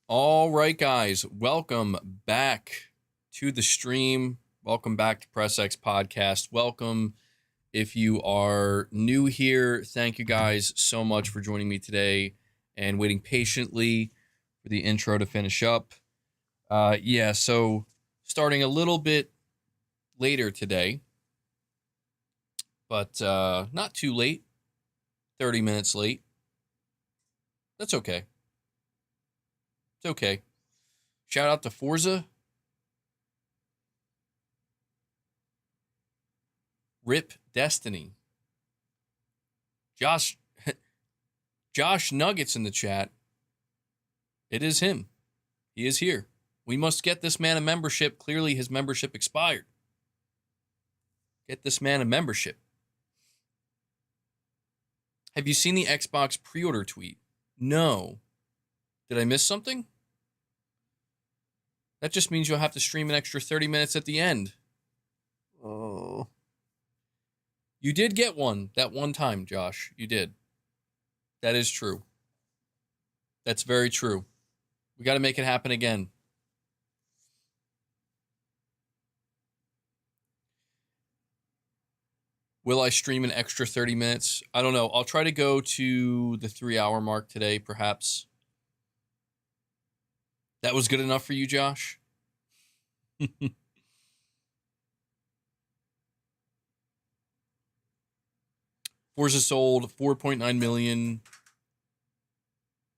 All right, guys, welcome back to the stream. Welcome back to Press X Podcast. Welcome if you are new here. Thank you guys so much for joining me today and waiting patiently for the intro to finish up. So starting a little bit later today, but not too late, 30 minutes late. That's okay. It's okay. Shout out to Forza. Rip Destiny. Josh Nuggets in the chat. It is him. He is here. We must get this man a membership. Clearly his membership expired. Get this man a membership. Have you seen the Xbox pre-order tweet? No. Did I miss something? That just means you'll have to stream an extra 30 minutes at the end. Oh. You did get one that one time, Josh. You did. That is true. That's very true. We got to make it happen again. Will I stream an extra 30 minutes? I don't know. I'll try to go to the 3-hour mark today, perhaps. That was good enough for you, Josh? Forza sold 4.9 million,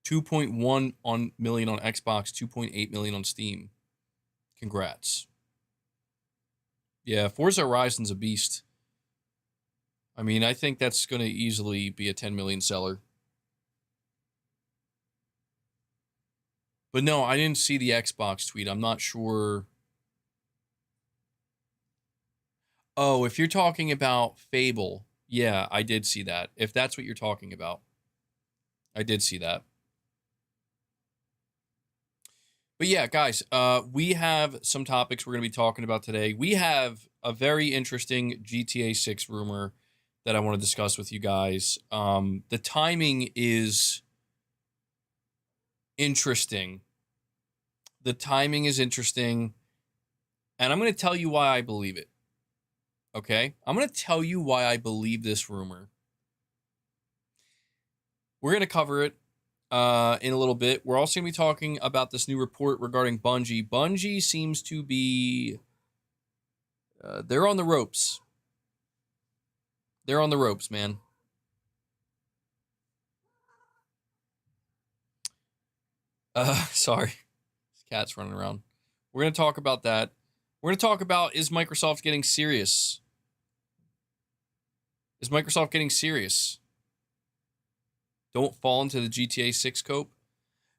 2.1 million on Xbox, 2.8 million on Steam. Congrats. Yeah, Forza Horizon's a beast. I mean, I think that's going to easily be a 10 million seller. But no, I didn't see the Xbox tweet. I'm not sure. Oh, if you're talking about Fable, yeah, I did see that. If that's what you're talking about, I did see that. But yeah, guys, we have some topics we're going to be talking about today. We have a very interesting GTA 6 rumor that I want to discuss with you guys. The timing is interesting. The timing is interesting. And I'm going to tell you why I believe it. Okay? I'm going to tell you why I believe this rumor. We're going to cover it in a little bit. We're also going to be talking about this new report regarding Bungie. Bungie seems to be... they're on the ropes. They're on the ropes, man. Sorry. This cat's running around. We're going to talk about that. We're going to talk about, is Microsoft getting serious? Is Microsoft getting serious? Don't fall into the GTA 6 cope.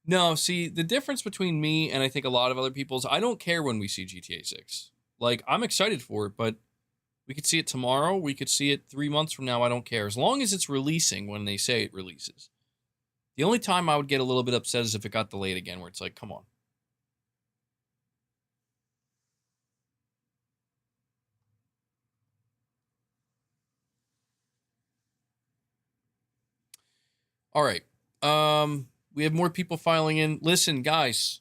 No, see, the difference between me and I think a lot of other people is I don't care when we see GTA 6. Like, I'm excited for it, but we could see it tomorrow. We could see it 3 months from now. I don't care. As long as it's releasing when they say it releases. The only time I would get a little bit upset is if it got delayed again, where it's like, come on. All right. We have more people filing in. Listen, guys,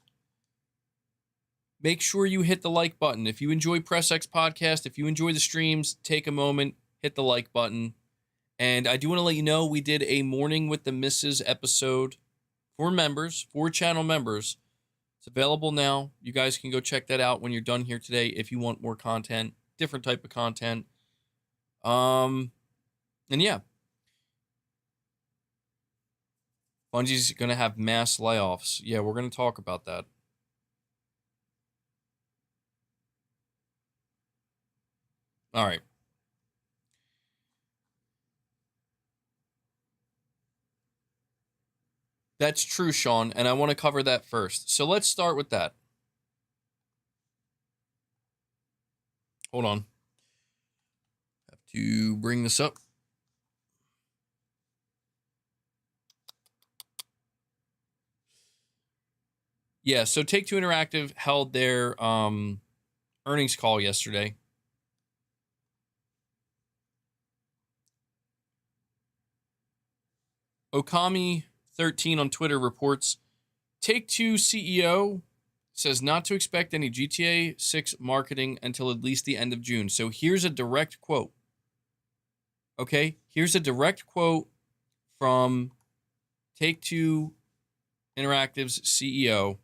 make sure you hit the like button. If you enjoy Press X Podcast, if you enjoy the streams, take a moment, hit the like button. And I do want to let you know we did a Morning with the Misses episode for members, for channel members. It's available now. You guys can go check that out when you're done here today if you want more content, different type of content. And yeah. Bungie's going to have mass layoffs. Yeah, we're going to talk about that. All right. That's true, Sean, and I want to cover that first. So let's start with that. Hold on. Have to bring this up. Yeah, so Take-Two Interactive held their earnings call yesterday. Okami13 on Twitter reports Take-Two CEO says not to expect any GTA 6 marketing until at least the end of June. So here's a direct quote. Okay? Here's a direct quote from Take-Two Interactive's CEO.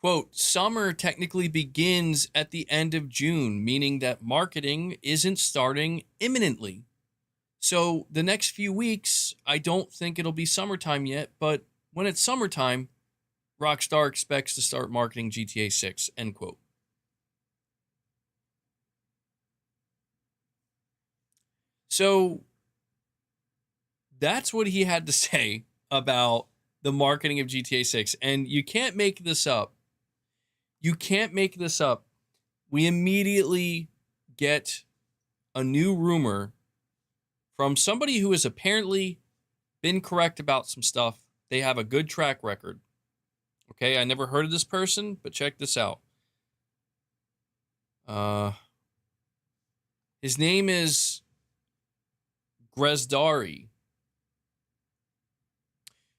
Quote, summer technically begins at the end of June, meaning that marketing isn't starting imminently. So the next few weeks, I don't think it'll be summertime yet, but when it's summertime, Rockstar expects to start marketing GTA 6, end quote. So that's what he had to say about the marketing of GTA 6. And you can't make this up. You can't make this up. We immediately get a new rumor from somebody who has apparently been correct about some stuff. They have a good track record. Okay, I never heard of this person, but check this out. His name is Grezdari.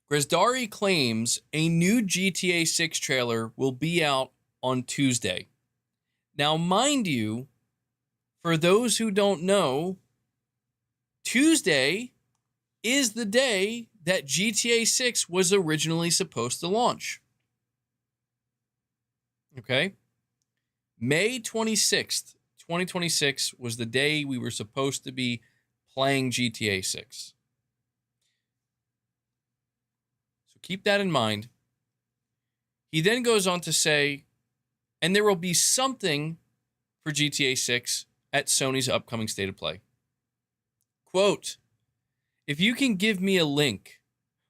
Grezdari claims a new GTA 6 trailer will be out on Tuesday. Now, mind you, for those who don't know, Tuesday is the day that GTA 6 was originally supposed to launch. Okay? May 26th, 2026 was the day we were supposed to be playing GTA 6. So keep that in mind. He then goes on to say, and there will be something for GTA 6 at Sony's upcoming State of Play. Quote, if you can give me a link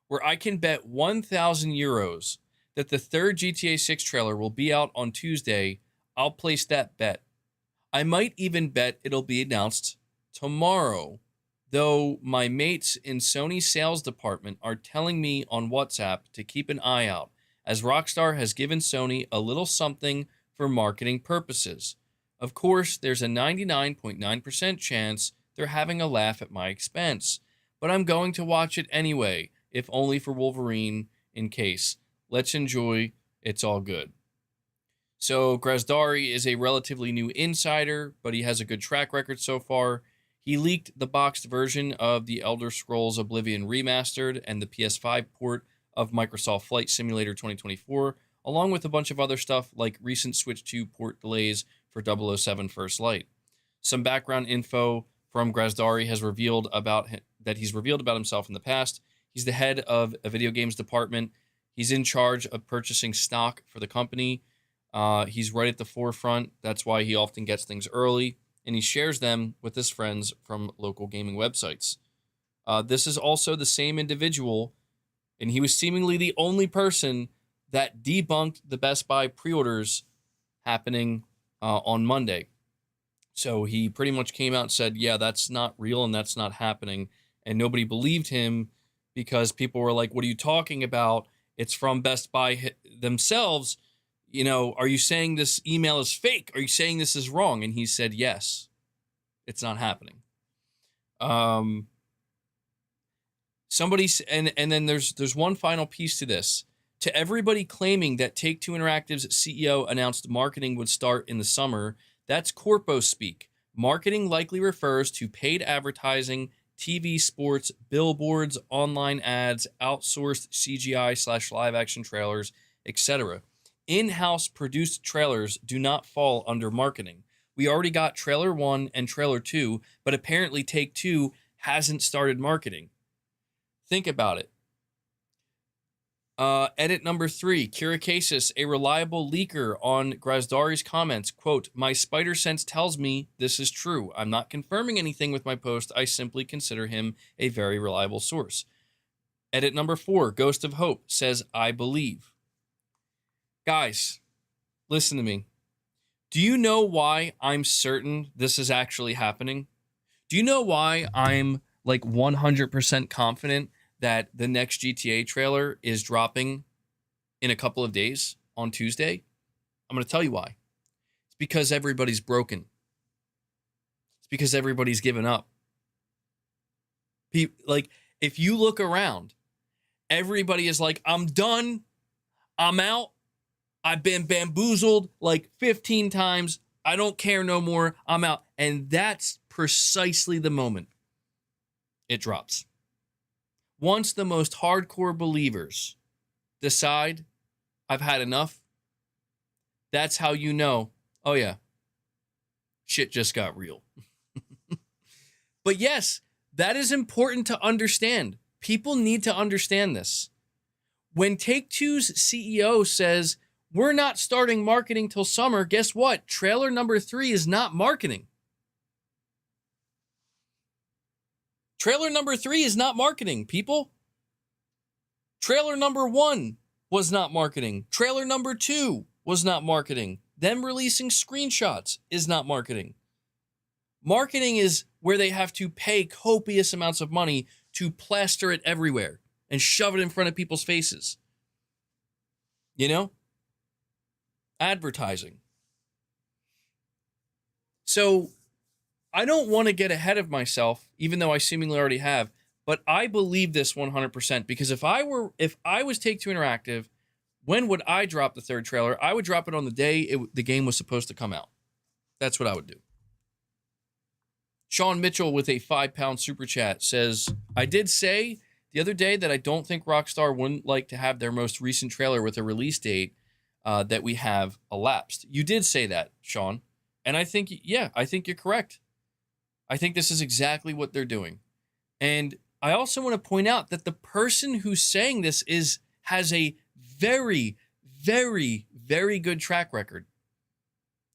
where I can bet 1,000 euros that the third GTA 6 trailer will be out on Tuesday, I'll place that bet. I might even bet it'll be announced tomorrow, though my mates in Sony's sales department are telling me on WhatsApp to keep an eye out, as Rockstar has given Sony a little something for marketing purposes. Of course, there's a 99.9% chance they're having a laugh at my expense, but I'm going to watch it anyway, if only for Wolverine in case. Let's enjoy. It's all good. So Grezdari is a relatively new insider, but he has a good track record so far. He leaked the boxed version of the Elder Scrolls Oblivion Remastered and the PS5 port of Microsoft Flight Simulator 2024, along with a bunch of other stuff like recent Switch 2 port delays for 007 First Light. Some background info from Grezdari has revealed about that he's revealed about himself in the past. He's the head of a video games department. He's in charge of purchasing stock for the company. He's right at the forefront. That's why he often gets things early, and he shares them with his friends from local gaming websites. This is also the same individual, and he was seemingly the only person that debunked the Best Buy pre-orders happening on Monday. So he pretty much came out and said, yeah, that's not real and that's not happening. And nobody believed him because people were like, what are you talking about? It's from Best Buy themselves. You know, are you saying this email is fake? Are you saying this is wrong? And he said, yes, it's not happening. And then there's one final piece to this. To everybody claiming that Take-Two Interactive's CEO announced marketing would start in the summer, that's corpo speak. Marketing likely refers to paid advertising, TV, sports, billboards, online ads, outsourced CGI/live action trailers, etc. In-house produced trailers do not fall under marketing. We already got trailer 1 and trailer 2, but apparently Take-Two hasn't started marketing. Think about it. Edit number 3, Kirikasis, a reliable leaker on Grezdari's comments, quote, my spider sense tells me this is true. I'm not confirming anything with my post. I simply consider him a very reliable source. Edit number 4, Ghost of Hope says, I believe. Guys, listen to me. Do you know why I'm certain this is actually happening? Do you know why I'm like 100% confident that the next GTA trailer is dropping in a couple of days on Tuesday? I'm going to tell you why. It's because everybody's broken. It's because everybody's given up. Like, if you look around, Everybody is like, I'm done. I'm out. I've been bamboozled like 15 times. I don't care no more. I'm out. And that's precisely the moment it drops. Once the most hardcore believers decide, I've had enough, that's how you know, oh yeah, shit just got real. But yes, that is important to understand. People need to understand this. When Take-Two's CEO says, we're not starting marketing till summer, guess what? Trailer number 3 is not marketing. Trailer number 3 is not marketing, people. Trailer number 1 was not marketing. Trailer number 2 was not marketing. Them releasing screenshots is not marketing. Marketing is where they have to pay copious amounts of money to plaster it everywhere and shove it in front of people's faces. You know? Advertising. So I don't want to get ahead of myself, even though I seemingly already have, but I believe this 100% because if I was Take-Two Interactive, when would I drop the 3rd trailer? I would drop it on the day the game was supposed to come out. That's what I would do. Sean Mitchell with a £5 super chat says, I did say the other day that I don't think Rockstar wouldn't like to have their most recent trailer with a release date that we have elapsed. You did say that, Sean. And I think you're correct. I think this is exactly what they're doing. And I also want to point out that the person who's saying this has a very, very, very good track record.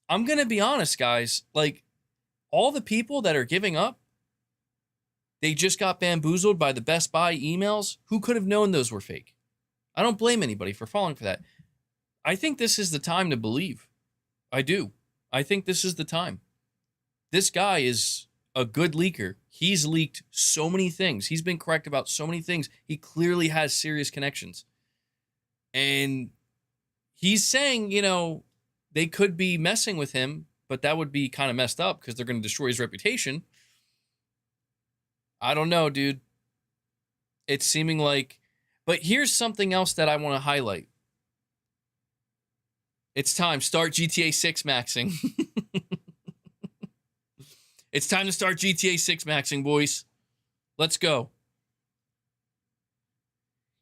I'm going to be honest, guys. Like, all the people that are giving up, they just got bamboozled by the Best Buy emails. Who could have known those were fake? I don't blame anybody for falling for that. I think this is the time to believe. I do. I think this is the time. This guy is a good leaker. He's leaked so many things. He's been correct about so many things. He clearly has serious connections. And he's saying, they could be messing with him, but that would be kind of messed up because they're going to destroy his reputation. I don't know, dude. It's seeming like... But here's something else that I want to highlight. It's time. Start GTA 6 maxing. It's time to start GTA 6 maxing, boys. Let's go.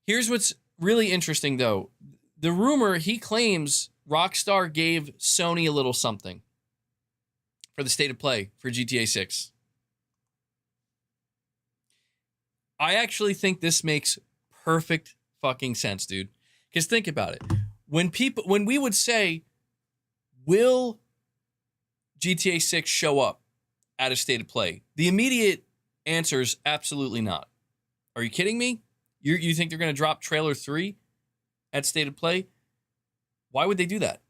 Here's what's really interesting, though. The rumor, he claims Rockstar gave Sony a little something for the state of play for GTA 6. I actually think this makes perfect fucking sense, dude. Because think about it. When we would say, will GTA 6 show up at a state of play? The immediate answer is absolutely not. Are you kidding me? You think they're going to drop trailer 3 at state of play? Why would they do that?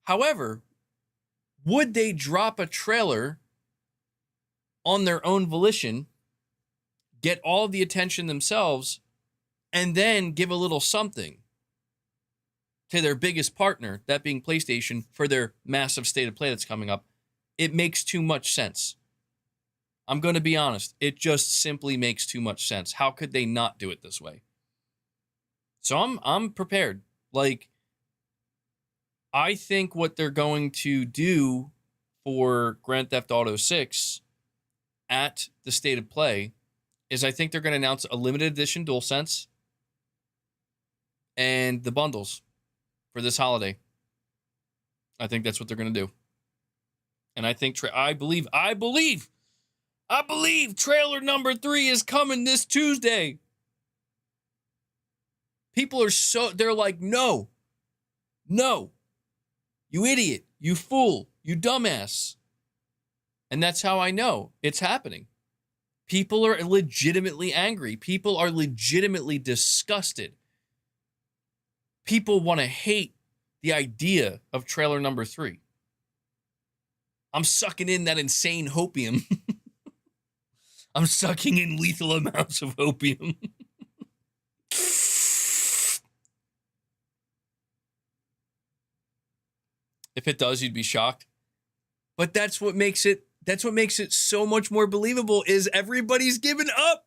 However, would they drop a trailer on their own volition, get all the attention themselves, and then give a little something to their biggest partner, that being PlayStation, for their massive state of play that's coming up? It makes too much sense. I'm going to be honest. It just simply makes too much sense. How could they not do it this way? So I'm prepared. Like, I think what they're going to do for Grand Theft Auto 6 at the state of play is I think they're going to announce a limited edition DualSense and the bundles for this holiday. I think that's what they're going to do. And I think, I believe trailer number 3 is coming this Tuesday. People are they're like, no, you idiot, you fool, you dumbass. And that's how I know it's happening. People are legitimately angry. People are legitimately disgusted. People want to hate the idea of trailer number 3. I'm sucking in that insane hopium. I'm sucking in lethal amounts of opium. If it does, you'd be shocked. But that's what makes it so much more believable, is everybody's given up.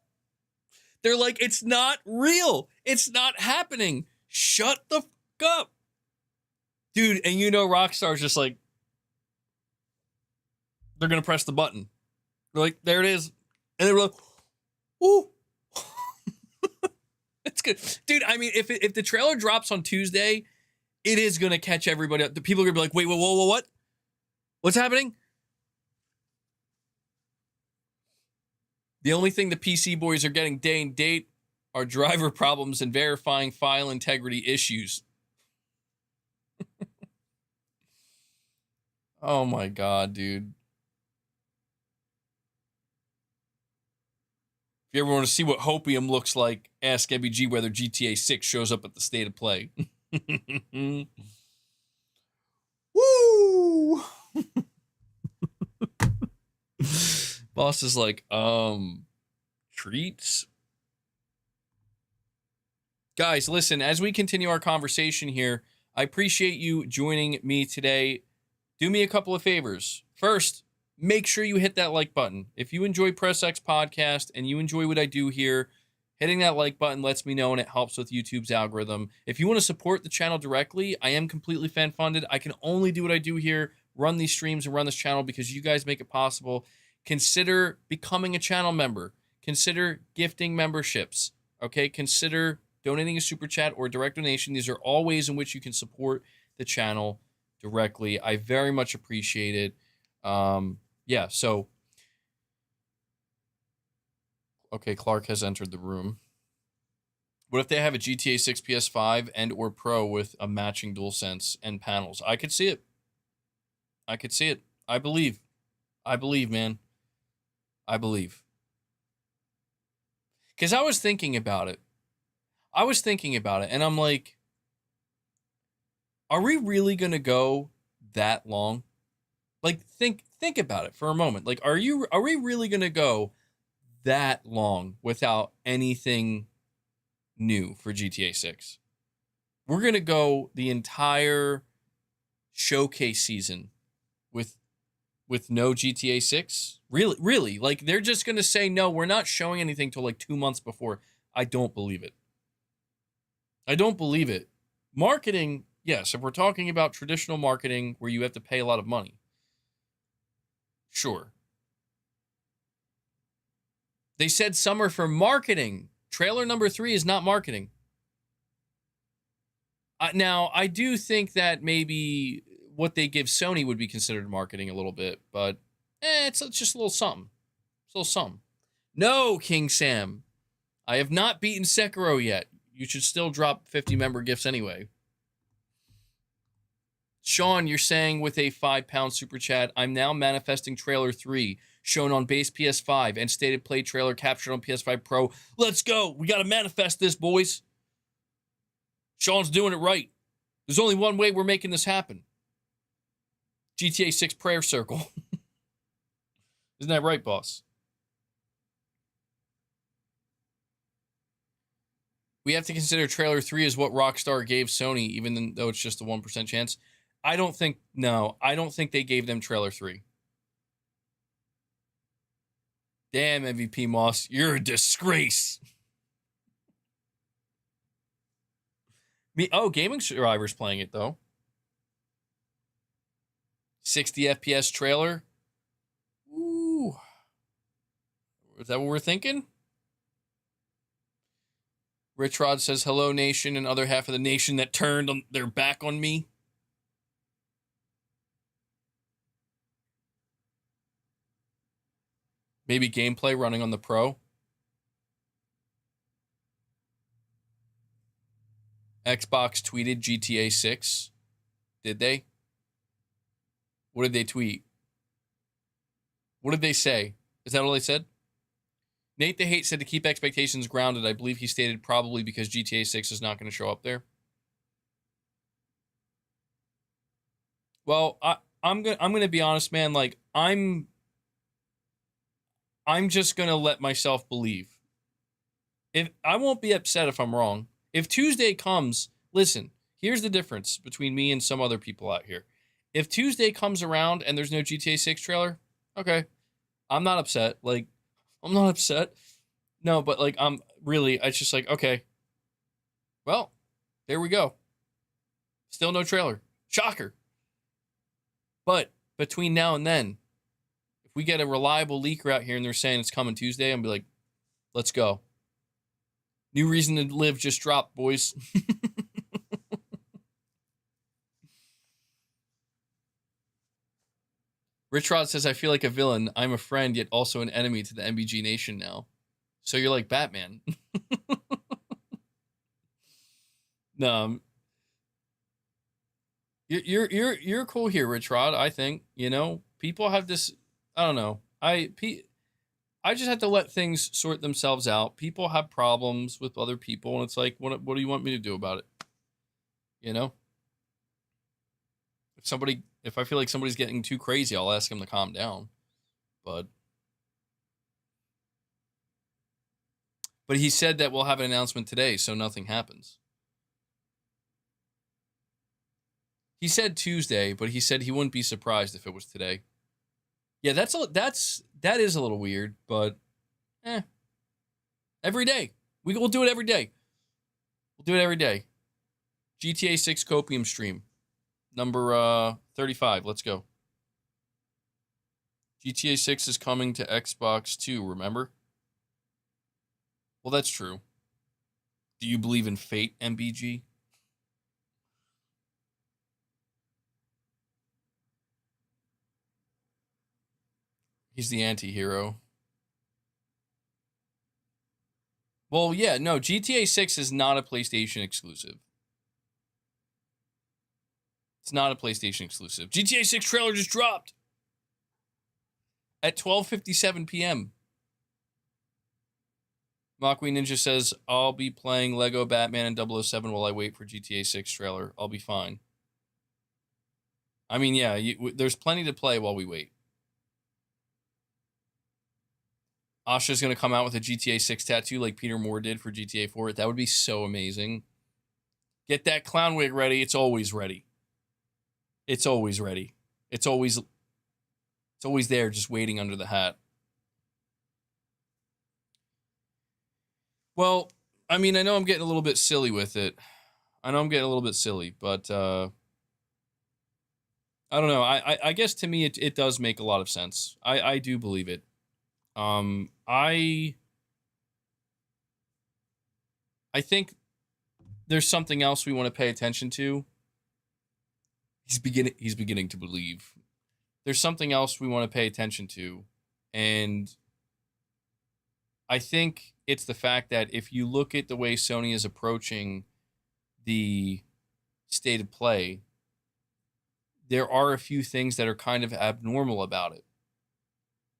They're like, it's not real. It's not happening. Shut the fuck up. Dude, and Rockstar's just like, they're going to press the button. They're like, there it is. And they're like, ooh. It's good. Dude, I mean, if the trailer drops on Tuesday, it is going to catch everybody up. The people are going to be like, wait, whoa, what? What's happening? The only thing the PC boys are getting day and date are driver problems and verifying file integrity issues. Oh my God, dude. If you ever want to see what Hopium looks like, ask MBG whether GTA 6 shows up at the State of Play. Woo! Boss is like, treats? Guys, listen, as we continue our conversation here, I appreciate you joining me today. Do me a couple of favors. First, make sure you hit that like button. If you enjoy Press X Podcast and you enjoy what I do here, hitting that like button lets me know and it helps with YouTube's algorithm. If you want to support the channel directly, I am completely fan funded. I can only do what I do here, run these streams and run this channel because you guys make it possible. Consider becoming a channel member. Consider gifting memberships. Okay, consider donating a super chat or a direct donation. These are all ways in which you can support the channel directly. I very much appreciate it. Yeah, so okay, Clark has entered the room. What if they have a GTA 6 PS5 and or Pro with a matching DualSense and panels? I could see it. I could see it. I believe, man. I believe. Because I was thinking about it. And I'm like, are we really going to go that long? Like, think about it for a moment. Like, are we really going to go that long without anything new for GTA 6? We're going to go the entire showcase season with no GTA 6? Really? Like, they're just going to say, no, we're not showing anything till like 2 months before. I don't believe it. Marketing, yes, if we're talking about traditional marketing where you have to pay a lot of money, sure. They said summer for marketing. Trailer number 3 is not marketing. Now, I do think that maybe what they give Sony would be considered marketing a little bit, but it's just a little something. It's a little something. No, King Sam. I have not beaten Sekiro yet. You should still drop 50 member gifts anyway. Sean, you're saying with a £5 super chat, I'm now manifesting trailer 3 shown on base PS5 and stated play trailer captured on PS5 Pro. Let's go. We got to manifest this, boys. Sean's doing it right. There's only one way we're making this happen. GTA 6 prayer circle. Isn't that right, boss? We have to consider trailer 3 as what Rockstar gave Sony, even though it's just a 1% chance. I don't think they gave them trailer 3. Damn, MVP Moss, you're a disgrace. Gaming Survivor's playing it, though. 60 FPS trailer. Ooh. Is that what we're thinking? Rich Rod says, hello, nation, and other half of the nation that turned their back on me. Maybe gameplay running on the Pro. Xbox tweeted GTA 6. Did they? What did they tweet? What did they say? Is that all they said? Nate the Hate said to keep expectations grounded. I believe he stated probably because GTA 6 is not going to show up there. Well, I'm gonna be honest, man. Like, I'm just gonna let myself believe. If I won't be upset if I'm wrong. If Tuesday comes, listen, here's the difference between me and some other people out here. If Tuesday comes around and there's no GTA 6 trailer, okay, I'm not upset. Like, I'm not upset. No, but like, really, it's just like, okay, well, there we go. Still no trailer. Shocker. But between now and then, if we get a reliable leaker out here and they're saying it's coming Tuesday, I'll be like, let's go. New Reason to Live just dropped, boys. Rich Rod says, I feel like a villain. I'm a friend, yet also an enemy to the MBG Nation now. So you're like Batman. No, you're cool here, Rich Rod. I think, you know, people have this. I don't know. I just have to let things sort themselves out. People have problems with other people, and it's like, what do you want me to do about it? You know, if I feel like somebody's getting too crazy, I'll ask them to calm down. But he said that we'll have an announcement today, so nothing happens. He said Tuesday, but he said he wouldn't be surprised if it was today. Yeah, that is a little weird, but every day. We'll do it every day. We'll do it every day. GTA 6 Copium stream. Number 35. Let's go. GTA 6 is coming to Xbox too, remember? Well, that's true. Do you believe in fate, MBG? He's the anti-hero. Well, yeah, no, GTA 6 is not a PlayStation exclusive. It's not a PlayStation exclusive. GTA 6 trailer just dropped at 12:57 p.m. Mockwee Ninja says, I'll be playing Lego Batman and 007 while I wait for GTA 6 trailer. I'll be fine. I mean, yeah, there's plenty to play while we wait. Asha's going to come out with a GTA 6 tattoo like Peter Moore did for GTA 4. That would be so amazing. Get that clown wig ready. It's always ready. It's always ready. It's always there just waiting under the hat. Well, I mean, I know I'm getting a little bit silly with it. But I don't know. I guess to me it does make a lot of sense. I do believe it. I think there's something else we want to pay attention to. He's beginning to believe. There's something else we want to pay attention to, and I think it's the fact that if you look at the way Sony is approaching the state of play, there are a few things that are kind of abnormal about it.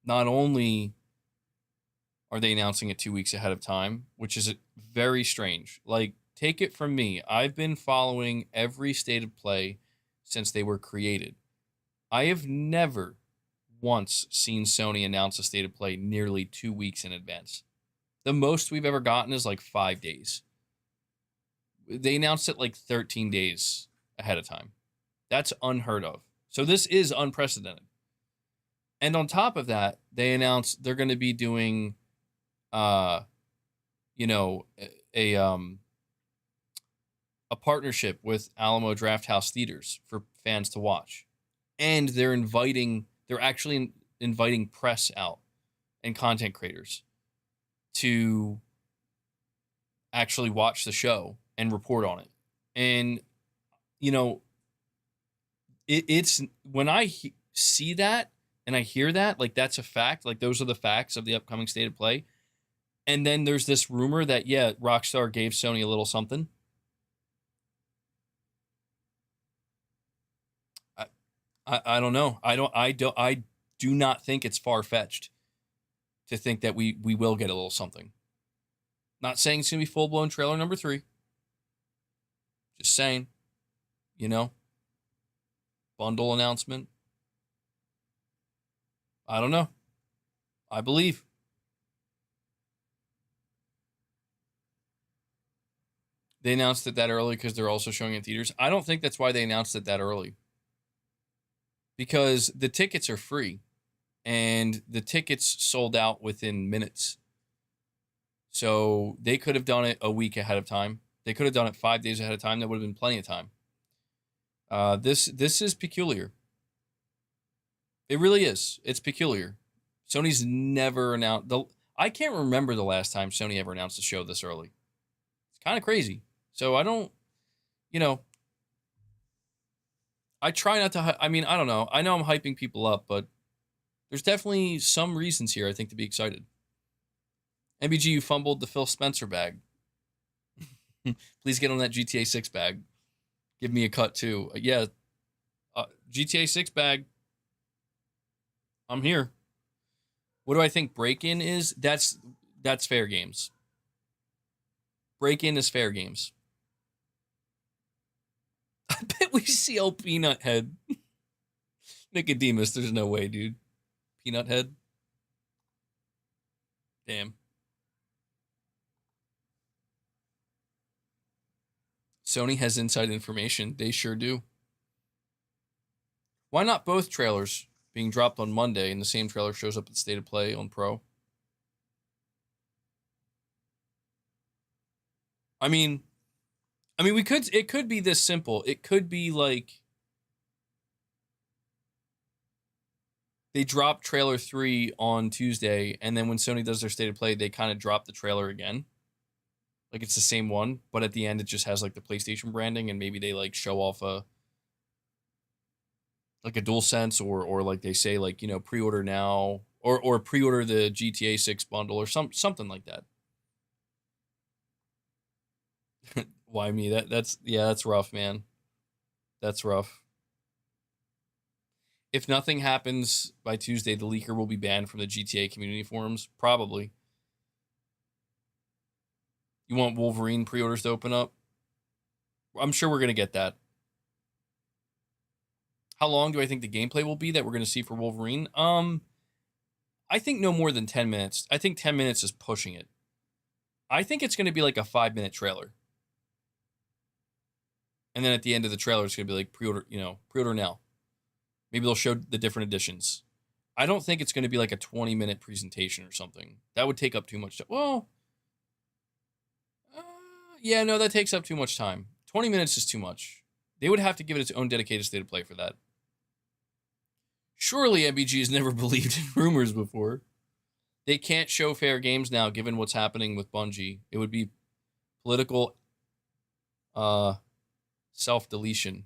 Not only are they announcing it 2 weeks ahead of time, which is very strange. Like, take it from me. I've been following every state of play since they were created. I have never once seen Sony announce a state of play nearly 2 weeks in advance. The most we've ever gotten is like 5 days. They announced it like 13 days ahead of time. That's unheard of. So this is unprecedented. And on top of that, they announced they're going to be doing, a partnership with Alamo Drafthouse Theaters for fans to watch, and they're actually inviting press out and content creators to actually watch the show and report on it. And it's when I see that. And I hear that, like, that's a fact. Like, those are the facts of the upcoming state of play. And then there's this rumor that, yeah, Rockstar gave Sony a little something. I don't know. I do not think it's far-fetched to think that we will get a little something. Not saying it's going to be full-blown trailer number 3. Just saying, bundle announcement. I don't know. I believe. They announced it that early because they're also showing it in theaters. I don't think that's why they announced it that early. Because the tickets are free. And the tickets sold out within minutes. So they could have done it a week ahead of time. They could have done it 5 days ahead of time. That would have been plenty of time. This is peculiar. It really is. It's peculiar. Sony's never announced I can't remember the last time Sony ever announced a show this early. It's kind of crazy. So I don't, you know, I try not to. I mean, I don't know. I know I'm hyping people up, but there's definitely some reasons here, I think, to be excited. MBG, you fumbled the Phil Spencer bag. Please get on that GTA 6 bag. Give me a cut too. Yeah, GTA 6 bag. I'm here. What do I think break-in is? That's fair games. Break-in is fair games. I bet we see old Peanut Head. Nicodemus, there's no way, dude. Peanut Head. Damn. Sony has inside information. They sure do. Why not both trailers being dropped on Monday and the same trailer shows up at State of Play on Pro? I mean, it could be this simple. It could be like they drop trailer 3 on Tuesday, and then when Sony does their State of Play, they kind of drop the trailer again. Like it's the same one, but at the end it just has like the PlayStation branding, and maybe they like show off a DualSense, or like they say like, pre-order now, or pre-order the GTA 6 bundle or something like that. Why me? That's rough, man. That's rough. If nothing happens by Tuesday, the leaker will be banned from the GTA community forums. Probably. You want Wolverine pre-orders to open up? I'm sure we're going to get that. How long do I think the gameplay will be that we're going to see for Wolverine? I think no more than 10 minutes. I think 10 minutes is pushing it. I think it's going to be like a 5-minute trailer. And then at the end of the trailer, it's going to be like pre-order now. Maybe they'll show the different editions. I don't think it's going to be like a 20-minute presentation or something. That would take up too much time. Well, yeah, no, that takes up too much time. 20 minutes is too much. They would have to give it its own dedicated State of Play for that. Surely MBG has never believed in rumors before. They can't show fair games now, given what's happening with Bungie. It would be political self-deletion.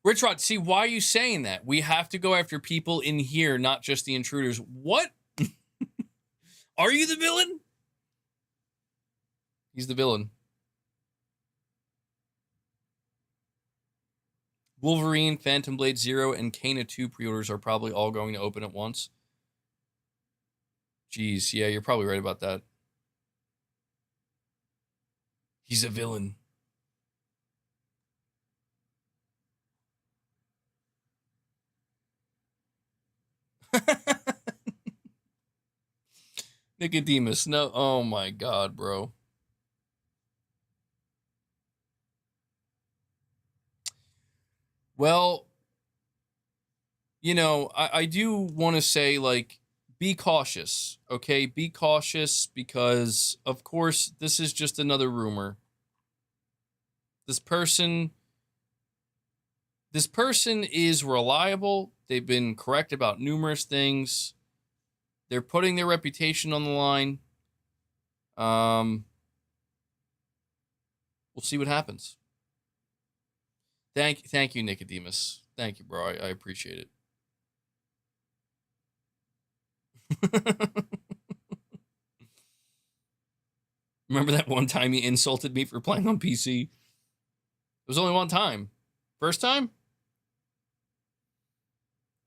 Rich Rod, see, why are you saying that? We have to go after people in here, not just the intruders. What? Are you the villain? He's the villain. Wolverine, Phantom Blade 0, and Kena 2 pre-orders are probably all going to open at once. Jeez, yeah, you're probably right about that. He's a villain. Nicodemus, no. Oh my God, bro. Well, I do want to say, like, be cautious, okay? Be cautious because, of course, this is just another rumor. This person is reliable. They've been correct about numerous things. They're putting their reputation on the line. We'll see what happens. Thank you, Nicodemus. Thank you, bro. I appreciate it. Remember that one time he insulted me for playing on PC? It was only one time. First time?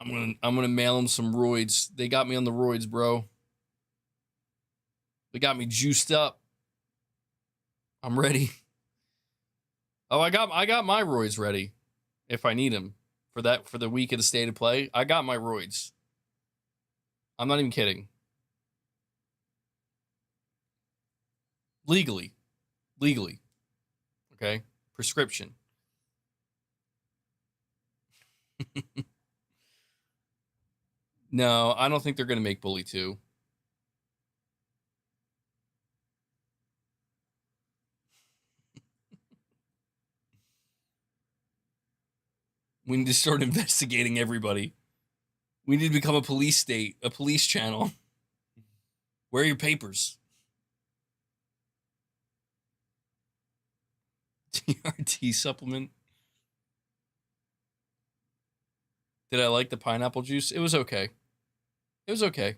I'm gonna mail him some roids. They got me on the roids, bro. They got me juiced up. I'm ready. Oh, I got my roids ready. If I need them for the week of the State of Play, I got my roids. I'm not even kidding. Legally. Okay? Prescription. No, I don't think they're going to make Bully 2. We need to start investigating everybody. We need to become a police state, a police channel. Where are your papers? TRT supplement. Did I like the pineapple juice? It was okay. It was okay.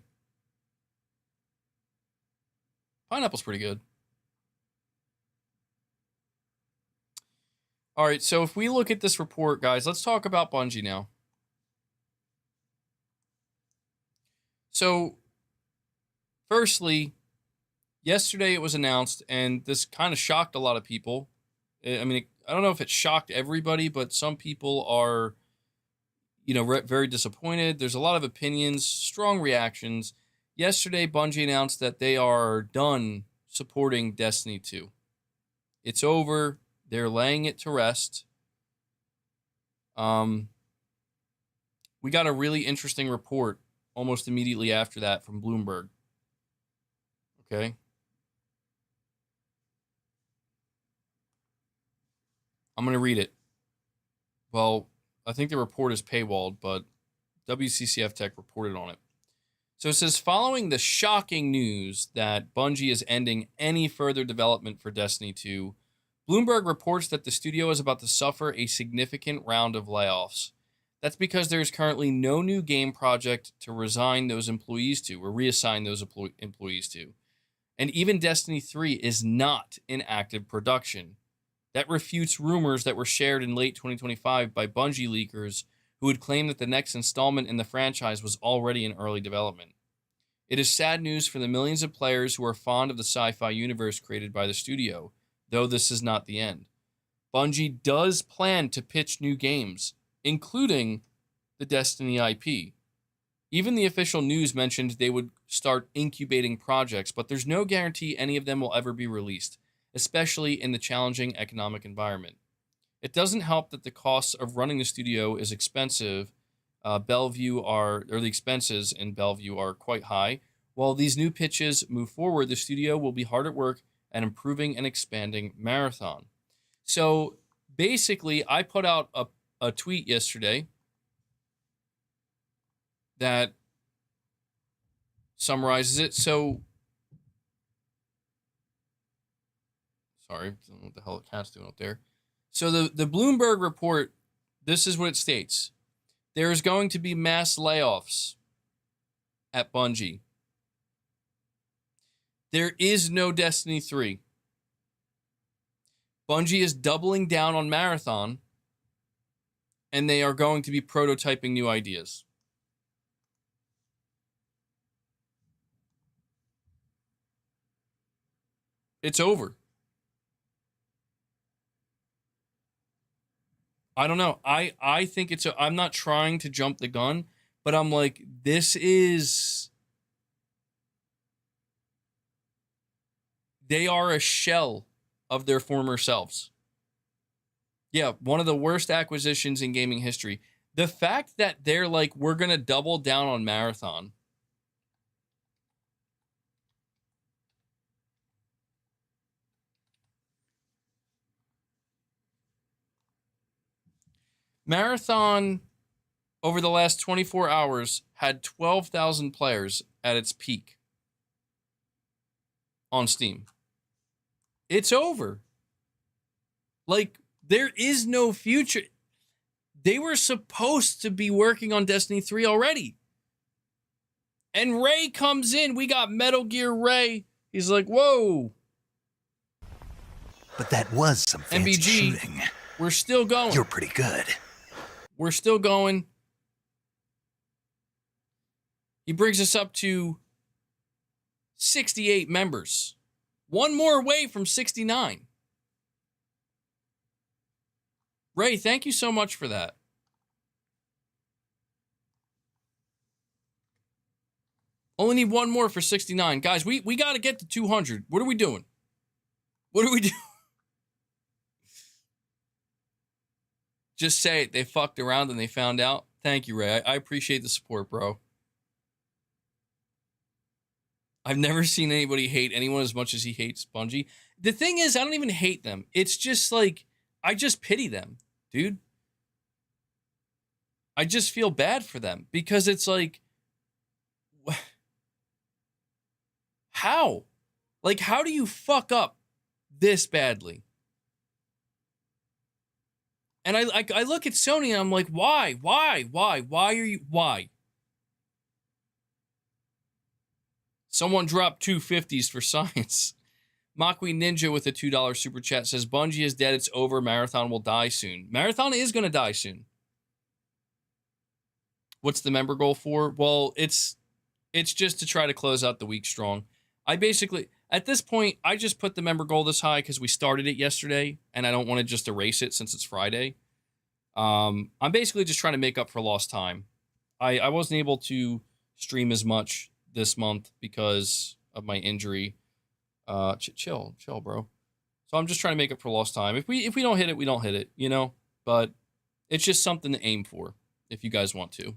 Pineapple's pretty good. All right, so if we look at this report, guys, let's talk about Bungie now. So, firstly, yesterday it was announced, and this kind of shocked a lot of people. I mean, I don't know if it shocked everybody, but some people are, very disappointed. There's a lot of opinions, strong reactions. Yesterday, Bungie announced that they are done supporting Destiny 2. It's over. They're laying it to rest. We got a really interesting report almost immediately after that from Bloomberg. Okay. I'm going to read it. Well, I think the report is paywalled, but WCCF Tech reported on it. So it says, following the shocking news that Bungie is ending any further development for Destiny 2, Bloomberg reports that the studio is about to suffer a significant round of layoffs. That's because there is currently no new game project to reassign those employees to. And even Destiny 3 is not in active production. That refutes rumors that were shared in late 2025 by Bungie leakers who would claim that the next installment in the franchise was already in early development. It is sad news for the millions of players who are fond of the sci-fi universe created by the studio, though this is not the end. Bungie does plan to pitch new games, including the Destiny IP. Even the official news mentioned they would start incubating projects, but there's no guarantee any of them will ever be released, especially in the challenging economic environment. It doesn't help that the costs of running the studio is expensive. The expenses in Bellevue are quite high. While these new pitches move forward, the studio will be hard at work at improving and expanding Marathon. So basically, I put out a tweet yesterday that summarizes it. So, sorry, I don't know what the hell the cat's doing up there. So the Bloomberg report, this is what it states. There is going to be mass layoffs at Bungie. There is no Destiny 3. Bungie is doubling down on Marathon, and they are going to be prototyping new ideas. It's over. I don't know. I think I'm not trying to jump the gun, but I'm like, they are a shell of their former selves. Yeah, one of the worst acquisitions in gaming history. The fact that they're like, we're going to double down on Marathon. Marathon, over the last 24 hours, had 12,000 players at its peak on Steam. It's over. Like, there is no future. They were supposed to be working on Destiny 3 already. And Ray comes in. We got Metal Gear Ray. He's like, whoa. But that was some fancy shooting. We're still going. You're pretty good. We're still going. He brings us up to 68 members. One more away from 69. Ray, thank you so much for that. Only need one more for 69. Guys, we got to get to 200. What are we doing? What are we doing? Just say it. They fucked around and they found out. Thank you, Ray. I appreciate the support, bro. I've never seen anybody hate anyone as much as he hates Bungie. The thing is, I don't even hate them. It's just like, I just pity them, dude. I just feel bad for them because it's like, how? Like, how do you fuck up this badly? And I look at Sony and I'm like, why? Why are you, why? Someone dropped 250s for science. Makwi Ninja with a $2 super chat says, Bungie is dead. It's over. Marathon will die soon. Marathon is going to die soon. What's the member goal for? Well, it's just to try to close out the week strong. I basically, at this point, I just put the member goal this high because we started it yesterday and I don't want to just erase it since it's Friday. I'm basically just trying to make up for lost time. I wasn't able to stream as much this month because of my injury. Chill, bro. So I'm just trying to make up for lost time. If we don't hit it, we don't hit it, you know? But it's just something to aim for if you guys want to.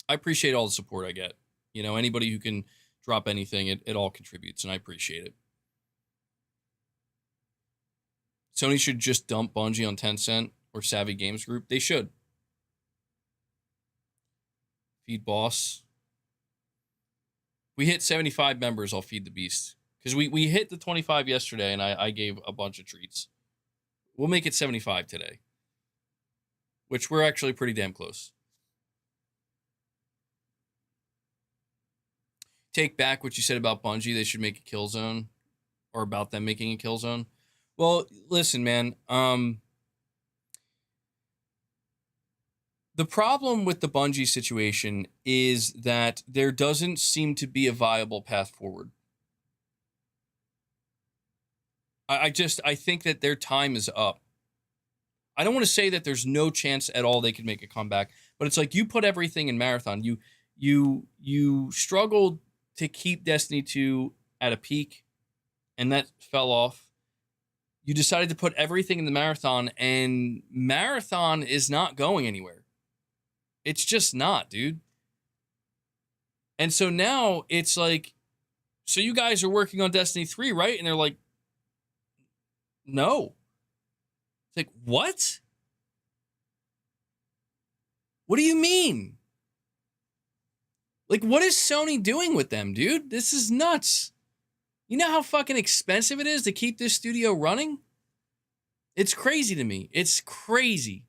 I appreciate all the support I get. You know, anybody who can drop anything, it all contributes, and I appreciate it. Sony should just dump Bungie on Tencent or Savvy Games Group. They should. Feed boss. We hit 75 members, I'll feed the beast. Because we hit the 25 yesterday, and I gave a bunch of treats. We'll make it 75 today. Which we're actually pretty damn close. Take back what you said about Bungie. They should make a kill zone. Or about them making a kill zone. Well, listen, man. The problem with the Bungie situation is that there doesn't seem to be a viable path forward. I think that their time is up. I don't want to say that there's no chance at all they could make a comeback, but it's like you put everything in Marathon. You struggled to keep Destiny 2 at a peak, and that fell off. You decided to put everything in the Marathon, and Marathon is not going anywhere. It's just not, dude. And so now it's like, so you guys are working on Destiny 3, right? And they're like, no. It's like, what? What do you mean? Like, what is Sony doing with them, dude? This is nuts. You know how fucking expensive it is to keep this studio running? It's crazy to me. It's crazy.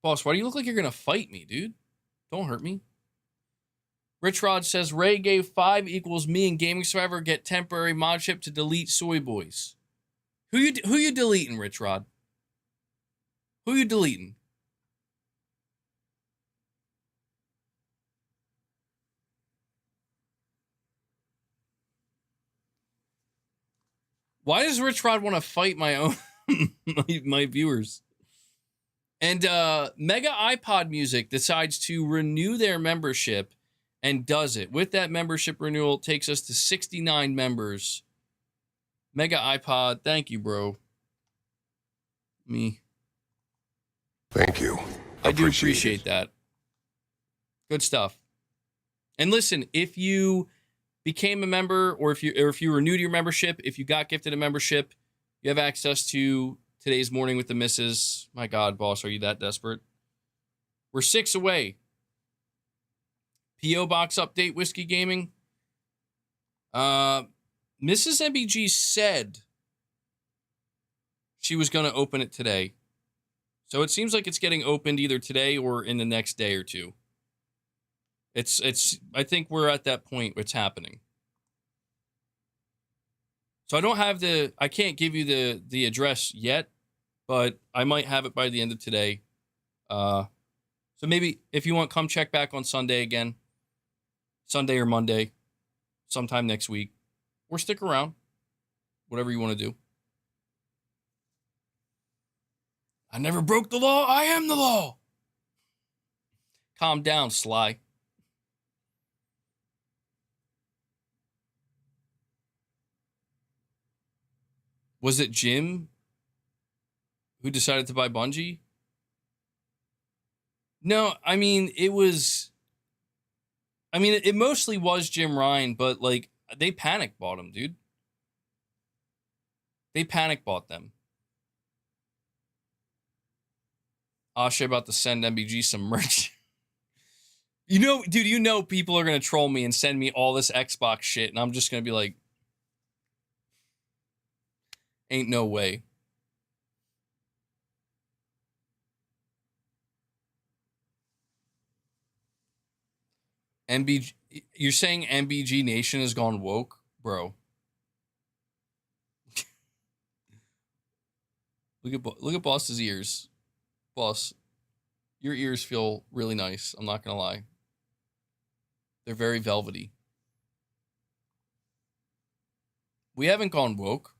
Boss, why do you look like you're going to fight me, dude? Don't hurt me. Rich Rod says, Ray gave 5 equals me and Gaming Survivor get temporary mod chip to delete Soy Boys. Who you deleting, Rich Rod? Who you deleting? Why does Rich Rod want to fight my own my viewers? And Mega iPod Music decides to renew their membership and does it. With that membership renewal, it takes us to 69 members. Mega iPod, thank you, bro. Me. Thank you. I do appreciate that. Good stuff. And listen, if you became a member or if you were new to your membership, if you got gifted a membership, you have access to Today's Morning with the Misses. My God, boss, are you that desperate? We're 6 away. P.O. Box update, Whiskey Gaming. Mrs. MBG said she was going to open it today. So it seems like it's getting opened either today or in the next day or two. I think we're at that point where it's happening. So I can't give you the address yet, but I might have it by the end of today. So maybe if you want, come check back on Sunday again. Sunday or Monday, sometime next week. Or stick around. Whatever you want to do. I never broke the law. I am the law. Calm down, Sly. Was it Jim Who decided to buy Bungie? No, I mean, it mostly was Jim Ryan, but like they panic bought him, dude. They panic bought them. Asha about to send MBG some merch. Dude, people are going to troll me and send me all this Xbox shit, and I'm just going to be like, ain't no way. MBG, you're saying MBG Nation has gone woke? Bro. Look at Boss's ears. Boss, your ears feel really nice. I'm not going to lie. They're very velvety. We haven't gone woke.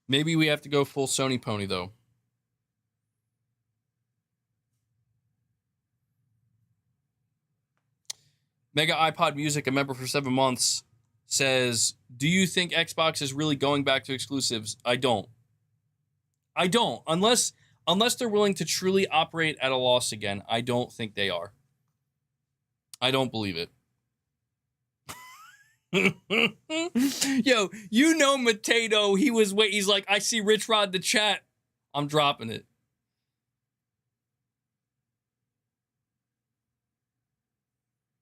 Maybe we have to go full Sony pony, though. Mega iPod Music, a member for 7 months, says, do you think Xbox is really going back to exclusives? I don't. Unless they're willing to truly operate at a loss again, I don't think they are. I don't believe it. Yo, Matato, he's like, I see Rich Rod the chat. I'm dropping it.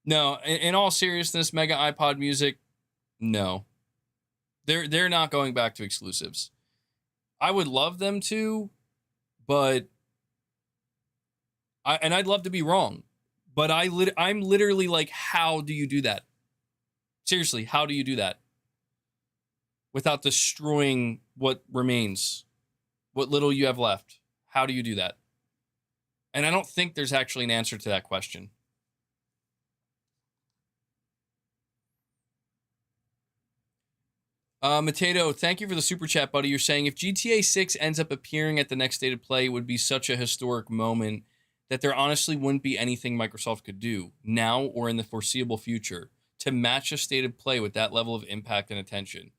No, in all seriousness, Mega iPod Music, no. They're not going back to exclusives. I would love them to, but I'd love to be wrong. But I'm literally like, how do you do that? Seriously, how do you do that? Without destroying what remains, what little you have left. How do you do that? And I don't think there's actually an answer to that question. Matato, thank you for the super chat, buddy. You're saying if GTA 6 ends up appearing at the next State of Play, it would be such a historic moment that there honestly wouldn't be anything Microsoft could do now or in the foreseeable future to match a State of Play with that level of impact and attention.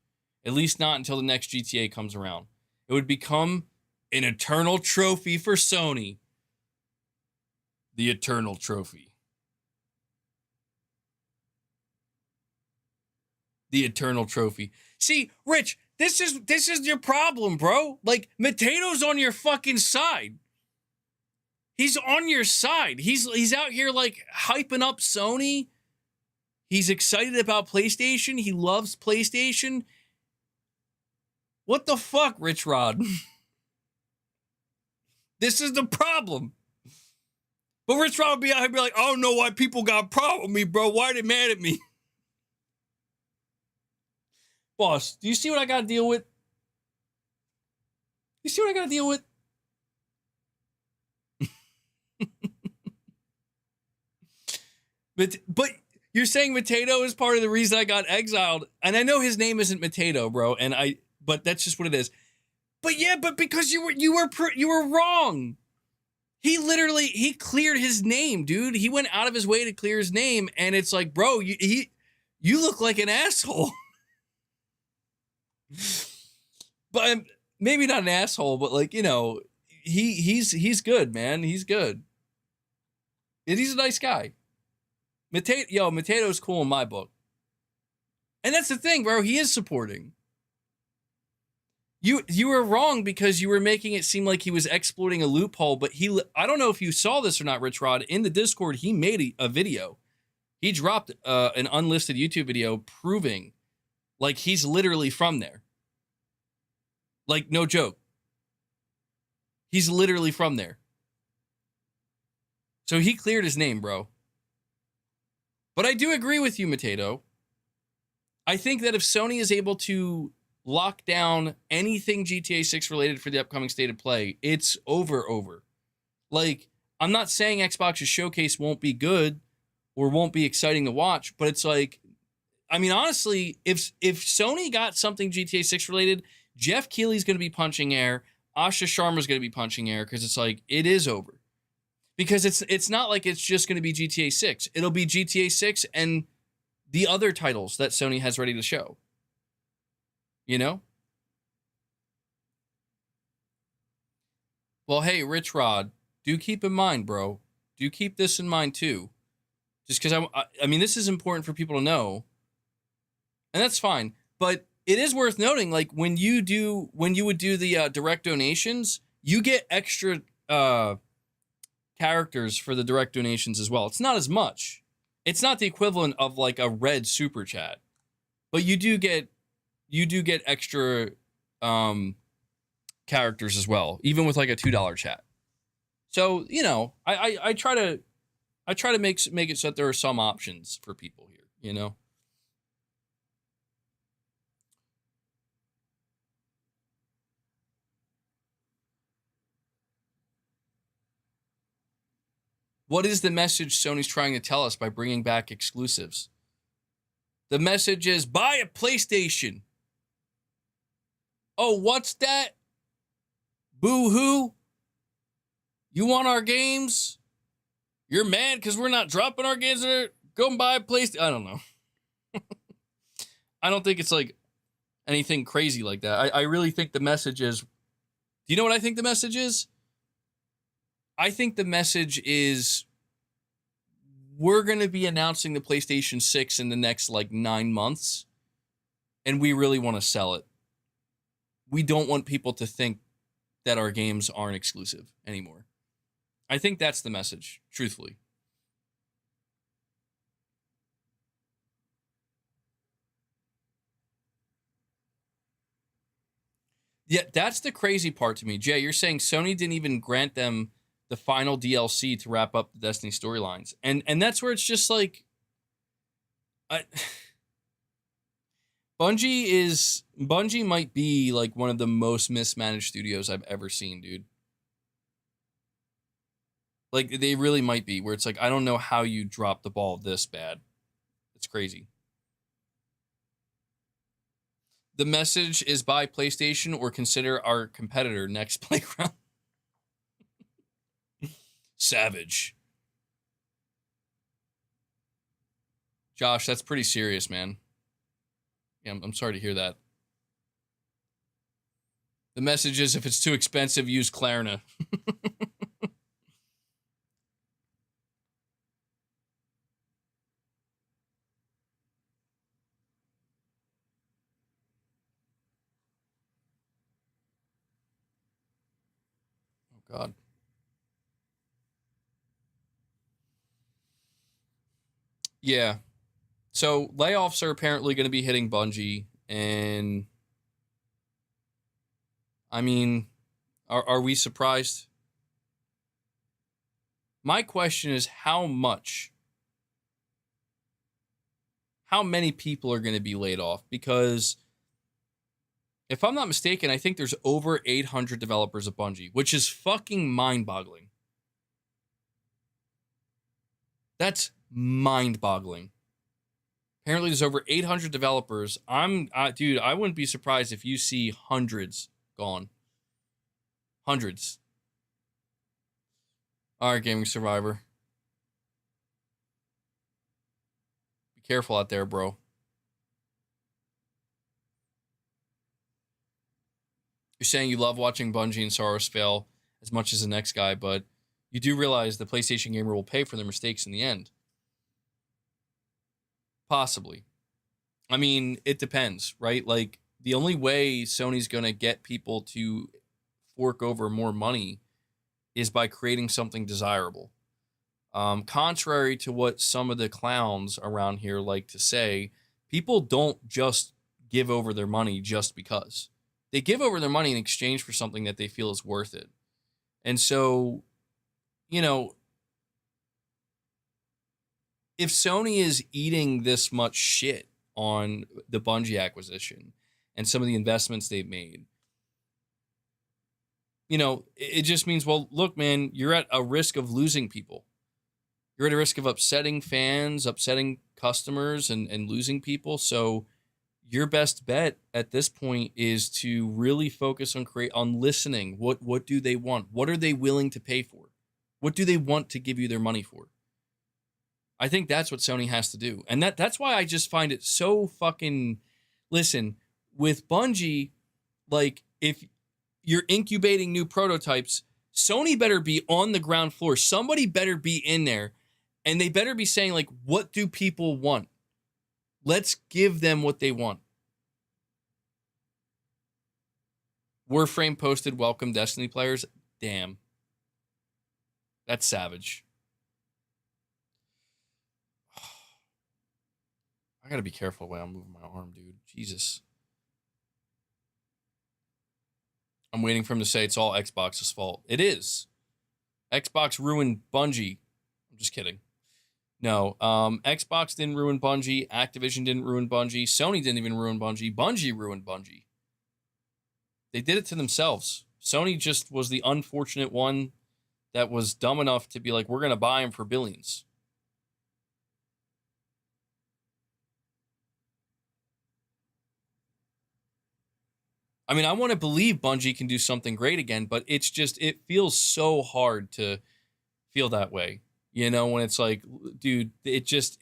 At least not until the next GTA comes around. It would become an eternal trophy for Sony. The eternal trophy. The eternal trophy. See, Rich, this is your problem, bro. Like, Matato's on your fucking side. He's on your side. He's out here like hyping up Sony. He's excited about PlayStation. He loves PlayStation. What the fuck, Rich Rod? This is the problem. But Rich Rod would be out here and be like, I don't know why people got a problem with me, bro. Why are they mad at me? Boss, do you see what I got to deal with? You see what I got to deal with? But you're saying Matato is part of the reason I got exiled, and I know his name isn't Matato, bro. But that's just what it is. But yeah, but because you were wrong. He cleared his name, dude. He went out of his way to clear his name, and it's like, bro, you look like an asshole. But maybe not an asshole, but like, he's good, man. He's good. And he's a nice guy. Matato's cool in my book. And that's the thing, bro. He is supporting. You were wrong because you were making it seem like he was exploiting a loophole, but I don't know if you saw this or not, Rich Rod. In the Discord, he made a video. He dropped an unlisted YouTube video proving like he's literally from there. Like, no joke. He's literally from there. So he cleared his name, bro. But I do agree with you, Matato. I think that if Sony is able to lock down anything GTA 6 related for the upcoming State of Play, it's over. Like, I'm not saying Xbox's showcase won't be good or won't be exciting to watch, but it's like, I mean, honestly, if Sony got something GTA 6 related, Jeff Keighley's going to be punching air. Asha Sharma's going to be punching air because it's like, it is over. Because it's not like it's just going to be GTA 6. It'll be GTA 6 and the other titles that Sony has ready to show. You know? Well, hey, Rich Rod, do keep in mind, bro. Do keep this in mind too. Just because I mean, this is important for people to know. And that's fine. But it is worth noting, like when you would do the direct donations, you get extra characters for the direct donations as well. It's not as much. It's not the equivalent of like a red super chat, but you do get extra characters as well, even with like a $2 chat. So, you know, I try to make it so that there are some options for people here, you know. What is the message Sony's trying to tell us by bringing back exclusives? The message is buy a PlayStation. Oh, what's that? Boo-hoo? You want our games? You're mad because we're not dropping our games? Go and buy a PlayStation. I don't know. I don't think it's like anything crazy like that. I really think the message is... Do you know what I think the message is? I think the message is we're going to be announcing the PlayStation 6 in the next like 9 months, and we really want to sell it. We don't want people to think that our games aren't exclusive anymore. I think that's the message, truthfully. Yeah, that's the crazy part to me. Jay, you're saying Sony didn't even grant them the final DLC to wrap up the Destiny storylines. And that's where it's just like... Bungie might be like one of the most mismanaged studios I've ever seen, dude. Like, they really might be, where it's like, I don't know how you drop the ball this bad. It's crazy. The message is buy PlayStation or consider our competitor next playground. Savage. Josh, that's pretty serious, man. Yeah, I'm sorry to hear that. The message is if it's too expensive, use Klarna. Oh, God. Yeah. So layoffs are apparently going to be hitting Bungie, and I mean, are we surprised? My question is how many people are going to be laid off? Because if I'm not mistaken, I think there's over 800 developers at Bungie, which is fucking mind-boggling. That's mind-boggling. Apparently, there's over 800 developers. Dude, I wouldn't be surprised if you see hundreds gone. Hundreds. All right, Gaming Survivor. Be careful out there, bro. You're saying you love watching Bungie and Soros fail as much as the next guy, but you do realize the PlayStation gamer will pay for their mistakes in the end. Possibly. I mean, it depends, right? Like, the only way Sony's going to get people to fork over more money is by creating something desirable. Contrary to what some of the clowns around here like to say, people don't just give over their money just because. They give over their money in exchange for something that they feel is worth it. And so, you know, if Sony is eating this much shit on the Bungie acquisition and some of the investments they've made, you know, it just means, well, look, man, you're at a risk of losing people. You're at a risk of upsetting fans, upsetting customers, and losing people. So your best bet at this point is to really focus on listening. What do they want? What are they willing to pay for? What do they want to give you their money for? I think that's what Sony has to do. And that's why I just find it so fucking... Listen, with Bungie, like, if you're incubating new prototypes, Sony better be on the ground floor. Somebody better be in there, and they better be saying, like, what do people want? Let's give them what they want. Warframe posted, welcome Destiny players. Damn. That's savage. I gotta be careful the way I'm moving my arm, dude. Jesus. I'm waiting for him to say it's all Xbox's fault. It is. Xbox ruined Bungie. I'm just kidding. No, Xbox didn't ruin Bungie. Activision didn't ruin Bungie. Sony didn't even ruin Bungie. Bungie ruined Bungie. They did it to themselves. Sony just was the unfortunate one that was dumb enough to be like, we're going to buy them for billions. I mean, I want to believe Bungie can do something great again, but it's just, it feels so hard to feel that way. You know, when it's like, dude, they've just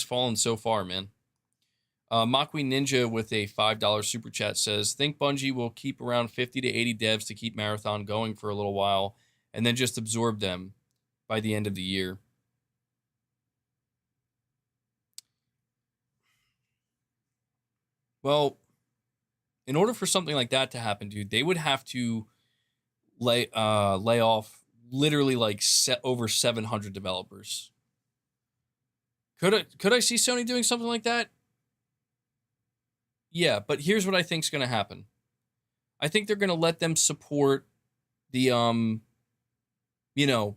fallen so far, man. Makwi Ninja with a $5 super chat says, think Bungie will keep around 50 to 80 devs to keep Marathon going for a little while and then just absorb them by the end of the year. Well, in order for something like that to happen, dude, they would have to lay off literally like over 700 developers. Could I see Sony doing something like that? Yeah, but here's what I think is going to happen. I think they're going to let them support the the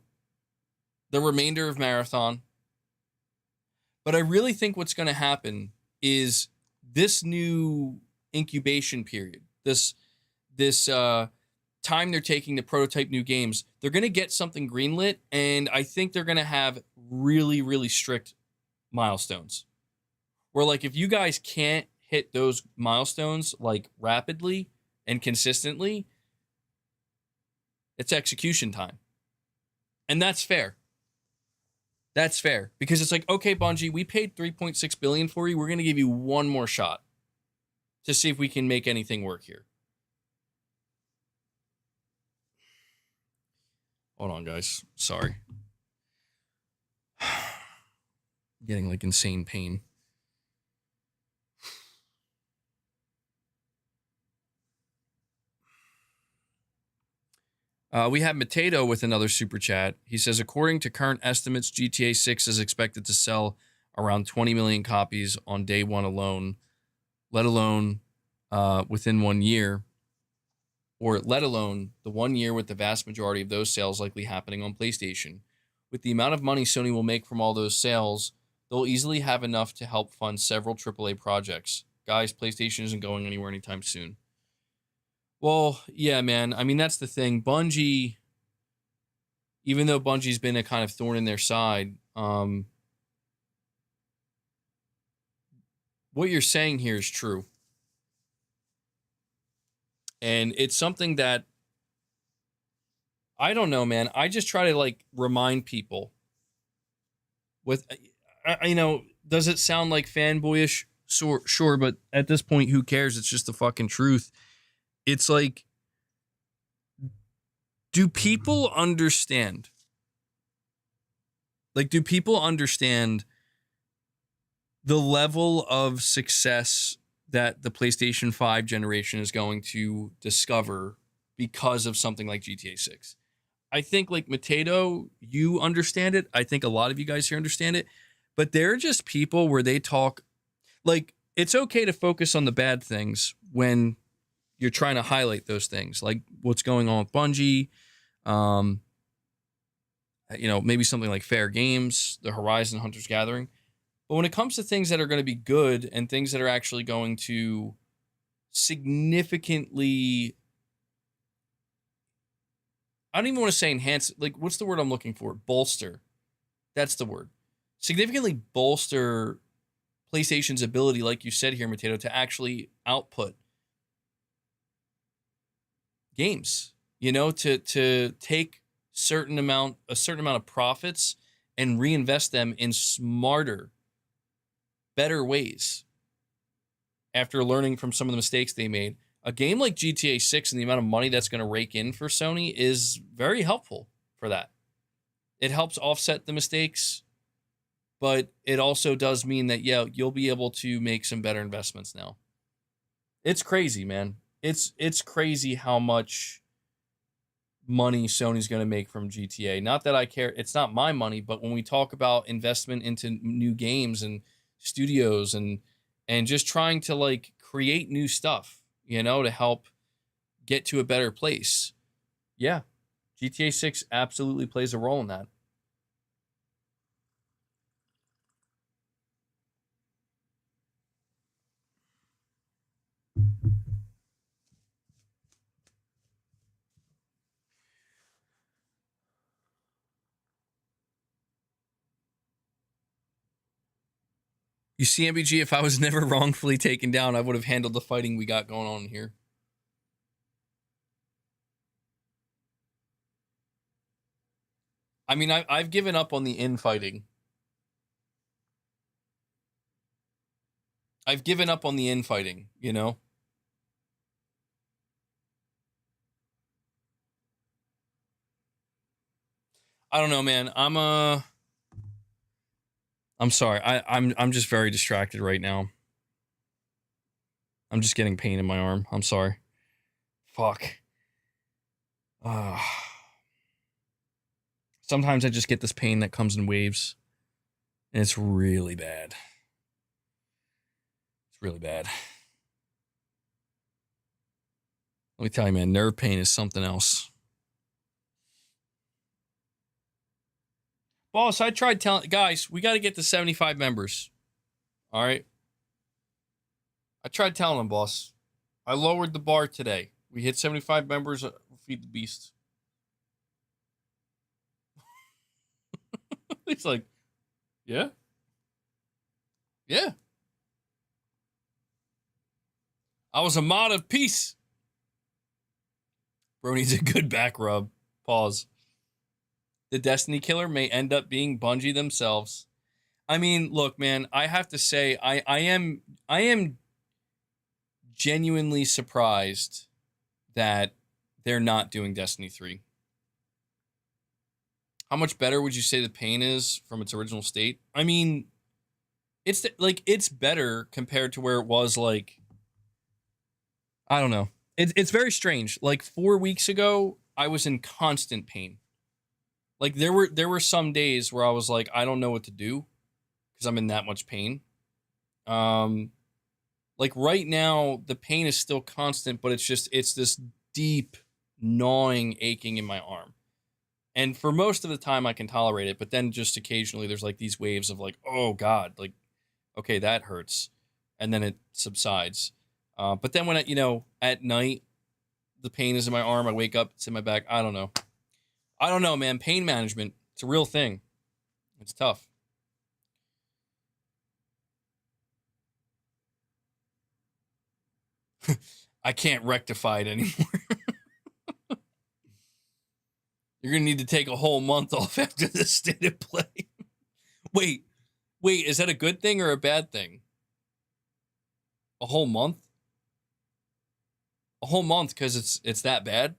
remainder of Marathon. But I really think what's going to happen is this new incubation period, this time they're taking to prototype new games, they're going to get something greenlit, and I think they're going to have really, really strict milestones. Where, like, if you guys can't hit those milestones, like, rapidly and consistently, it's execution time. And that's fair. That's fair. Because it's like, okay, Bungie, we paid $3.6 billion for you. We're going to give you one more shot to see if we can make anything work here. Hold on, guys. Sorry. I'm getting, like, insane pain. We have Mateto with another super chat. He says, according to current estimates, GTA 6 is expected to sell around 20 million copies on day one alone, let alone within 1 year, or let alone the 1 year with the vast majority of those sales likely happening on PlayStation. With the amount of money Sony will make from all those sales, they'll easily have enough to help fund several AAA projects. Guys, PlayStation isn't going anywhere anytime soon. Well, yeah, man. I mean, that's the thing. Bungie, even though Bungie's been a kind of thorn in their side, what you're saying here is true. And it's something that, I don't know, man. I just try to, like, remind people with, does it sound like fanboyish? Sure, but at this point, who cares? It's just the fucking truth. It's like, do people understand? Like, do people understand the level of success that the PlayStation 5 generation is going to discover because of something like GTA 6? I think, like, Mateto, you understand it. I think a lot of you guys here understand it. But there are just people where they talk, like, it's okay to focus on the bad things when you're trying to highlight those things, like what's going on with Bungie, maybe something like Fair Games, the Horizon Hunters Gathering. But when it comes to things that are going to be good and things that are actually going to significantly, I don't even want to say enhance, like, what's the word I'm looking for? Bolster. That's the word. Significantly bolster PlayStation's ability, like you said here, Mateto, to actually output games, to take a certain amount of profits and reinvest them in smarter, better ways after learning from some of the mistakes they made. A game like GTA 6 and the amount of money that's going to rake in for Sony is very helpful for that. It helps offset the mistakes, but it also does mean that, you'll be able to make some better investments now. It's crazy, man. It's crazy how much money Sony's going to make from GTA. Not that I care. It's not my money, but when we talk about investment into new games and studios and just trying to like create new stuff, to help get to a better place. Yeah. GTA 6 absolutely plays a role in that. You see, MBG, if I was never wrongfully taken down, I would have handled the fighting we got going on here. I mean, I've given up on the infighting. I've given up on the infighting, I don't know, man. I'm sorry. I'm just very distracted right now. I'm just getting pain in my arm. I'm sorry. Fuck. Sometimes I just get this pain that comes in waves, and it's really bad. It's really bad. Let me tell you, man, nerve pain is something else. Boss, I tried telling guys, we got to get to 75 members. All right. I tried telling them, boss. I lowered the bar today. We hit 75 members. Feed the beast. He's like, yeah. Yeah. I was a mod of peace. Bro needs a good back rub. Pause. The Destiny killer may end up being Bungie themselves. I mean, look, man, I have to say, I am genuinely surprised that they're not doing Destiny 3. How much better would you say the pain is from its original state? I mean, it's better compared to where it was, like, I don't know. It's very strange. Like 4 weeks ago, I was in constant pain. Like there were some days where I was like, I don't know what to do because I'm in that much pain. Like right now, the pain is still constant, but it's this deep gnawing, aching in my arm. And for most of the time I can tolerate it, but then just occasionally there's like these waves of like, oh God, like, okay, that hurts. And then it subsides. But then when at night, the pain is in my arm, I wake up, it's in my back. I don't know, man. Pain management, it's a real thing. It's tough. I can't rectify it anymore. You're going to need to take a whole month off after the state of play. Wait, is that a good thing or a bad thing? A whole month? A whole month because it's that bad?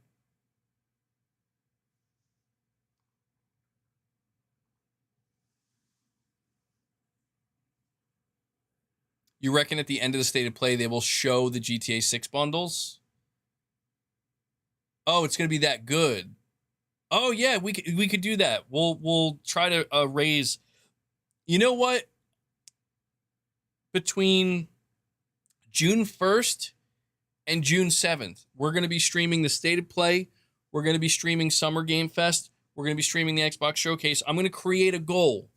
You reckon at the end of the state of play they will show the GTA 6 bundles? Oh, it's going to be that good. Oh yeah, we could do that. We'll try to raise. You know what? Between June 1st and June 7th, we're going to be streaming the State of Play. We're going to be streaming Summer Game Fest. We're going to be streaming the Xbox Showcase. I'm going to create a goal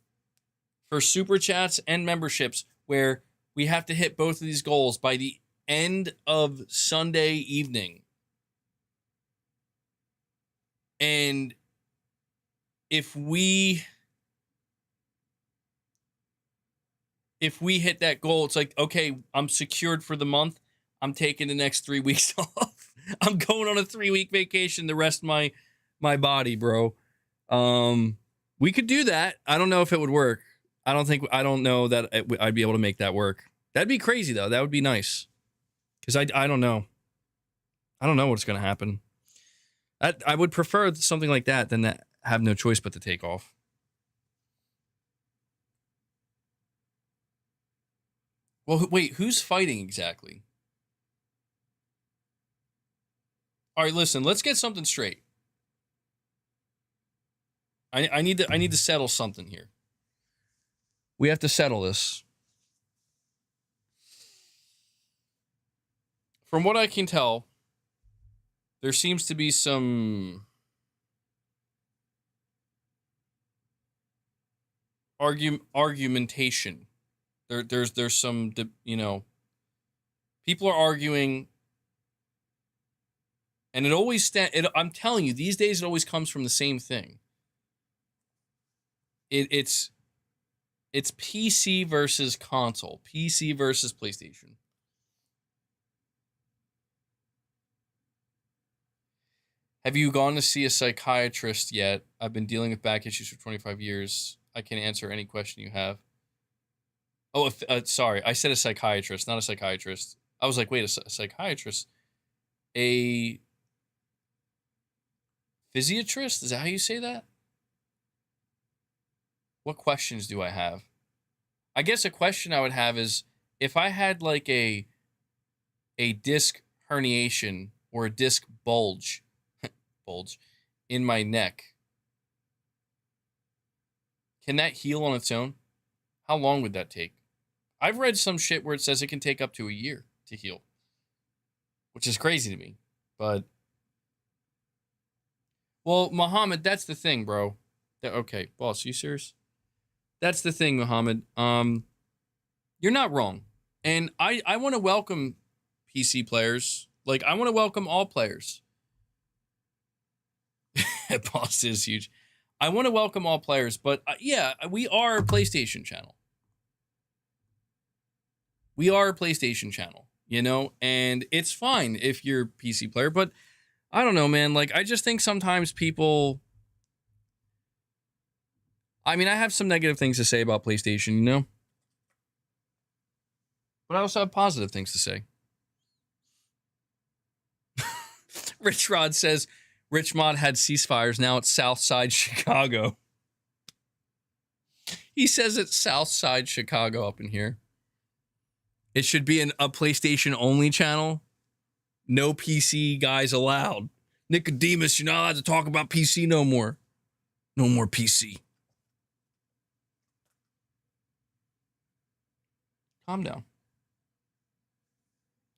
for Super Chats and memberships where we have to hit both of these goals by the end of Sunday evening. And if we hit that goal, it's like, okay, I'm secured for the month. I'm taking the next 3 weeks off. I'm going on a 3-week vacation to rest my body, bro. We could do that. I don't know if it would work. I don't know that I'd be able to make that work. That'd be crazy though. That would be nice. Cause I don't know. I don't know what's going to happen. I would prefer something like that than that have no choice but to take off. Well, wait, who's fighting exactly? All right, listen, let's get something straight. I need to settle something here. We have to settle this. From what I can tell, there seems to be some argumentation. There's some, people are arguing, and it always I'm telling you, these days it always comes from the same thing. It's PC versus console, PC versus PlayStation. Have you gone to see a psychiatrist yet? I've been dealing with back issues for 25 years. I can answer any question you have. Oh, sorry. I said a psychiatrist, not a psychiatrist. I was like, wait, a psychiatrist? A physiatrist? Is that how you say that? What questions do I have? I guess a question I would have is if I had like a disc herniation or a disc bulge in my neck, can that heal on its own? How long would that take? I've read some shit where it says it can take up to a year to heal, which is crazy to me. But, well, Muhammad, that's the thing, bro. Okay, boss, you serious? That's the thing, Muhammad. You're not wrong. And I want to welcome PC players. Like, I want to welcome all players. Boss is huge. I want to welcome all players, but yeah, we are a PlayStation channel. We are a PlayStation channel, and it's fine if you're a PC player, but I don't know, man. Like, I just think sometimes people, I mean, I have some negative things to say about PlayStation, but I also have positive things to say. Rich Rod says, Richmond had ceasefires. Now it's Southside Chicago. He says it's Southside Chicago up in here. It should be a PlayStation only channel. No PC guys allowed. Nicodemus, you're not allowed to talk about PC no more. No more PC. Calm down.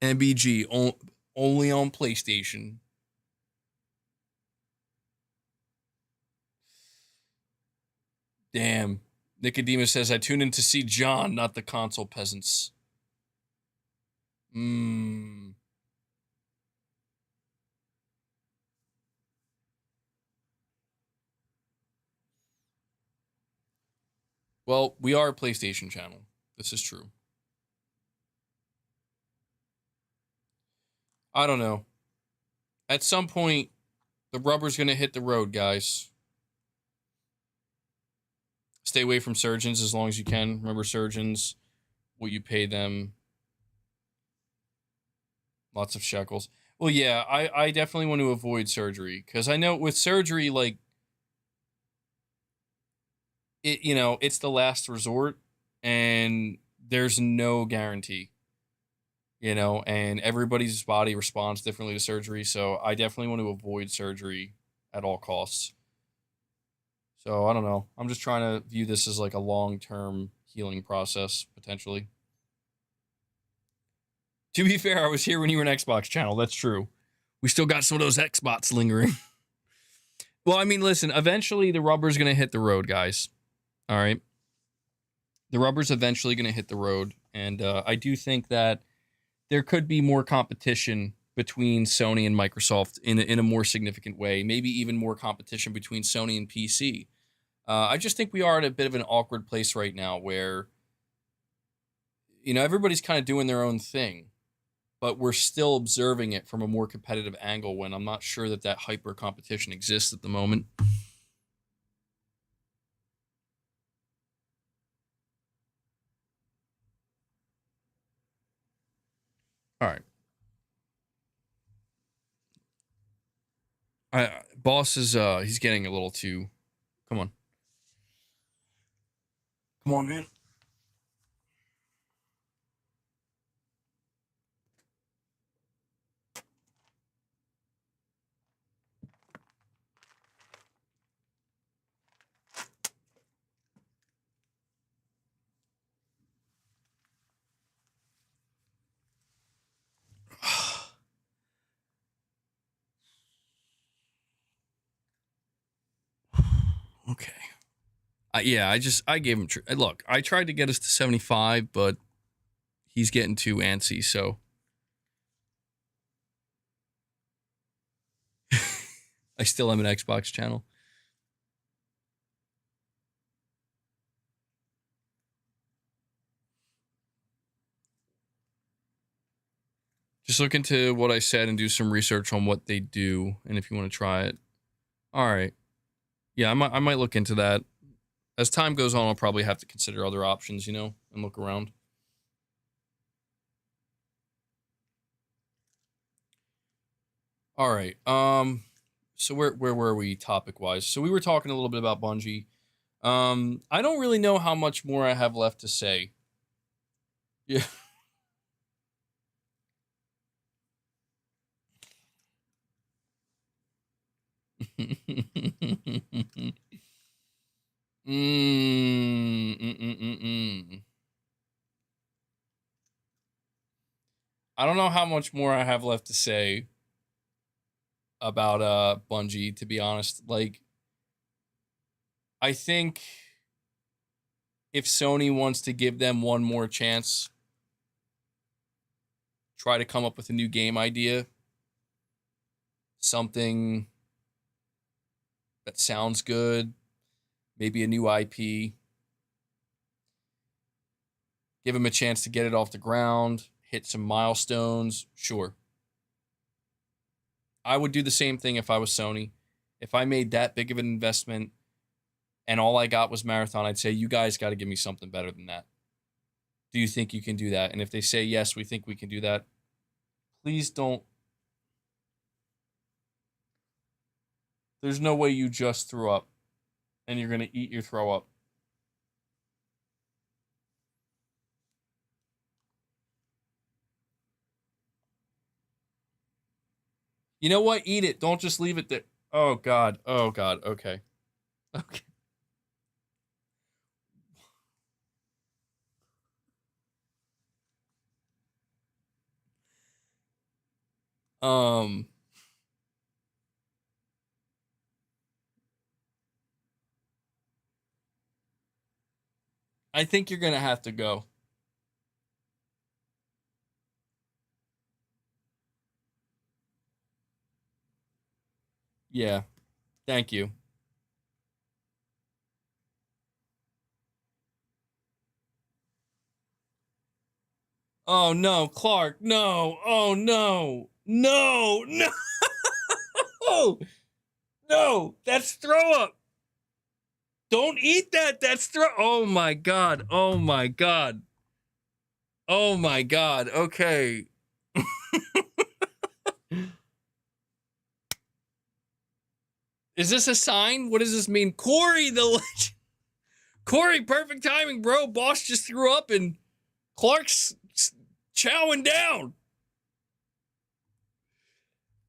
MBG only on PlayStation. Damn. Nicodemus says, I tune in to see John, not the console peasants. Well, we are a PlayStation channel. This is true. I don't know. At some point, the rubber's going to hit the road, guys. Stay away from surgeons as long as you can. Remember, surgeons, what you pay them. Lots of shekels. Well, yeah, I definitely want to avoid surgery. Because I know with surgery, like, it's the last resort. And there's no guarantee. And everybody's body responds differently to surgery. So I definitely want to avoid surgery at all costs. So I don't know. I'm just trying to view this as like a long-term healing process, potentially. To be fair, I was here when you were an Xbox channel. That's true. We still got some of those Xbox lingering. Well, I mean, listen, eventually the rubber's going to hit the road, guys. All right. The rubber's eventually going to hit the road. And I do think that there could be more competition between Sony and Microsoft in a more significant way. Maybe even more competition between Sony and PC. I just think we are at a bit of an awkward place right now where, everybody's kind of doing their own thing. but we're still observing it from a more competitive angle when I'm not sure that hyper competition exists at the moment. All right. Boss is he's getting a little too. Come on. Come on, man. Okay. Yeah, I gave him. Look, I tried to get us to 75, but he's getting too antsy. So I still am an Xbox channel. Just look into what I said and do some research on what they do, and if you want to try it. All right. Yeah, I might look into that. As time goes on, I'll probably have to consider other options, you know, and look around. All right. So where were we topic wise? So we were talking a little bit about Bungie. I don't really know how much more I have left to say. Yeah. I don't know how much more I have left to say about Bungie, to be honest. Like, I think if Sony wants to give them one more chance, try to come up with a new game idea, something that sounds good, maybe a new IP, give them a chance to get it off the ground, hit some milestones, sure. I would do the same thing if I was Sony. If I made that big of an investment and all I got was Marathon, I'd say, you guys got to give me something better than that. Do you think you can do that? And if they say, yes, we think we can do that, please don't. There's no way you just threw up and you're going to eat your throw up. You know what? Eat it. Don't just leave it there. Oh, God. Oh, God. Okay. Okay. Um, I think you're going to have to go. Yeah. Thank you. Oh, no, Clark. No. Oh, no. No. No. No. That's throw up. Don't eat that. That's throw. Oh, my God. Oh, my God. Oh, my God. Okay. Is this a sign? What does this mean? Corey, the legend. Corey, perfect timing, bro. Boss just threw up and Clark's chowing down.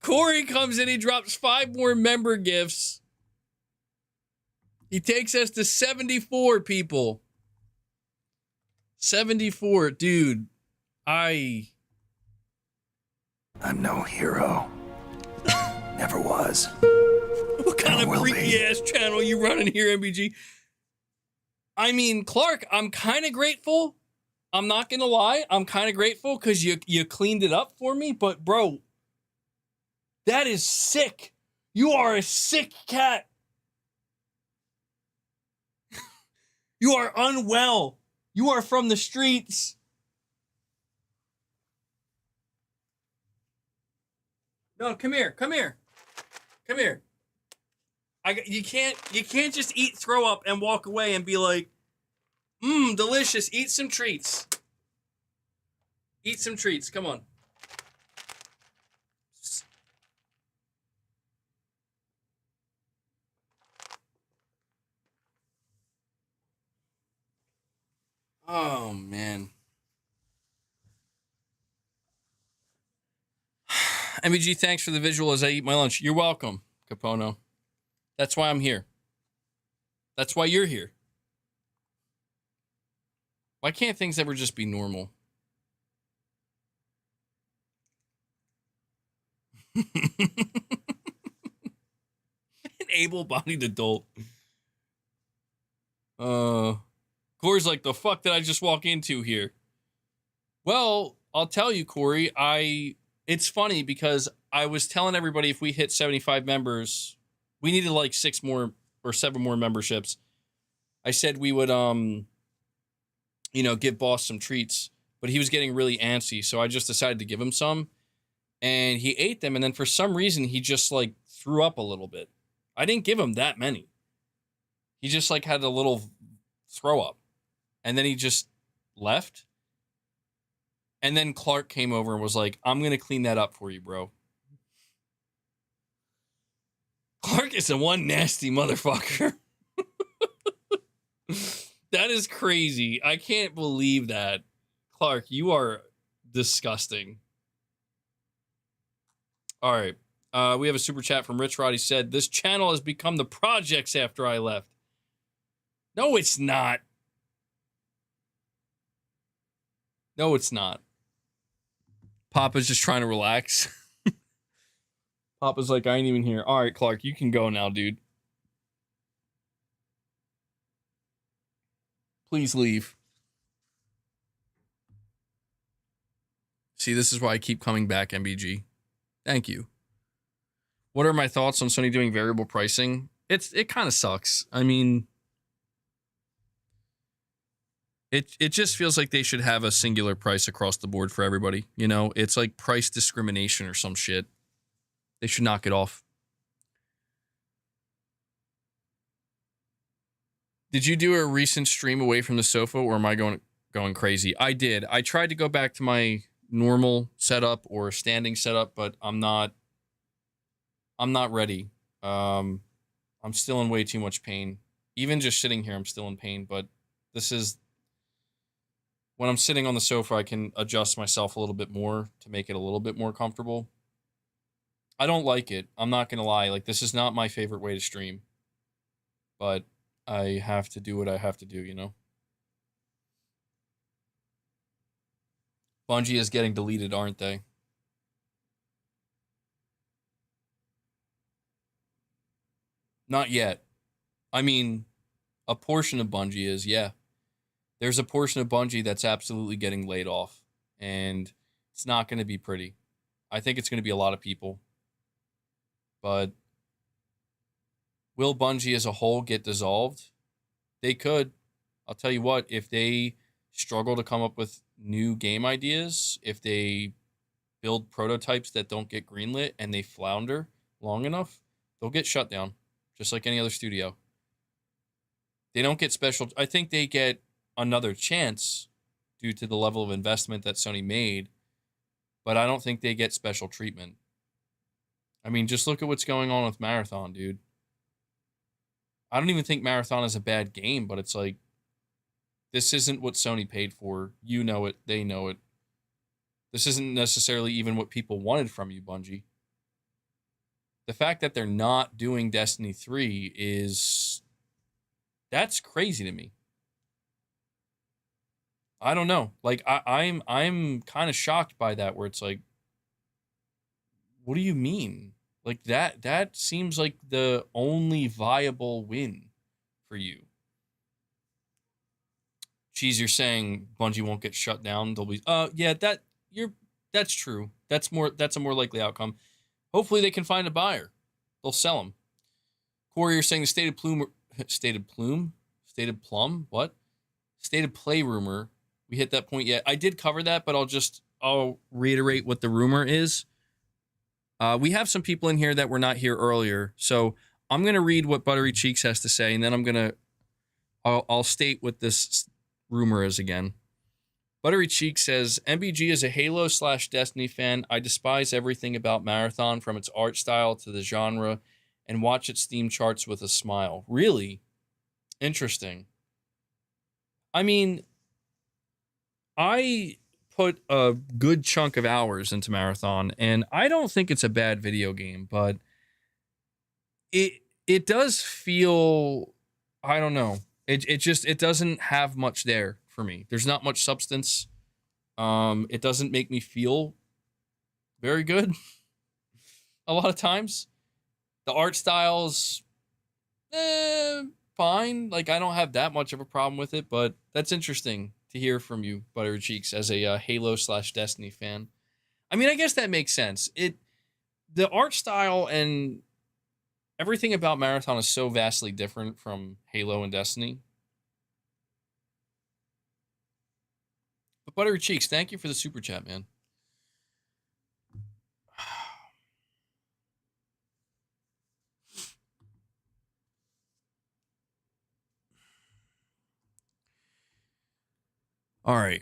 Corey comes in, he drops 5 more member gifts. He takes us to 74 people. 74, dude. I'm no hero. Never was. What kind of freaky ass channel you running here, MBG? I mean, Clark, I'm kind of grateful. I'm not gonna lie. I'm kind of grateful because you cleaned it up for me. But bro, that is sick. You are a sick cat. You are unwell. You are from the streets. No, come here. Come here. Come here. You can't just eat throw up and walk away and be like, delicious. Eat some treats. Eat some treats. Come on. Oh, man. MEG, thanks for the visual as I eat my lunch. You're welcome, Capono. That's why I'm here. That's why you're here. Why can't things ever just be normal? An able-bodied adult. Corey's like, the fuck did I just walk into here? Well, I'll tell you, Corey, it's funny because I was telling everybody if we hit 75 members, we needed like 6 more or 7 more memberships. I said we would, give Boss some treats, but he was getting really antsy. So I just decided to give him some and he ate them. And then for some reason, he just like threw up a little bit. I didn't give him that many. He just like had a little throw up and then he just left. And then Clark came over and was like, I'm going to clean that up for you, bro. Clark is the one nasty motherfucker. That is crazy. I can't believe that. Clark, you are disgusting. All right. We have a super chat from Rich Rod. He said, this channel has become the projects after I left. No, it's not. No, it's not. Papa's just trying to relax. Papa's like, I ain't even here. All right, Clark, you can go now, dude. Please leave. See, this is why I keep coming back, MBG. Thank you. What are my thoughts on Sony doing variable pricing? It kind of sucks. I mean, it just feels like they should have a singular price across the board for everybody. You know, it's like price discrimination or some shit. They should knock it off. Did you do a recent stream away from the sofa, or am I going crazy? I did. I tried to go back to my normal setup or standing setup, but I'm not ready. I'm still in way too much pain. Even just sitting here, I'm still in pain, but this is when I'm sitting on the sofa, I can adjust myself a little bit more to make it a little bit more comfortable. I don't like it. I'm not going to lie. Like, this is not my favorite way to stream, but I have to do what I have to do, you know? Bungie is getting deleted, aren't they? Not yet. I mean, a portion of Bungie is, yeah. There's a portion of Bungie that's absolutely getting laid off, and it's not going to be pretty. I think it's going to be a lot of people. But will Bungie as a whole get dissolved? They could. I'll tell you what, if they struggle to come up with new game ideas, if they build prototypes that don't get greenlit and they flounder long enough, they'll get shut down, just like any other studio. They don't get special. I think they get another chance due to the level of investment that Sony made, but I don't think they get special treatment. I mean, just look at what's going on with Marathon, dude. I don't even think Marathon is a bad game, but it's like, this isn't what Sony paid for. You know it. They know it. This isn't necessarily even what people wanted from you, Bungie. The fact that they're not doing Destiny 3 that's crazy to me. I don't know. Like, I'm kind of shocked by that, where it's like, what do you mean? Like, that seems like the only viable win for you. Geez, you're saying Bungie won't get shut down. They'll be yeah, that's true. That's a more likely outcome. Hopefully they can find a buyer. They'll sell them. Corey, you're saying the stated play rumor. We hit that point yet. I did cover that, but I'll reiterate what the rumor is. We have some people in here that were not here earlier, so I'm gonna read what Buttery Cheeks has to say, and then I'll state what this rumor is again. Buttery Cheeks says, MBG is a Halo/Destiny fan. I despise everything about Marathon, from its art style to the genre, and watch its Steam charts with a smile. Really? Interesting. I mean, I put a good chunk of hours into Marathon, and I don't think it's a bad video game, but it does feel, I don't know. It doesn't have much there for me. There's not much substance. It doesn't make me feel very good a lot of times. The art style's fine. Like, I don't have that much of a problem with it, but that's interesting to hear from you, Buttery Cheeks, as a Halo/Destiny fan. I mean, I guess that makes sense. The art style and everything about Marathon is so vastly different from Halo and Destiny. But Buttery Cheeks, thank you for the super chat, man. All right.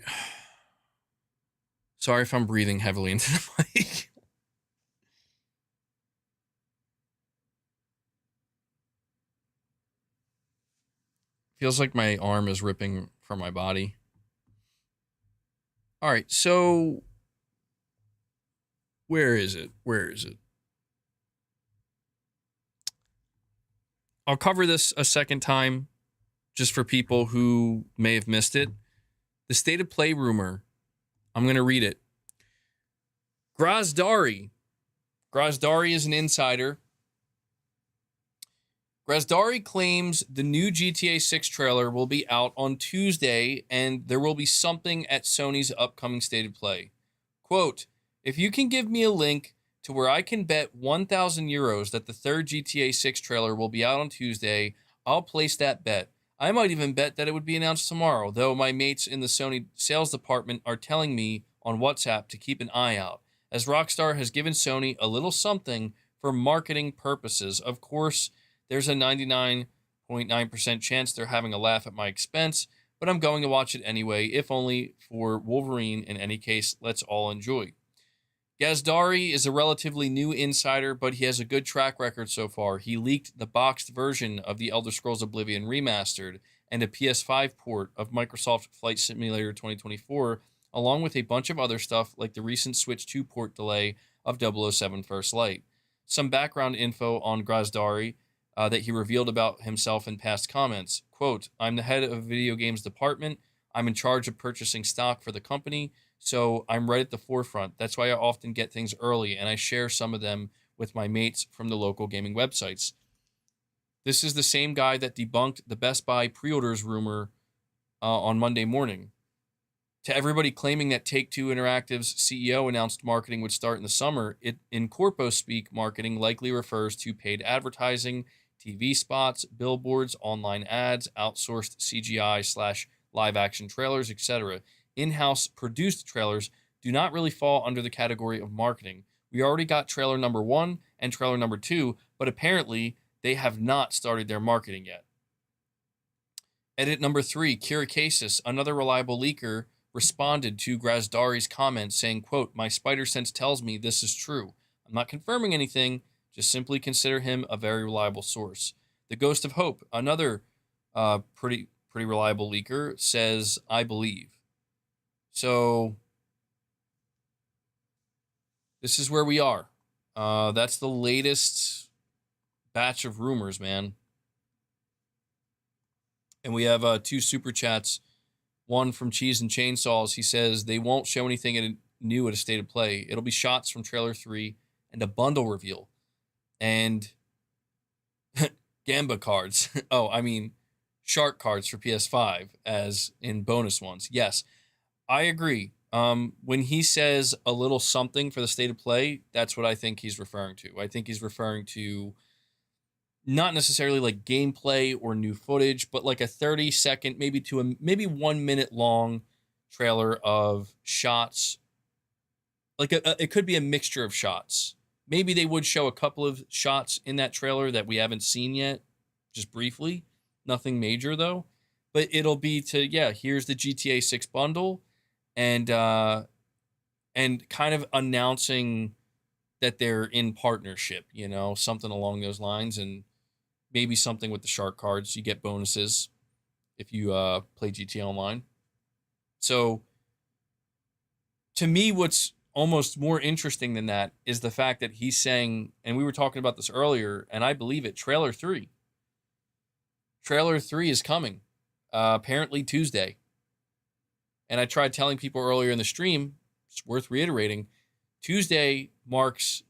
Sorry if I'm breathing heavily into the mic. Feels like my arm is ripping from my body. All right, so where is it? I'll cover this a second time just for people who may have missed it. The state of play rumor. I'm going to read it. Grazdari is an insider. Grazdari claims the new GTA 6 trailer will be out on Tuesday, and there will be something at Sony's upcoming state of play. Quote, if you can give me a link to where I can bet 1,000 euros that the third GTA 6 trailer will be out on Tuesday, I'll place that bet. I might even bet that it would be announced tomorrow, though my mates in the Sony sales department are telling me on WhatsApp to keep an eye out, as Rockstar has given Sony a little something for marketing purposes. Of course, there's a 99.9% chance they're having a laugh at my expense, but I'm going to watch it anyway, if only for Wolverine. In any case, let's all enjoy. Gazdari is a relatively new insider, but he has a good track record so far. He leaked the boxed version of the Elder Scrolls Oblivion Remastered and a PS5 port of Microsoft Flight Simulator 2024, along with a bunch of other stuff like the recent Switch 2 port delay of 007 First Light. Some background info on Grazdari that he revealed about himself in past comments. Quote, I'm the head of video games department. I'm in charge of purchasing stock for the company, so I'm right at the forefront. That's why I often get things early, and I share some of them with my mates from the local gaming websites. This is the same guy that debunked the Best Buy pre-orders rumor on Monday morning. To everybody claiming that Take-Two Interactive's CEO announced marketing would start in the summer, it in corpo speak, marketing likely refers to paid advertising, TV spots, billboards, online ads, outsourced CGI/live action trailers, etc. In-house produced trailers do not really fall under the category of marketing. We already got trailer number 1 and trailer number 2, but apparently they have not started their marketing yet. Edit number 3, Kirikasis, another reliable leaker, responded to Grazdari's comments saying, quote, my spider sense tells me this is true. I'm not confirming anything, just simply consider him a very reliable source. The Ghost of Hope, another pretty reliable leaker, says, I believe. So this is where we are. That's the latest batch of rumors, man. And we have 2 super chats. One from Cheese and Chainsaws. He says they won't show anything new at a state of play. It'll be shots from trailer 3 and a bundle reveal. And Gamba cards. Oh, I mean, shark cards for PS5 as in bonus ones. Yes, I agree. When he says a little something for the state of play, that's what I think he's referring to. I think he's referring to not necessarily like gameplay or new footage, but like a 30-second, maybe 1 minute long trailer of shots. Like it could be a mixture of shots maybe they would show a couple of shots in that trailer that we haven't seen yet, just briefly. Nothing major, though. But it'll be here's the GTA 6 bundle, and kind of announcing that they're in partnership, something along those lines, and maybe something with the shark cards. You get bonuses if you play GTA Online. So, to me, what's almost more interesting than that is the fact that he's saying, and we were talking about this earlier, and I believe it, Trailer 3. Trailer 3 is coming, apparently Tuesday. And I tried telling people earlier in the stream, it's worth reiterating, Tuesday marks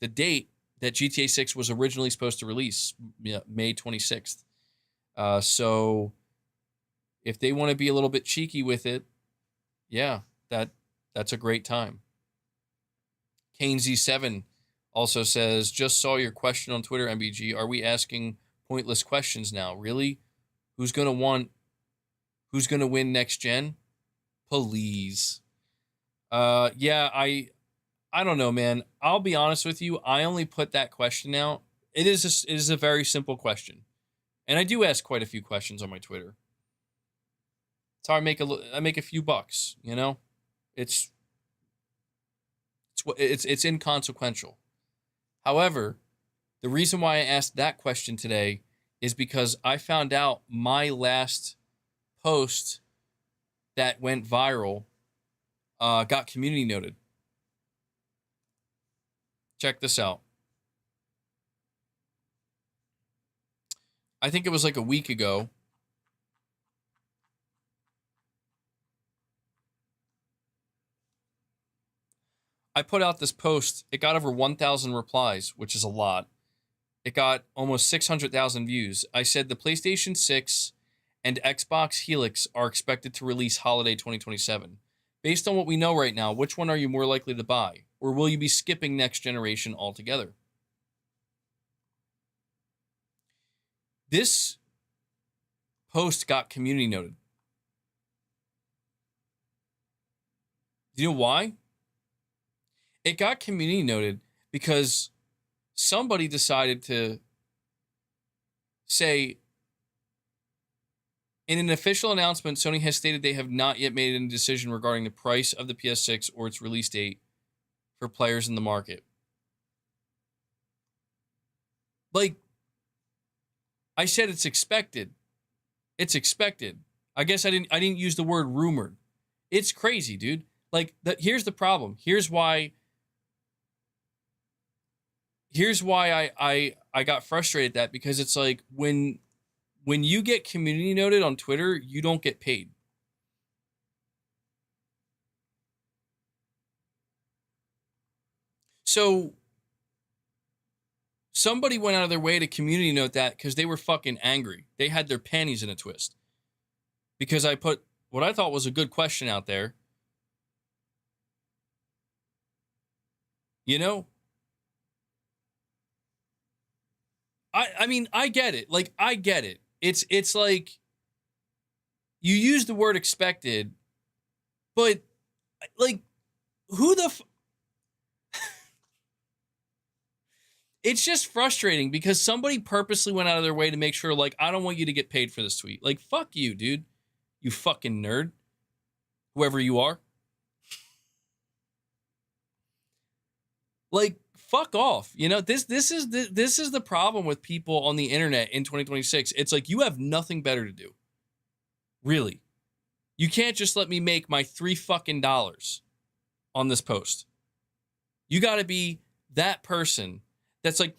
the date that GTA 6 was originally supposed to release, May 26th. So if they want to be a little bit cheeky with it, that's a great time. Kane Z7 also says, just saw your question on Twitter, MBG. Are we asking pointless questions now? Really? Who's going to win next gen? Please. I don't know, man. I'll be honest with you. I only put that question out. It is a very simple question. And I do ask quite a few questions on my Twitter. It's how I make a few bucks, It's inconsequential. However, the reason why I asked that question today is because I found out my last post that went viral got community noted. Check this out. I think it was like a week ago. I put out this post. It got over 1,000 replies, which is a lot. It got almost 600,000 views. I said the PlayStation 6 and Xbox Helix are expected to release holiday 2027. Based on what we know right now, which one are you more likely to buy? Or will you be skipping next generation altogether? This post got community noted. Do you know why? It got community noted because somebody decided to say, in an official announcement, Sony has stated they have not yet made any decision regarding the price of the PS6 or its release date for players in the market. Like, I said it's expected. It's expected. I guess I didn't use the word rumored. It's crazy, dude. Like, here's the problem. Here's why I got frustrated at that, because it's like when you get community noted on Twitter, you don't get paid. So somebody went out of their way to community note that because they were fucking angry. They had their panties in a twist. Because I put what I thought was a good question out there. I mean, I get it. Like, I get it. It's like you use the word expected, but like, who the it's just frustrating because somebody purposely went out of their way to make sure, like, I don't want you to get paid for this tweet. Like, fuck you, dude. You fucking nerd. Whoever you are. Like, fuck off. This is the problem with people on the internet in 2026. It's like you have nothing better to do. Really. You can't just let me make my $3 fucking on this post. You got to be that person that's like,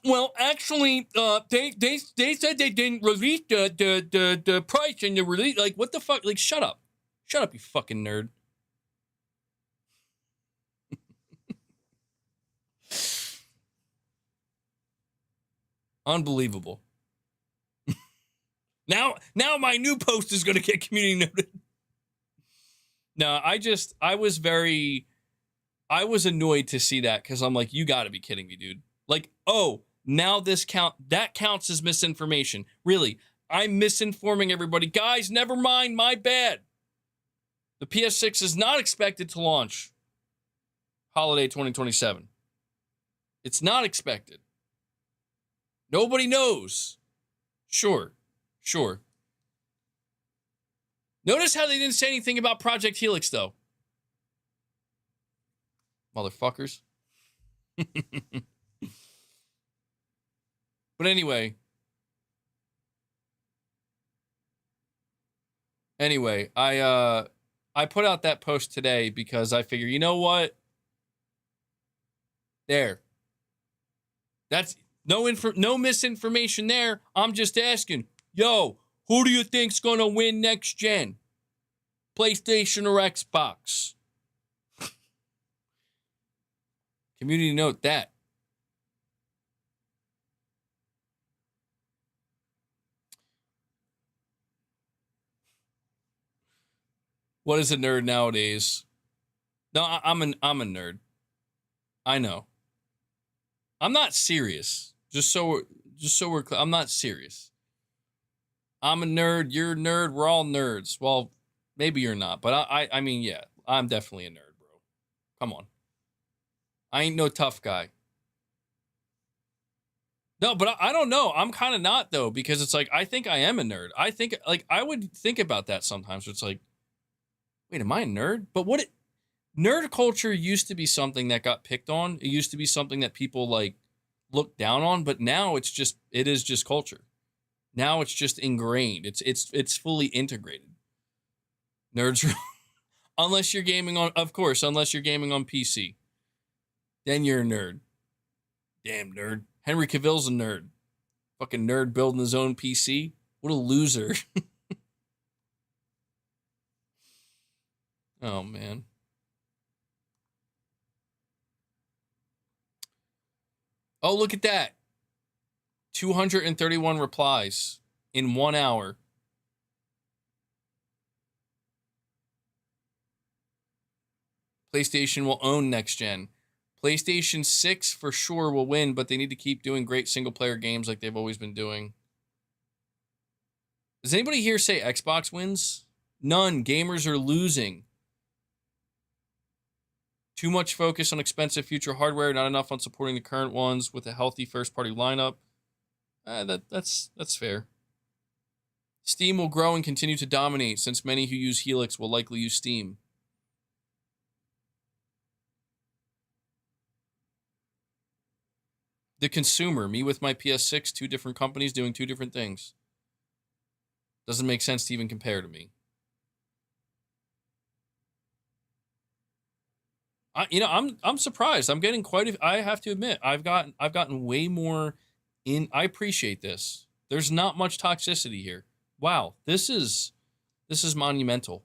well, actually, they said they didn't release the price and the release. Like, what the fuck? Like, shut up. Shut up, you fucking nerd. Unbelievable. Now my new post is going to get community noted. No, I was annoyed to see that because I'm like, you got to be kidding me, dude. Like, oh, now that counts as misinformation. Really, I'm misinforming everybody. Guys, never mind, my bad. The PS6 is not expected to launch holiday 2027. It's not expected. Nobody knows. Sure. Notice how they didn't say anything about Project Helix, though. Motherfuckers. But anyway, I put out that post today because I figure, you know what? There. That's no misinformation there. I'm just asking, yo, who do you think's gonna win next gen? PlayStation or Xbox? Community note that. What is a nerd nowadays? No, I'm a nerd. I know. I'm not serious. Just so we're clear, I'm not serious. I'm a nerd. You're a nerd. We're all nerds. Well, maybe you're not, but I mean, yeah, I'm definitely a nerd, bro. Come on. I ain't no tough guy. No, but I don't know. I'm kind of not, though, because it's like, I think I am a nerd. I think, like, I would think about that sometimes. Where it's like, wait, am I a nerd? But nerd culture used to be something that got picked on. It used to be something that people, like, looked down on, but now it is just culture. Now it's just ingrained. It's fully integrated. Nerds, unless you're gaming on PC. Then you're a nerd. Damn nerd. Henry Cavill's a nerd. Fucking nerd building his own PC. What a loser. Oh, man. Oh, look at that. 231 replies in 1 hour. PlayStation will own next gen. PlayStation 6 for sure will win, but they need to keep doing great single-player games like they've always been doing. Does anybody here say Xbox wins? None. Gamers are losing. Too much focus on expensive future hardware, not enough on supporting the current ones with a healthy first-party lineup. That's fair. Steam will grow and continue to dominate since many who use Helix will likely use Steam. The consumer, me with my PS6, two different companies doing two different things. Doesn't make sense to even compare to me. I'm surprised. I'm getting I have to admit, I've gotten way more in. I appreciate this. There's not much toxicity here. Wow, this is monumental.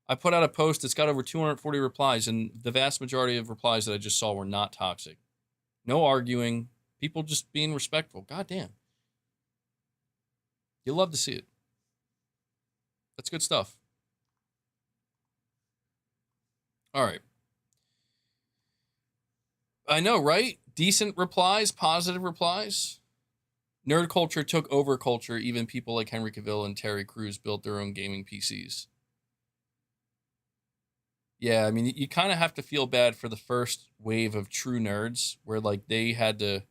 I put out a post that's got over 240 replies, and the vast majority of replies that I just saw were not toxic. No arguing. People just being respectful. God damn. You love to see it. That's good stuff. All right. I know, right? Decent replies, positive replies. Nerd culture took over culture. Even people like Henry Cavill and Terry Crews built their own gaming PCs. Yeah, I mean, you kind of have to feel bad for the first wave of true nerds where, like, they had to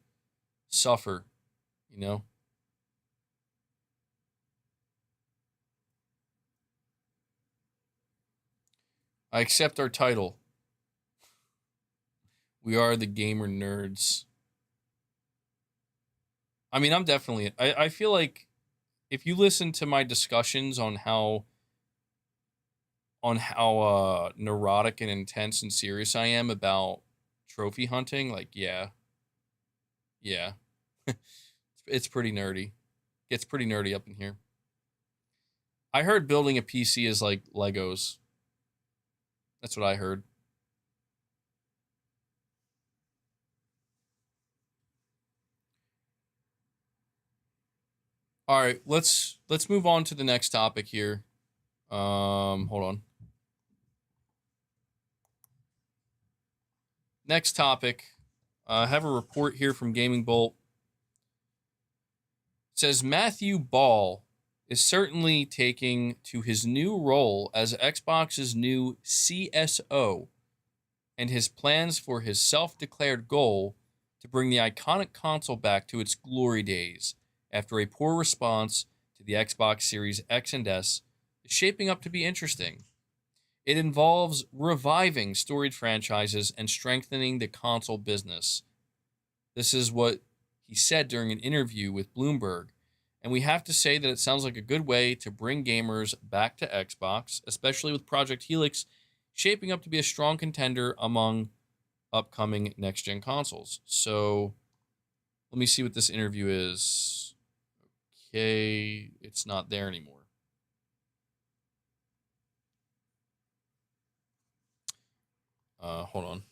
suffer, you know? I accept our title. We are the gamer nerds. I mean, I feel like if you listen to my discussions on how neurotic and intense and serious I am about trophy hunting, like, yeah. It's pretty nerdy. Gets pretty nerdy up in here. I heard building a PC is like Legos. That's what I heard. All right, let's move on to the next topic here. Hold on. Next topic. I have a report here from Gaming Bolt. It says Matthew Ball is certainly taking to his new role as Xbox's new CSO and his plans for his self-declared goal to bring the iconic console back to its glory days after a poor response to the Xbox Series X and S is shaping up to be interesting. It involves reviving storied franchises and strengthening the console business. This is what he said during an interview with Bloomberg. And we have to say that it sounds like a good way to bring gamers back to Xbox, especially with Project Helix shaping up to be a strong contender among upcoming next-gen consoles. So let me see what this interview is. Okay, it's not there anymore. Hold on.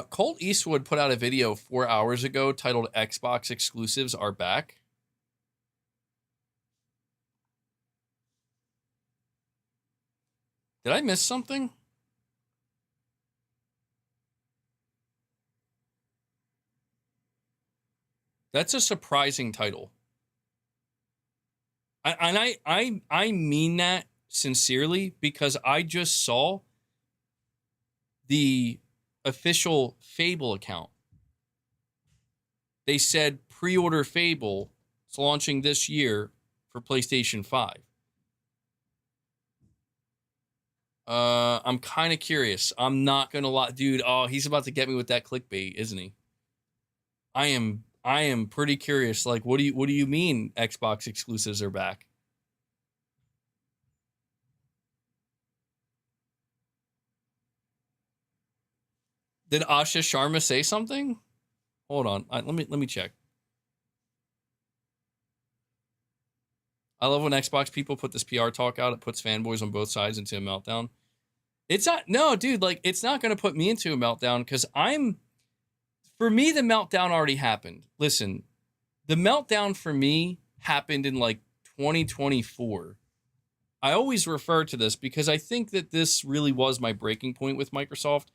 Colt Eastwood put out a video 4 hours ago titled Xbox Exclusives Are Back. Did I miss something? That's a surprising title. I mean that sincerely because I just saw the official Fable account. They said pre-order Fable. It's launching this year for PlayStation 5. I'm kind of curious. I'm not gonna lie, dude. Oh, he's about to get me with that clickbait, isn't he? I am pretty curious. Like, what do you mean Xbox exclusives are back? Did Asha Sharma say something? Hold on. Let me check. I love when Xbox people put this PR talk out. It puts fanboys on both sides into a meltdown. It's not, no, dude, like, it's not going to put me into a meltdown because for me, the meltdown already happened. Listen, the meltdown for me happened in like 2024. I always refer to this because I think that this really was my breaking point with Microsoft,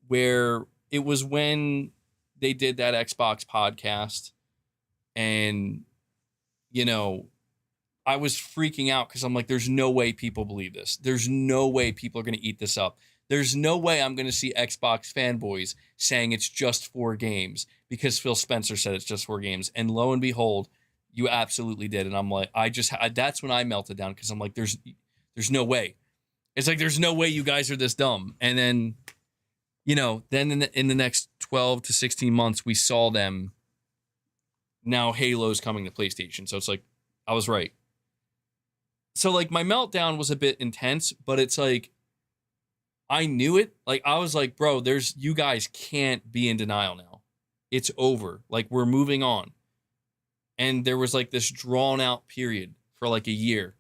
where it was when they did that Xbox podcast and, you know, I was freaking out because I'm like, there's no way people believe this. There's no way people are going to eat this up. There's no way I'm going to see Xbox fanboys saying it's just 4 games because Phil Spencer said it's just 4 games. And lo and behold, you absolutely did. And I'm like, that's when I melted down because I'm like, there's no way. It's like, there's no way you guys are this dumb. And then, you know, then in the next 12 to 16 months, we saw them. Now Halo's coming to PlayStation. So it's like, I was right. So, like, my meltdown was a bit intense, but it's like, I knew it. Like, I was like, bro, you guys can't be in denial now. It's over. Like, we're moving on. And there was like this drawn out period for like a year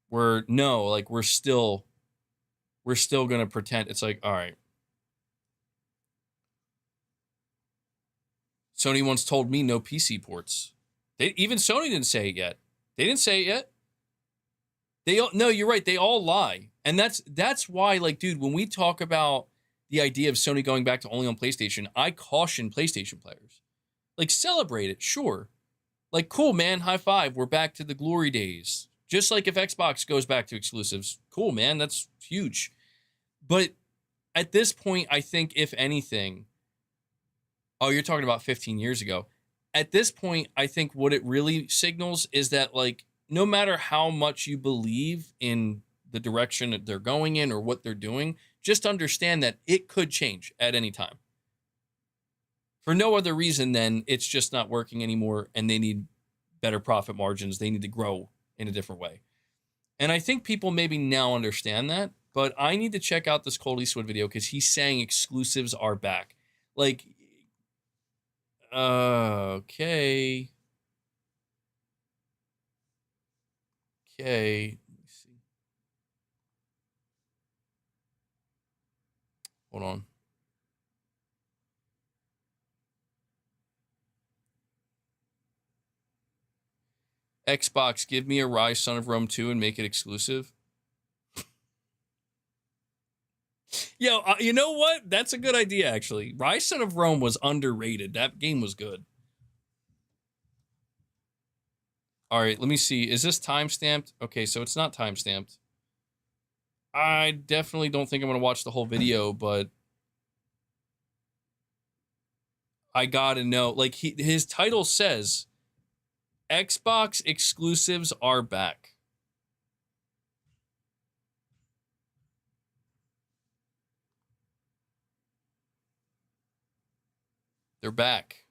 where no, like, we're still going to pretend. It's like, all right. Sony once told me no PC ports. Even Sony didn't say it yet. They didn't say it yet. No, you're right. They all lie. And that's why, like, dude, when we talk about the idea of Sony going back to only on PlayStation, I caution PlayStation players. Like, celebrate it, sure. Like, cool, man, high five. We're back to the glory days. Just like if Xbox goes back to exclusives, cool, man, that's huge. But at this point, I think, if anything, oh, you're talking about 15 years ago. At this point, I think what it really signals is that, like, no matter how much you believe in the direction that they're going in or what they're doing, just understand that it could change at any time. For no other reason than it's just not working anymore and they need better profit margins. They need to grow in a different way. And I think people maybe now understand that, but I need to check out this Colt Eastwood video because he's saying exclusives are back. Like, okay. Okay, let me see. Hold on. Xbox, give me a Rise Son of Rome 2 and make it exclusive. Yo, you know what? That's a good idea, actually. Rise Son of Rome was underrated. That game was good. All right, let me see. Is this timestamped? Okay, so it's not timestamped. I definitely don't think I'm going to watch the whole video, but I got to know. Like, his title says, Xbox exclusives are back. They're back.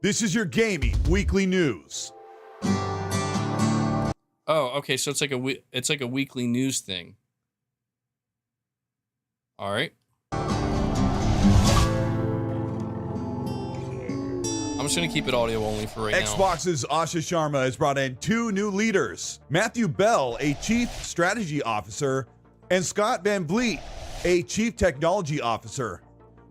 This is your gaming weekly news. Oh, okay. So it's like a weekly news thing. All right. I'm just gonna keep it audio only for right now. Xbox's Asha Sharma has brought in 2 new leaders: Matthew Bell, a chief strategy officer, and Scott Van Vliet, a chief technology officer.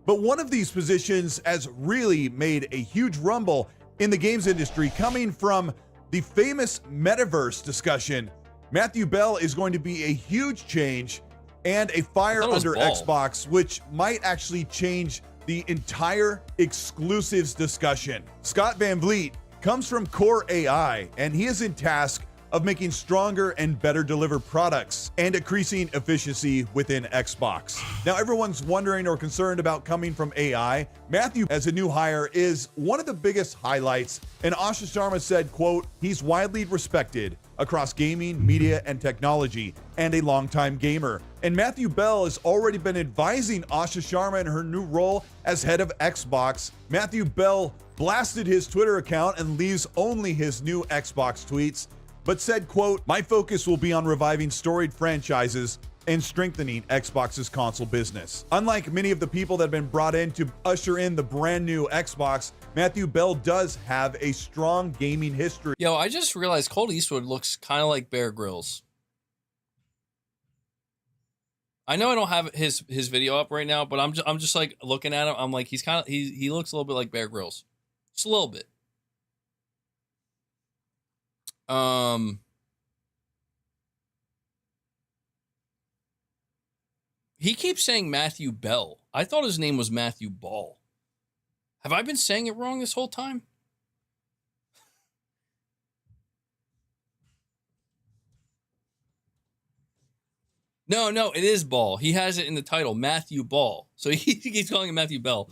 But one of these positions has really made a huge rumble in the games industry, coming from the famous metaverse discussion. Matthew Bell is going to be a huge change and a fire under Xbox, which might actually change the entire exclusives discussion. Scott Van Vliet comes from Core AI, and he is in task of making stronger and better delivered products and increasing efficiency within Xbox. Now, everyone's wondering or concerned about coming from AI. Matthew, as a new hire, is one of the biggest highlights, and Asha Sharma said, quote, he's widely respected across gaming, media, and technology, and a longtime gamer. And Matthew Bell has already been advising Asha Sharma in her new role as head of Xbox. Matthew Bell blasted his Twitter account and leaves only his new Xbox tweets, but said, quote, my focus will be on reviving storied franchises and strengthening Xbox's console business. Unlike many of the people that have been brought in to usher in the brand new Xbox, Matthew Bell does have a strong gaming history. Yo, I just realized Colt Eastwood looks kind of like Bear Grylls. I know I don't have his video up right now, but I'm just like looking at him. I'm like, he looks a little bit like Bear Grylls, just a little bit. He keeps saying Matthew Bell. I thought his name was Matthew Ball. Have I been saying it wrong this whole time? No, it is Ball. He has it in the title, Matthew Ball. So he keeps calling him Matthew Bell.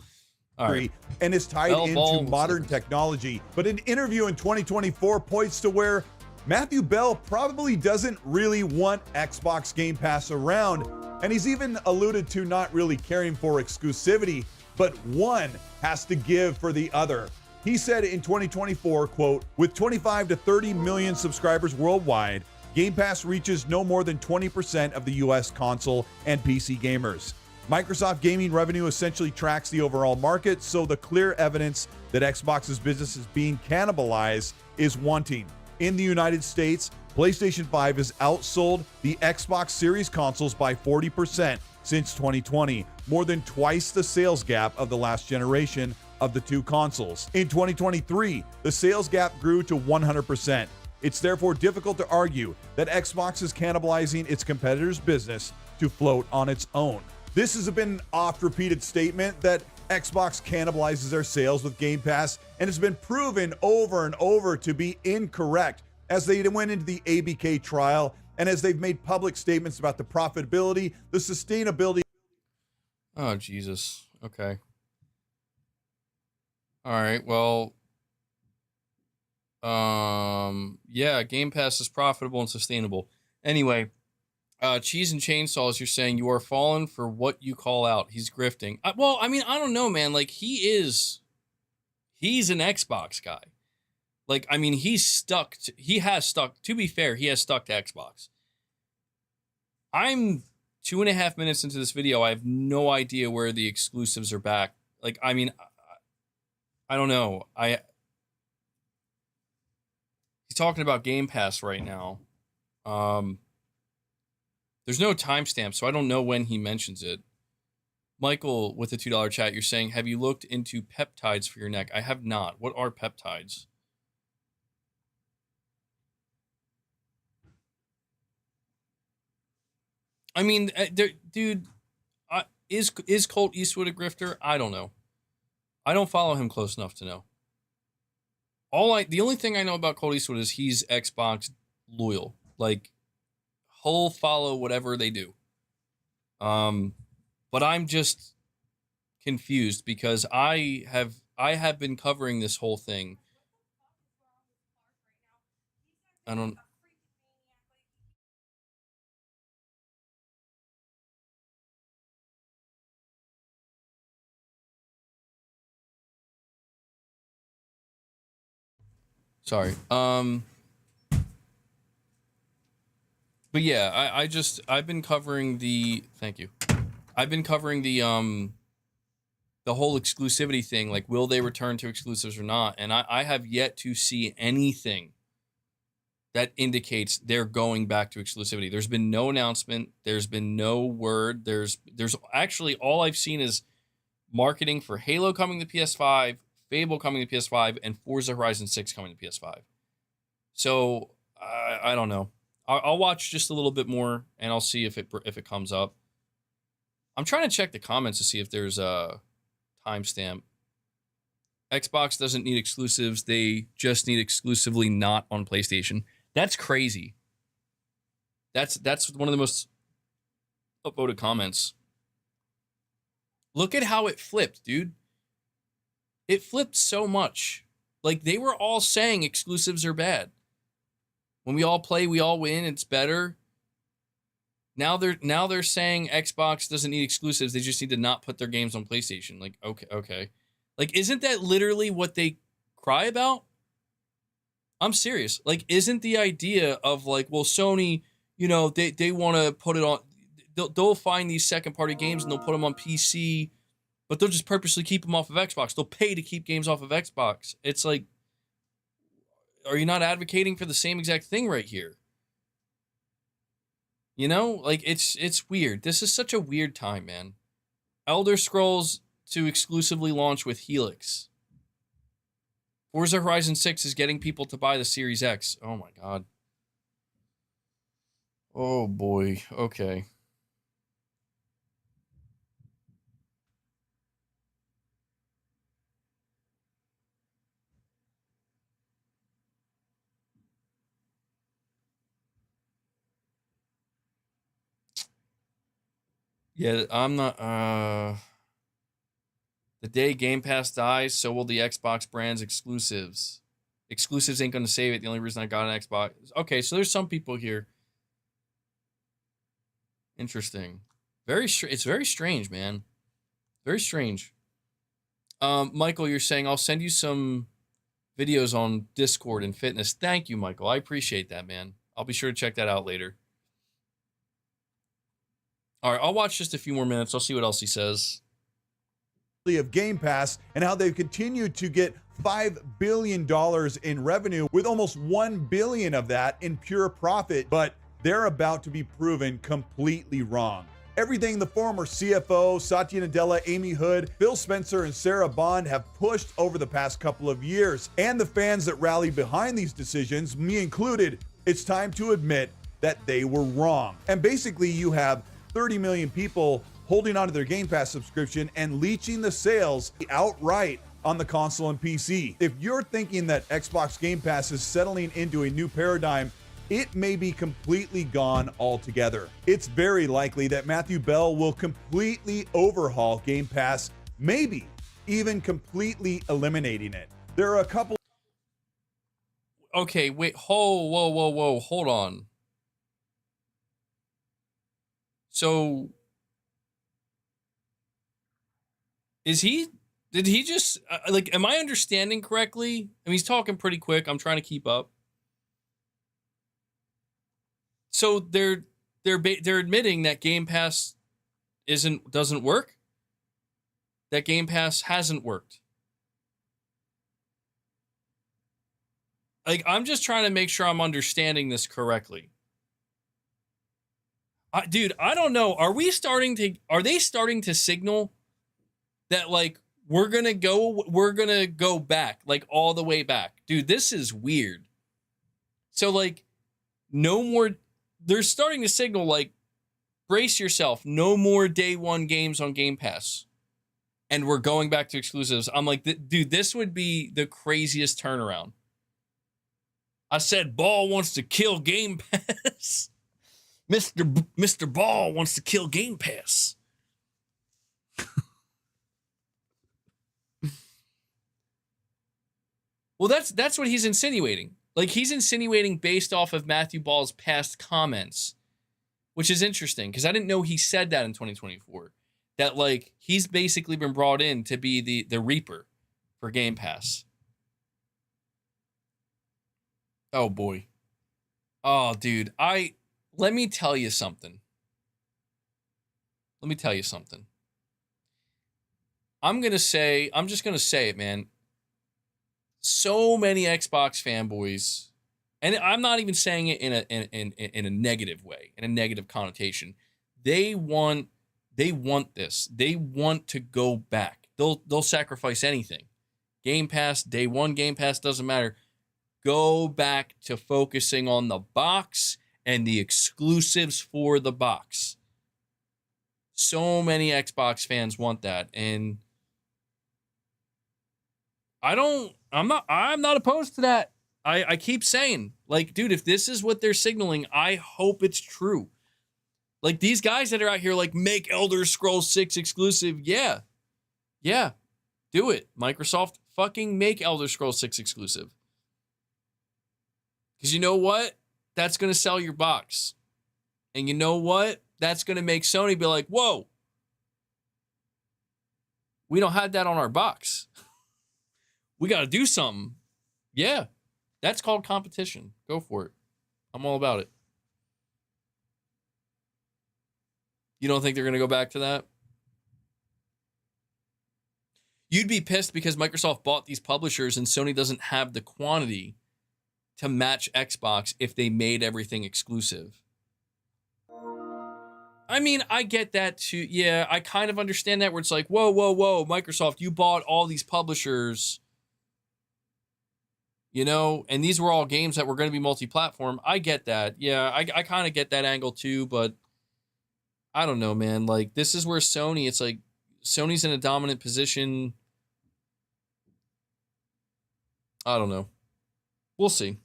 All right. And is tied into modern technology. But an interview in 2024 points to where Matthew Bell probably doesn't really want Xbox Game Pass around. And he's even alluded to not really caring for exclusivity, but one has to give for the other. He said in 2024, quote, with 25 to 30 million subscribers worldwide, Game Pass reaches no more than 20% of the US console and PC gamers. Microsoft gaming revenue essentially tracks the overall market, so the clear evidence that Xbox's business is being cannibalized is wanting. In the United States, PlayStation 5 has outsold the Xbox Series consoles by 40% since 2020, more than twice the sales gap of the last generation of the two consoles. In 2023, the sales gap grew to 100%. It's therefore difficult to argue that Xbox is cannibalizing its competitors' business to float on its own. This has been an oft-repeated statement that Xbox cannibalizes their sales with Game Pass, and it's been proven over and over to be incorrect as they went into the ABK trial and as they've made public statements about the profitability, the sustainability. Oh, Jesus. Okay. All right. Well, yeah, Game Pass is profitable and sustainable. Anyway, Cheese and Chainsaws, you're saying you are falling for what you call out. He's grifting. Well, I mean, I don't know, man. Like, he's an Xbox guy. Like, I mean, he has stuck, to be fair, he has stuck to Xbox. I'm 2.5 minutes into this video. I have no idea where the exclusives are back. Like, I mean, I don't know. He's talking about Game Pass right now. There's no timestamp, so I don't know when he mentions it. Michael, with the $2 chat, you're saying, have you looked into peptides for your neck? I have not. What are peptides? I mean, dude, is Colt Eastwood a grifter? I don't know. I don't follow him close enough to know. The only thing I know about Colt Eastwood is he's Xbox loyal. Like, he'll follow whatever they do. But I'm just confused because I have been covering this whole thing. I don't. Sorry. But yeah, I've been covering the. Thank you. I've been covering the whole exclusivity thing. Like, will they return to exclusives or not? And I have yet to see anything that indicates they're going back to exclusivity. There's been no announcement. There's been no word. There's actually all I've seen is marketing for Halo coming to PS5, Fable coming to PS5, and Forza Horizon 6 coming to PS5. So I don't know. I'll watch just a little bit more and I'll see if it comes up. I'm trying to check the comments to see if there's a timestamp. Xbox doesn't need exclusives. They just need exclusively not on PlayStation. That's crazy. That's one of the most upvoted comments. Look at how it flipped, dude. It flipped so much. Like, they were all saying exclusives are bad. When we all play, we all win. It's better. Now they're saying Xbox doesn't need exclusives. They just need to not put their games on PlayStation. Like, okay. Like, isn't that literally what they cry about? I'm serious. Like, isn't the idea of like, well, Sony, they want to put it on. They'll find these second-party games and they'll put them on PC, but they'll just purposely keep them off of Xbox. They'll pay to keep games off of Xbox. It's like, are you not advocating for the same exact thing right here? Like, it's weird. This is such a weird time, man. Elder Scrolls to exclusively launch with Helix. Forza Horizon 6 is getting people to buy the Series X. Oh my God. Oh boy. Okay. Yeah, I'm not the day Game Pass dies, so will the Xbox brand's exclusives. Exclusives ain't gonna save it. The only reason I got an Xbox. Okay, so there's some people here. Interesting. It's very strange, man. Very strange. Michael, you're saying I'll send you some videos on Discord and fitness. Thank you, Michael. I appreciate that, man. I'll be sure to check that out later. All right, I'll watch just a few more minutes. I'll see what else he says. Of Game Pass and how they've continued to get $5 billion in revenue, with almost $1 billion of that in pure profit, but they're about to be proven completely wrong. Everything the former CFO, Satya Nadella, Amy Hood, Phil Spencer, and Sarah Bond have pushed over the past couple of years, and the fans that rally behind these decisions, me included, it's time to admit that they were wrong. And basically, you have 30 million people holding onto their Game Pass subscription and leeching the sales outright on the console and PC. If you're thinking that Xbox Game Pass is settling into a new paradigm, it may be completely gone altogether. It's very likely that Matthew Bell will completely overhaul Game Pass, maybe even completely eliminating it. There are a couple. Okay, wait. Whoa. Hold on. So, did he just, like, am I understanding correctly? I mean, he's talking pretty quick. I'm trying to keep up. So they're admitting that Game Pass doesn't work? That Game Pass hasn't worked. Like, I'm just trying to make sure I'm understanding this correctly. Dude, I don't know. Are they starting to signal that, like, we're gonna go back, like, all the way back? Dude, this is weird. So, like, no more. They're starting to signal, like, brace yourself. No more day one games on Game Pass. And we're going back to exclusives. I'm like, dude, this would be the craziest turnaround. I said Ball wants to kill Game Pass. Mr. Ball wants to kill Game Pass. Well, that's what he's insinuating. Like, he's insinuating based off of Matthew Ball's past comments, which is interesting because I didn't know he said that in 2024. That, like, he's basically been brought in to be the Reaper for Game Pass. Oh, boy. Oh, dude. Let me tell you something. I'm just going to say it, man. So many Xbox fanboys, and I'm not even saying it in a negative way, in a negative connotation. They want this. They want to go back. They'll sacrifice anything. Game Pass, day one Game Pass, doesn't matter. Go back to focusing on the box and the exclusives for the box. So many Xbox fans want that, and I'm not opposed to that. I keep saying, like, dude, if this is what they're signaling, I hope it's true. Like, these guys that are out here, like, make Elder Scrolls 6 exclusive. Yeah. Do it. Microsoft, fucking make Elder Scrolls 6 exclusive. Because you know what? That's going to sell your box. And you know what? That's going to make Sony be like, whoa. We don't have that on our box. We got to do something. Yeah. That's called competition. Go for it. I'm all about it. You don't think they're going to go back to that? You'd be pissed because Microsoft bought these publishers and Sony doesn't have the quantity to match Xbox if they made everything exclusive. I mean, I get that too. Yeah, I kind of understand that where it's like, whoa, Microsoft, you bought all these publishers, you know, and these were all games that were going to be multi-platform. I get that. Yeah, I kind of get that angle too, but I don't know, man. Like, this is where Sony, it's like Sony's in a dominant position. I don't know. We'll see.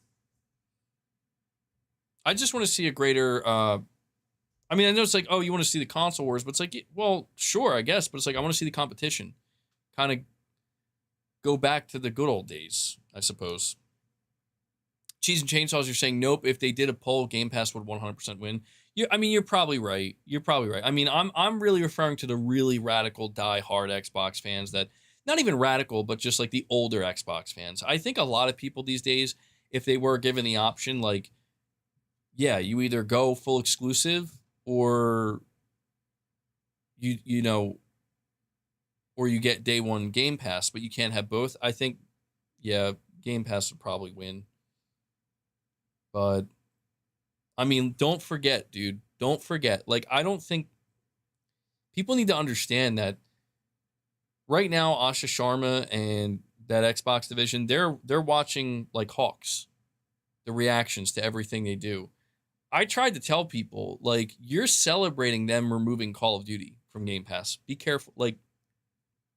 I just want to see a greater, I mean, I know it's like, oh, you want to see the console wars, but it's like, well, sure, I guess, but it's like, I want to see the competition kind of go back to the good old days, I suppose. Cheese and Chainsaws, you're saying, nope, if they did a poll, Game Pass would 100% win. You're probably right. I mean, I'm really referring to the really radical, die-hard Xbox fans that, not even radical, but just like the older Xbox fans. I think a lot of people these days, if they were given the option, like, yeah, you either go full exclusive or you know, or you get day one Game Pass, but you can't have both. I think, yeah, Game Pass would probably win. But I mean, don't forget, dude. Don't forget. Like, I don't think people need to understand that right now, Asha Sharma and that Xbox division, they're watching like hawks, the reactions to everything they do. I tried to tell people, like, you're celebrating them removing Call of Duty from Game Pass. Be careful. Like,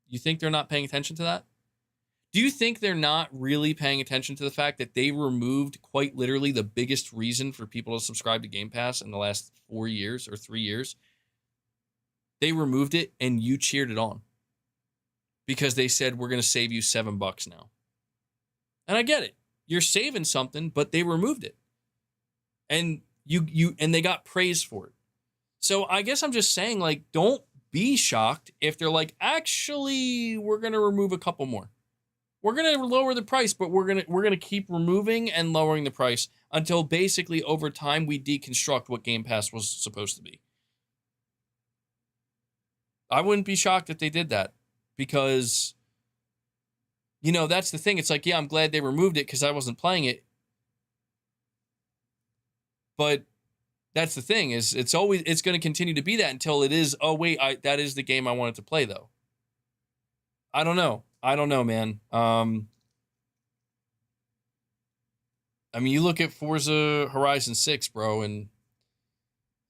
you think they're not paying attention to that? Do you think they're not really paying attention to the fact that they removed quite literally the biggest reason for people to subscribe to Game Pass in the last 4 years or 3 years? They removed it and you cheered it on because they said, we're going to save you $7 now. And I get it. You're saving something, but they removed it. And and they got praised for it. So I guess I'm just saying, like, don't be shocked if they're like, actually, we're going to remove a couple more. We're going to lower the price, but we're going to keep removing and lowering the price until basically over time we deconstruct what Game Pass was supposed to be. I wouldn't be shocked if they did that because, you know, that's the thing. It's like, yeah, I'm glad they removed it because I wasn't playing it. But that's the thing is it's going to continue to be that until it is, oh, wait, that is the game I wanted to play, though. I don't know, man. I mean, you look at Forza Horizon 6, bro, and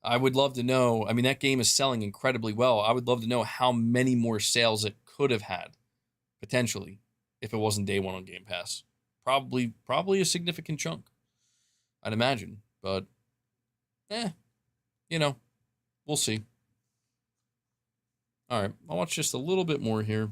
I would love to know. I mean, that game is selling incredibly well. I would love to know how many more sales it could have had, potentially, if it wasn't day one on Game Pass. Probably a significant chunk, I'd imagine. But, we'll see. All right, I'll watch just a little bit more here.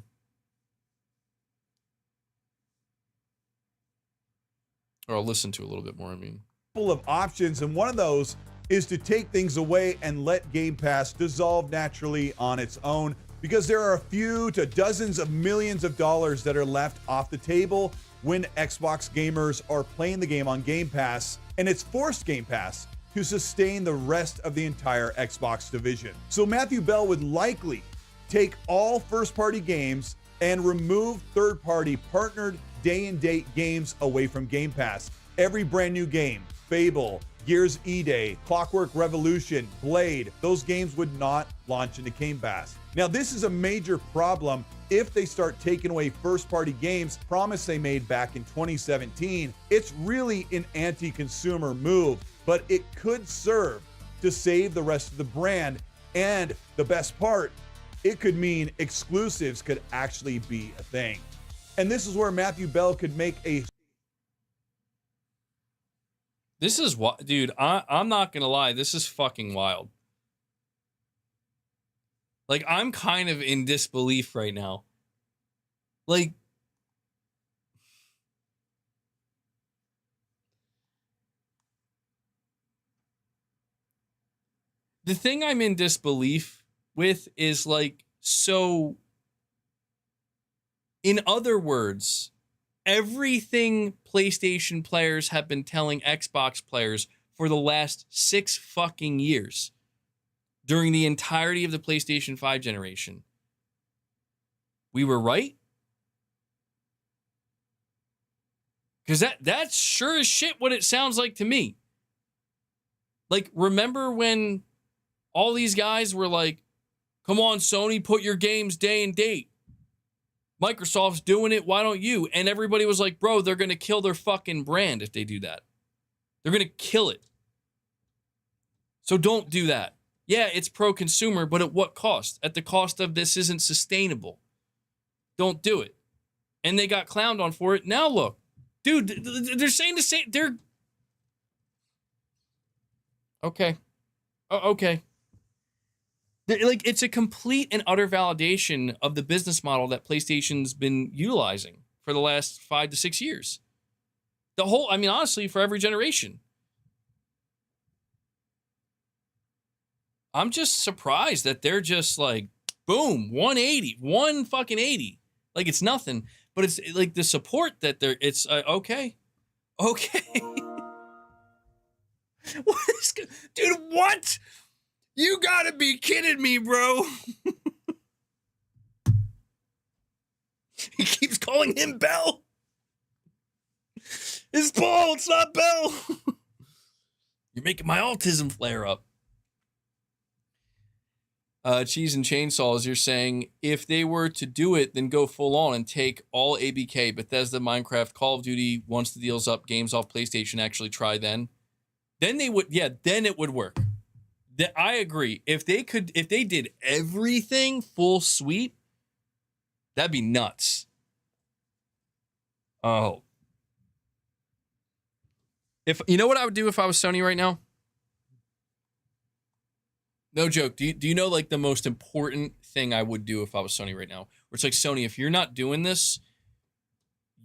Or I'll listen to a little bit more, I mean. Couple of options, and one of those is to take things away and let Game Pass dissolve naturally on its own, because there are a few to dozens of millions of dollars that are left off the table when Xbox gamers are playing the game on Game Pass, and it's forced Game Pass to sustain the rest of the entire Xbox division. So Matthew Bell would likely take all first-party games and remove third-party partnered day-and-date games away from Game Pass. Every brand new game, Fable, Gears E-Day, Clockwork Revolution, Blade, those games would not launch into Game Pass. Now, this is a major problem if they start taking away first-party games, promise they made back in 2017. It's really an anti-consumer move, but it could serve to save the rest of the brand. And the best part, it could mean exclusives could actually be a thing. And this is where Matthew Bell could make a... This is what, dude, I'm not going to lie. This is fucking wild. Like, I'm kind of in disbelief right now. Like, the thing I'm in disbelief with is, like, so, in other words, everything PlayStation players have been telling Xbox players for the last 6 fucking years during the entirety of the PlayStation 5 generation. We were right? Because that's sure as shit what it sounds like to me. Like, remember when all these guys were like, come on, Sony, put your games day and date. Microsoft's doing it, why don't you? And everybody was like, bro, they're going to kill their fucking brand if they do that. They're going to kill it. So don't do that. Yeah, it's pro-consumer, but at what cost? At the cost of this isn't sustainable. Don't do it. And they got clowned on for it. Now look, dude, they're saying the same. They're okay. Okay. Like, it's a complete and utter validation of the business model that PlayStation's been utilizing for the last 5 to 6 years. The whole, I mean, honestly, for every generation. I'm just surprised that they're just like, boom, 180, one fucking 80. Like, it's nothing, but it's like the support that they're, it's okay. Okay. What is, dude, what? You gotta be kidding me, bro. He keeps calling him Bell. It's Paul, it's not Bell. You're making my autism flare up. Cheese and Chainsaws, you're saying, if they were to do it, then go full on and take all ABK, Bethesda, Minecraft, Call of Duty, once the deal's up, games off PlayStation, actually try then. Then they would, yeah, then it would work. I agree. If they did everything full sweep, that'd be nuts. Oh. If you know what I would do if I was Sony right now? No joke. Do you know, like, the most important thing I would do if I was Sony right now? Where it's like, Sony, if you're not doing this,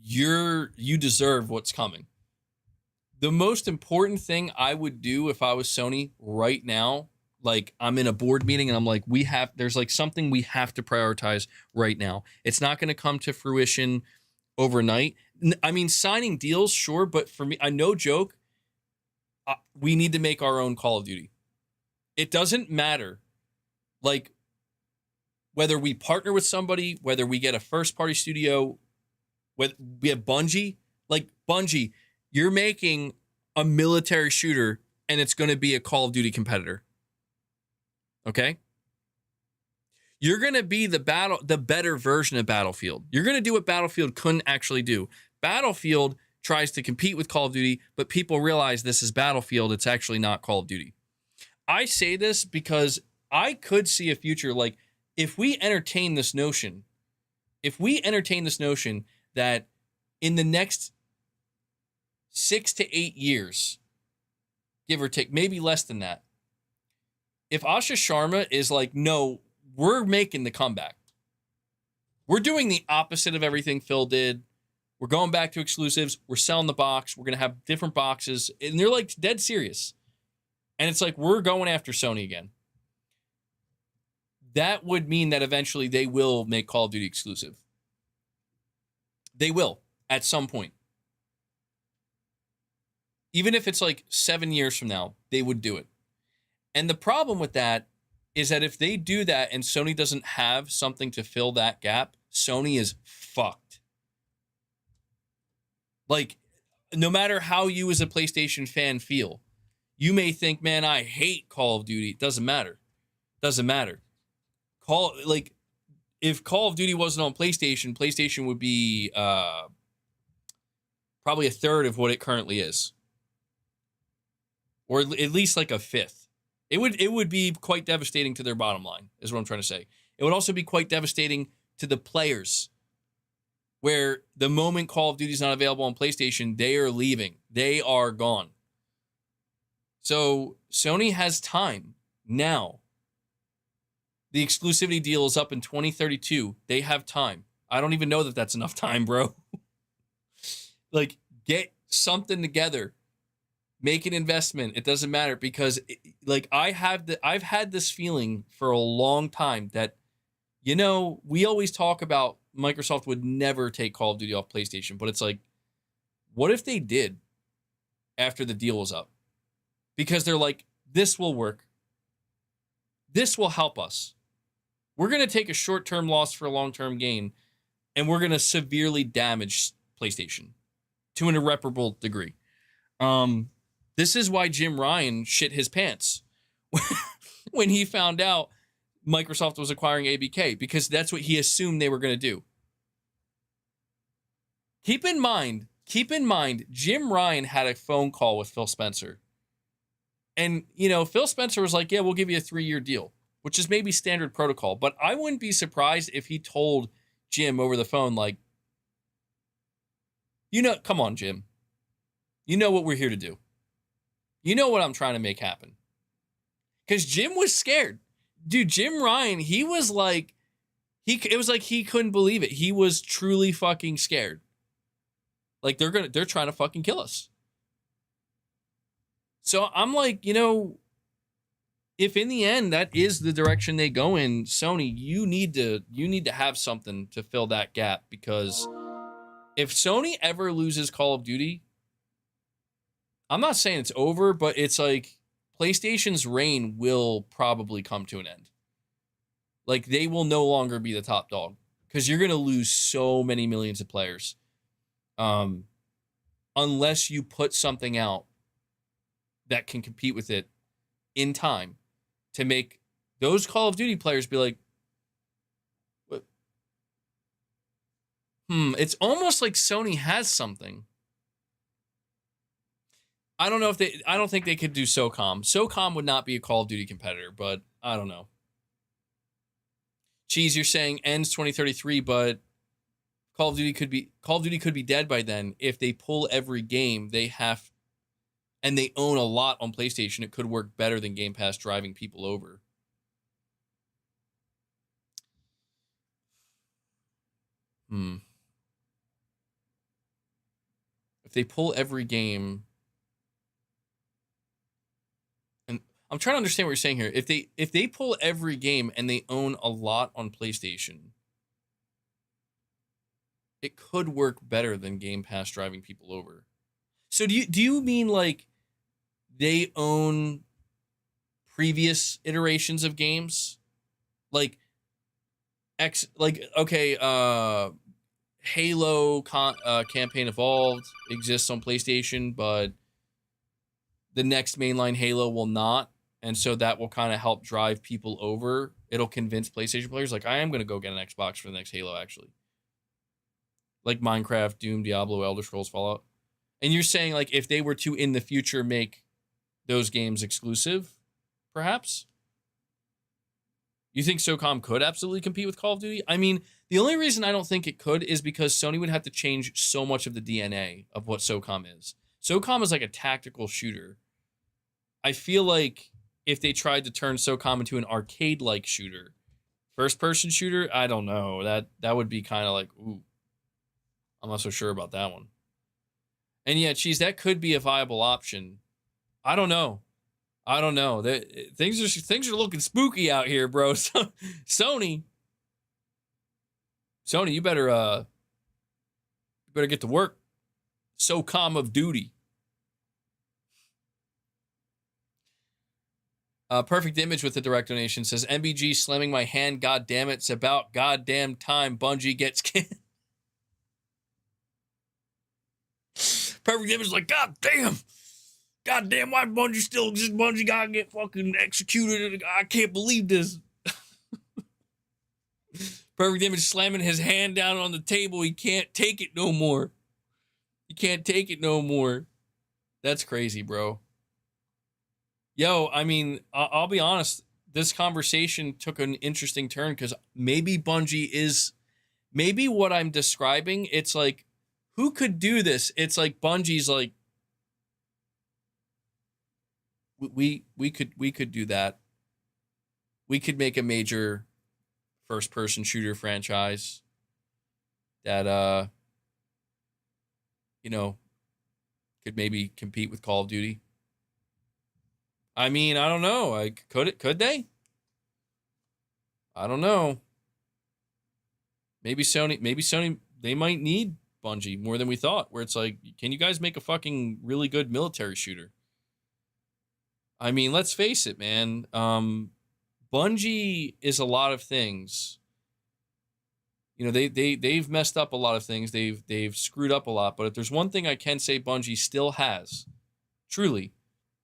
you deserve what's coming. The most important thing I would do if I was Sony right now, like, I'm in a board meeting and I'm like, there's like something we have to prioritize right now. It's not going to come to fruition overnight. I mean, signing deals, sure, but for me, no joke, we need to make our own Call of Duty. It doesn't matter, like, whether we partner with somebody, whether we get a first-party studio, whether we have Bungie, like, Bungie, you're making a military shooter, and it's going to be a Call of Duty competitor. Okay? You're going to be the better version of Battlefield. You're going to do what Battlefield couldn't actually do. Battlefield tries to compete with Call of Duty, but people realize this is Battlefield. It's actually not Call of Duty. I say this because I could see a future, like, if we entertain this notion that in the next 6 to 8 years, give or take, maybe less than that, if Asha Sharma is like, no, we're making the comeback. We're doing the opposite of everything Phil did. We're going back to exclusives. We're selling the box. We're going to have different boxes. And they're like dead serious. And it's like, we're going after Sony again. That would mean that eventually they will make Call of Duty exclusive. They will at some point. Even if it's like 7 years from now, they would do it. And the problem with that is that if they do that and Sony doesn't have something to fill that gap, Sony is fucked. Like, no matter how you as a PlayStation fan feel, you may think, man, I hate Call of Duty. It doesn't matter. Doesn't matter. If Call of Duty wasn't on PlayStation would be probably a third of what it currently is. Or at least like a fifth. It would be quite devastating to their bottom line, is what I'm trying to say. It would also be quite devastating to the players, where the moment Call of Duty is not available on PlayStation, they are leaving. They are gone. So Sony has time now. The exclusivity deal is up in 2032. They have time. I don't even know that that's enough time, bro. Like, get something together. Make an investment. It doesn't matter, because I've had this feeling for a long time that, we always talk about Microsoft would never take Call of Duty off PlayStation, but it's like, what if they did after the deal was up? Because they're like, this will work. This will help us. We're going to take a short-term loss for a long-term gain, and we're going to severely damage PlayStation to an irreparable degree. This is why Jim Ryan shit his pants when he found out Microsoft was acquiring ABK, because that's what he assumed they were going to do. Keep in mind, Jim Ryan had a phone call with Phil Spencer. And, Phil Spencer was like, yeah, we'll give you a 3-year deal, which is maybe standard protocol. But I wouldn't be surprised if he told Jim over the phone, like, come on, Jim. You know what we're here to do. You know what I'm trying to make happen. Because Jim was scared. Dude, Jim Ryan, he was like, it was like he couldn't believe it. He was truly fucking scared. Like, they're trying to fucking kill us. So I'm like, if in the end that is the direction they go in, Sony, you need to have something to fill that gap, because if Sony ever loses Call of Duty, I'm not saying it's over, but it's like PlayStation's reign will probably come to an end. Like, they will no longer be the top dog, because you're going to lose so many millions of players. Unless you put something out that can compete with it in time to make those Call of Duty players be like, what? It's almost like Sony has something. I don't think they could do SOCOM. SOCOM would not be a Call of Duty competitor, but I don't know. Cheese, you're saying ends 2033, but Call of Duty could be dead by then. If they pull every game they have, and they own a lot on PlayStation, it could work better than Game Pass driving people over. If they pull every game, and I'm trying to understand what you're saying here. If they pull every game and they own a lot on PlayStation, it could work better than Game Pass driving people over. So do you mean like they own previous iterations of games? Like Halo Campaign Evolved exists on PlayStation, but the next mainline Halo will not, and so that will kind of help drive people over. It'll convince PlayStation players, like, I am going to go get an Xbox for the next Halo, actually. Like Minecraft, Doom, Diablo, Elder Scrolls, Fallout. And you're saying, like, if they were to, in the future, make those games exclusive, perhaps? You think SOCOM could absolutely compete with Call of Duty? I mean, the only reason I don't think it could is because Sony would have to change so much of the DNA of what SOCOM is. SOCOM is like a tactical shooter. I feel like if they tried to turn SOCOM into an arcade-like shooter, first-person shooter, I don't know. That would be kind of like, ooh, I'm not so sure about that one. And yeah, geez, that could be a viable option. I don't know. Things are looking spooky out here, bro. Sony, you better get to work. SOCOM of duty. Perfect Image with the direct donation says, MBG slamming my hand, god damn it. It's about goddamn time Bungie gets canned. Perfect Image is like, god damn, why Bungie still exists? Bungie gotta get fucking executed. I can't believe this. Perfect Image slamming his hand down on the table. He can't take it no more. That's crazy, bro. Yo, I mean, I'll be honest. This conversation took an interesting turn because maybe Bungie is, maybe what I'm describing, it's like, who could do this? It's like Bungie's like, we could do that. We could make a major first-person shooter franchise that, could maybe compete with Call of Duty. I mean, I don't know. Like, could they? I don't know. Maybe Sony, they might need Bungie more than we thought, where it's like, can you guys make a fucking really good military shooter? I mean, let's face it, man. Bungie is a lot of things. They've messed up a lot of things. They've screwed up a lot. But if there's one thing I can say Bungie still has, truly,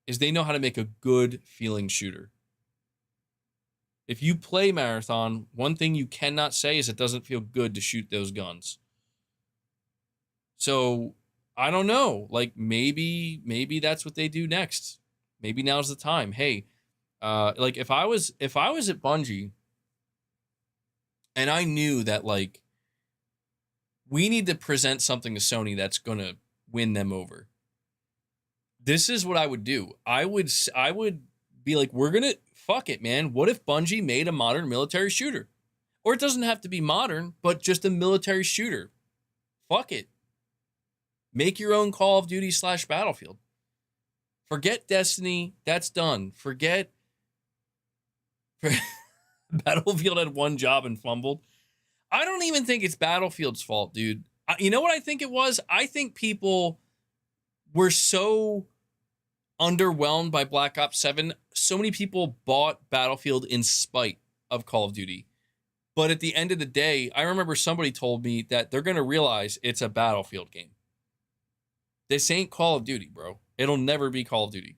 is they know how to make a good feeling shooter. If you play Marathon, one thing you cannot say is it doesn't feel good to shoot those guns. So I don't know. Like maybe that's what they do next. Maybe now's the time. Hey, like if I was at Bungie and I knew that like we need to present something to Sony that's gonna win them over. This is what I would do. I would be like, we're gonna fuck it, man. What if Bungie made a modern military shooter? Or it doesn't have to be modern, but just a military shooter. Fuck it. Make your own Call of Duty / Battlefield. Forget Destiny. That's done. Forget Battlefield had one job and fumbled. I don't even think it's Battlefield's fault, dude. You know what I think it was? I think people were so underwhelmed by Black Ops 7. So many people bought Battlefield in spite of Call of Duty. But at the end of the day, I remember somebody told me that they're going to realize it's a Battlefield game. This ain't Call of Duty, bro. It'll never be Call of Duty.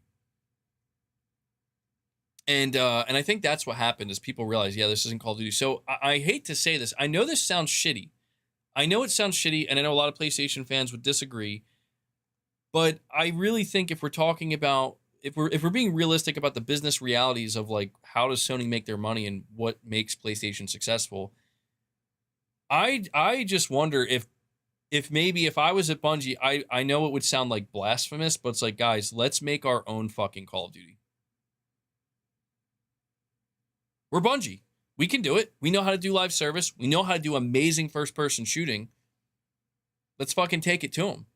And I think that's what happened is people realize, yeah, this isn't Call of Duty. So I hate to say this. I know this sounds shitty. I know it sounds shitty, and I know a lot of PlayStation fans would disagree. But I really think if we're talking about, if we're being realistic about the business realities of like how does Sony make their money and what makes PlayStation successful, I just wonder if maybe if I was at Bungie, I know it would sound like blasphemous, but it's like, guys, let's make our own fucking Call of Duty. We're Bungie. We can do it. We know how to do live service. We know how to do amazing first-person shooting. Let's fucking take it to them.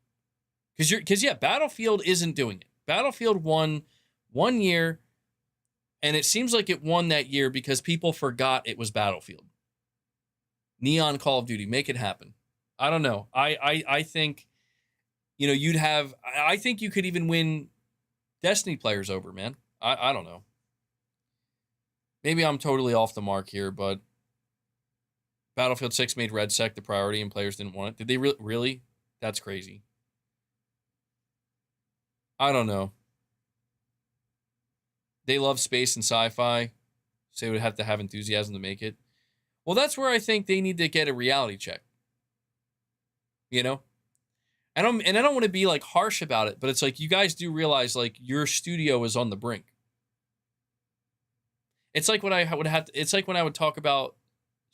Because Battlefield isn't doing it. Battlefield won 1 year, and it seems like it won that year because people forgot it was Battlefield. Neon Call of Duty, make it happen. I don't know. I think, I think you could even win Destiny players over, man. I don't know. Maybe I'm totally off the mark here, but Battlefield 6 made RedSec the priority and players didn't want it. Did they really? That's crazy. I don't know. They love space and sci-fi, so they would have to have enthusiasm to make it. Well, that's where I think they need to get a reality check. And I don't want to be like harsh about it, but it's like you guys do realize like your studio is on the brink. It's like what I would have to, it's like when I would talk about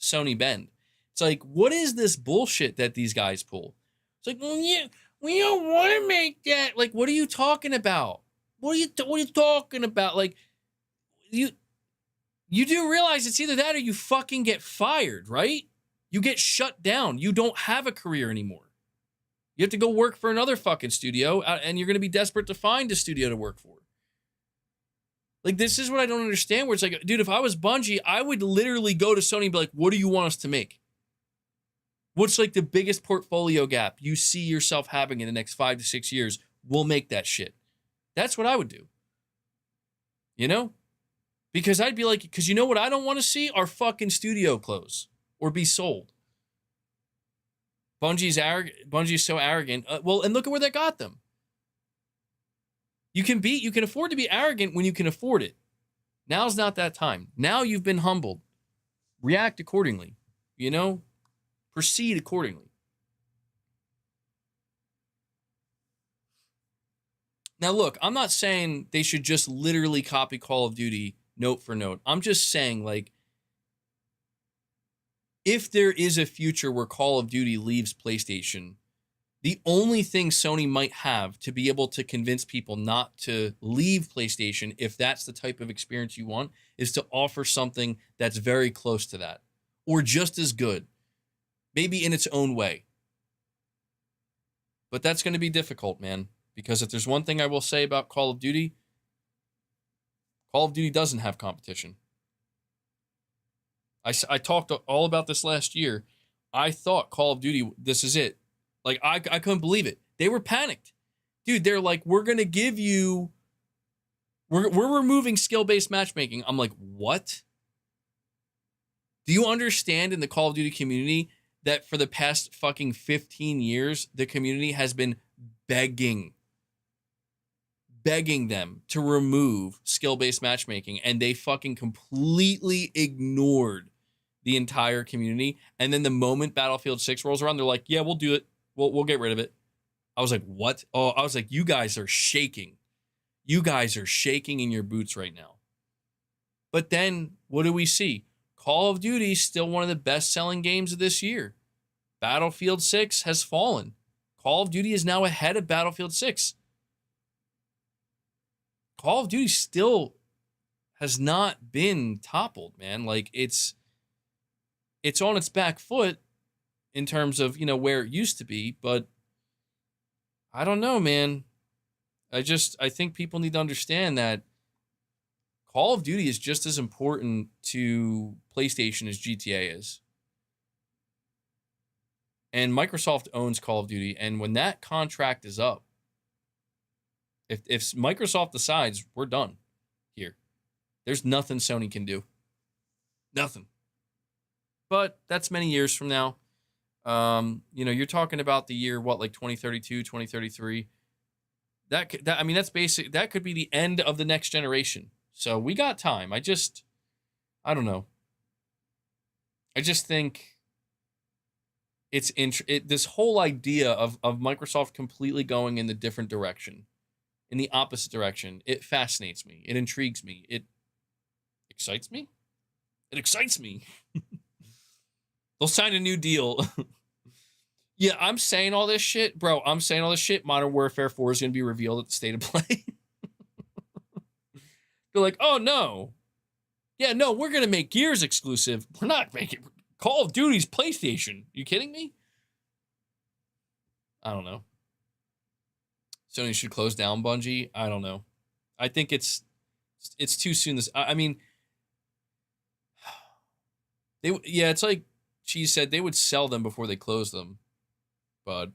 Sony Bend. It's like, what is this bullshit that these guys pull? It's like, well, yeah, we don't want to make that. Like, what are you talking about? What are you talking about? Like, you do realize it's either that or you fucking get fired, right? You get shut down. You don't have a career anymore. You have to go work for another fucking studio, and you're going to be desperate to find a studio to work for. Like, this is what I don't understand, where it's like, dude, if I was Bungie, I would literally go to Sony and be like, what do you want us to make? What's like the biggest portfolio gap you see yourself having in the next 5 to 6 years? We'll make that shit. That's what I would do. You know? Because I'd be like, because you know what I don't want to see? Our fucking studio close or be sold. Bungie's so arrogant. Well, and look at where that got them. You can afford to be arrogant when you can afford it. Now's not that time. Now you've been humbled. React accordingly. You know? Proceed accordingly. Now, look, I'm not saying they should just literally copy Call of Duty note for note. I'm just saying, like, if there is a future where Call of Duty leaves PlayStation, the only thing Sony might have to be able to convince people not to leave PlayStation, if that's the type of experience you want, is to offer something that's very close to that, or just as good, maybe in its own way. But that's going to be difficult, man, because if there's one thing I will say about Call of Duty doesn't have competition. I talked all about this last year. I thought Call of Duty, this is it. Like, I couldn't believe it. They were panicked. Dude, they're like, we're going to give you, we're removing skill-based matchmaking. I'm like, what? Do you understand in the Call of Duty community that for the past fucking 15 years, the community has been begging them to remove skill-based matchmaking, and they fucking completely ignored the entire community. And then the moment Battlefield 6 rolls around, they're like, yeah, we'll do it. We'll get rid of it. I was like, what? Oh, I was like, you guys are shaking. You guys are shaking in your boots right now. But then what do we see? Call of Duty is still one of the best-selling games of this year. Battlefield 6 has fallen. Call of Duty is now ahead of Battlefield 6. Call of Duty still has not been toppled, man. Like, it's on its back foot in terms of, you know, where it used to be, but I don't know, man. I think people need to understand that Call of Duty is just as important to PlayStation as GTA is. And Microsoft owns Call of Duty, and when that contract is up, if Microsoft decides we're done here, there's nothing Sony can do. Nothing. But that's many years from now. You know, you're talking about the year, what, like 2032, 2033. I mean, that's basic. That could be the end of the next generation. So we got time. I don't know. I just think this whole idea of Microsoft completely going in the different direction, in the opposite direction, it fascinates me. It intrigues me. It excites me. It excites me. They'll sign a new deal. Yeah, I'm saying all this shit. Bro, I'm saying all this shit. Modern Warfare 4 is going to be revealed at the State of Play. They're like, oh, no. Yeah, no, we're going to make Gears exclusive. We're not making Call of Duty's PlayStation. You kidding me? I don't know. Sony should close down Bungie. I don't know. I think it's too soon. I mean, it's like Cheese said, they would sell them before they close them. But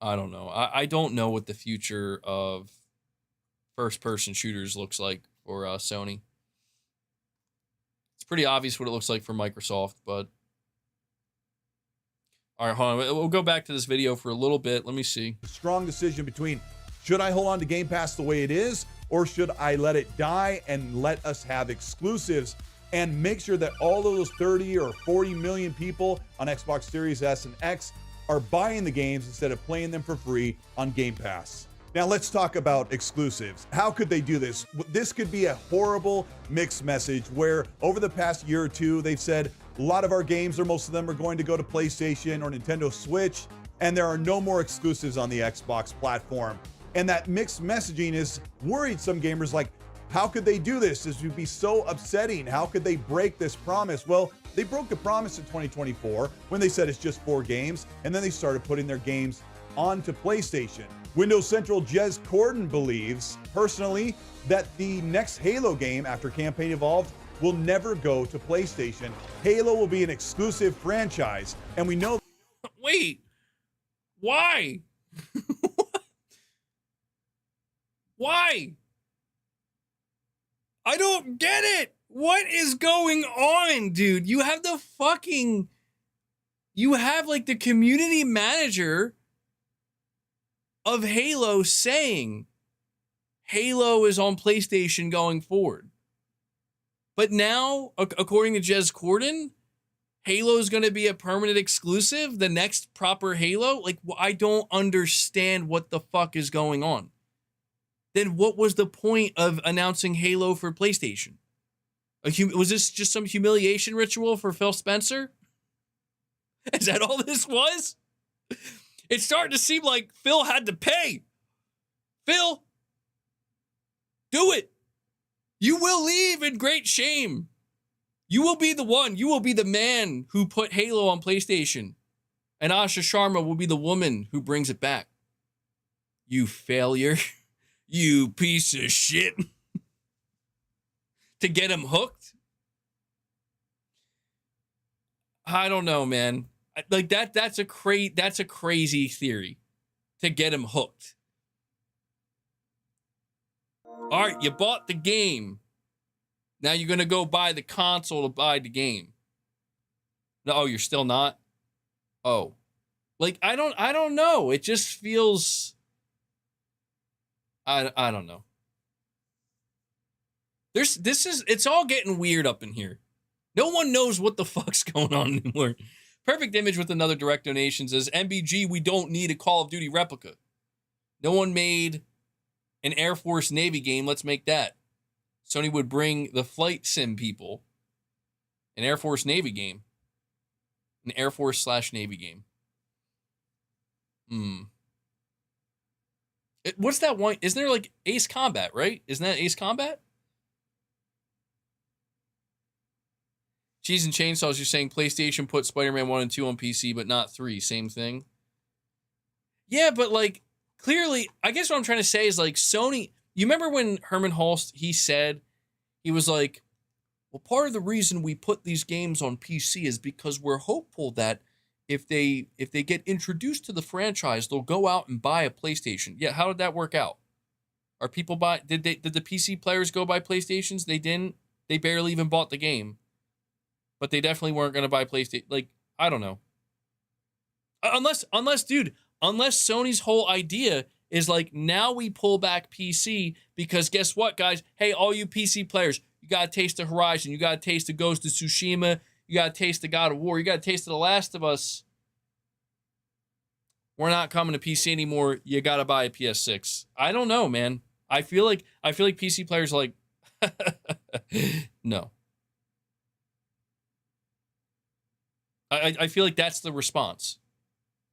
I don't know. I don't know what the future of first-person shooters looks like for Sony. It's pretty obvious what it looks like for Microsoft, but all right, hold on. We'll go back to this video for a little bit. Let me see. Strong decision between, should I hold on to Game Pass the way it is, or should I let it die and let us have exclusives and make sure that all of those 30 or 40 million people on Xbox Series S and X are buying the games instead of playing them for free on Game Pass? Now let's talk about exclusives. How could they do this? This could be a horrible mixed message where over the past year or two, they've said a lot of our games, or most of them, are going to go to PlayStation or Nintendo Switch, and there are no more exclusives on the Xbox platform. And that mixed messaging is worried some gamers, like, how could they do this? This would be so upsetting. How could they break this promise? Well, they broke the promise in 2024 when they said it's just 4 games, and then they started putting their games onto PlayStation. Windows Central Jez Corden believes, personally, that the next Halo game after Campaign Evolved will never go to PlayStation. Halo will be an exclusive franchise, and we know... Wait, why? Why? I don't get it. What is going on, dude? You have like the community manager of Halo saying Halo is on PlayStation going forward. But now, according to Jez Corden, Halo is going to be a permanent exclusive, the next proper Halo? Like, I don't understand what the fuck is going on. Then what was the point of announcing Halo for PlayStation? Was this just some humiliation ritual for Phil Spencer? Is that all this was? It's starting to seem like Phil had to pay. Phil, do it. You will leave in great shame. You will be the one. You will be the man who put Halo on PlayStation. And Asha Sharma will be the woman who brings it back. You failure. You piece of shit. To get him hooked? I don't know, man. Like that's a crazy theory. To get him hooked. All right, you bought the game. Now you're going to go buy the console to buy the game. No, you're still not? Oh. Like I don't know. It just feels I don't know. It's all getting weird up in here. No one knows what the fuck's going on anymore. Perfect Image with another direct donation says, MBG, we don't need a Call of Duty replica. No one made an Air Force Navy game. Let's make that. Sony would bring the flight sim people an Air Force Navy game. An Air Force / Navy game. What's that one? Isn't there like Ace Combat, right? Isn't that Ace Combat? Cheese and Chainsaws, you're saying PlayStation put Spider-Man 1 and 2 on PC, but not 3. Same thing. Yeah, but like, clearly, I guess what I'm trying to say is like Sony, you remember when Herman Hulst, he said, he was like, well, part of the reason we put these games on PC is because we're hopeful that if they get introduced to the franchise, they'll go out and buy a PlayStation. Yeah, how did that work out? Are people did the PC players go buy PlayStations? They didn't. They barely even bought the game. But they definitely weren't going to buy PlayStation. Like, I don't know. Unless Sony's whole idea is like, now we pull back PC because guess what, guys? Hey, all you PC players, you got to taste the Horizon. You got to taste the Ghost of Tsushima. You got to taste the God of War. You got to taste the Last of Us. We're not coming to PC anymore. You got to buy a PS6. I don't know, man. I feel like PC players are like, no. I feel like that's the response.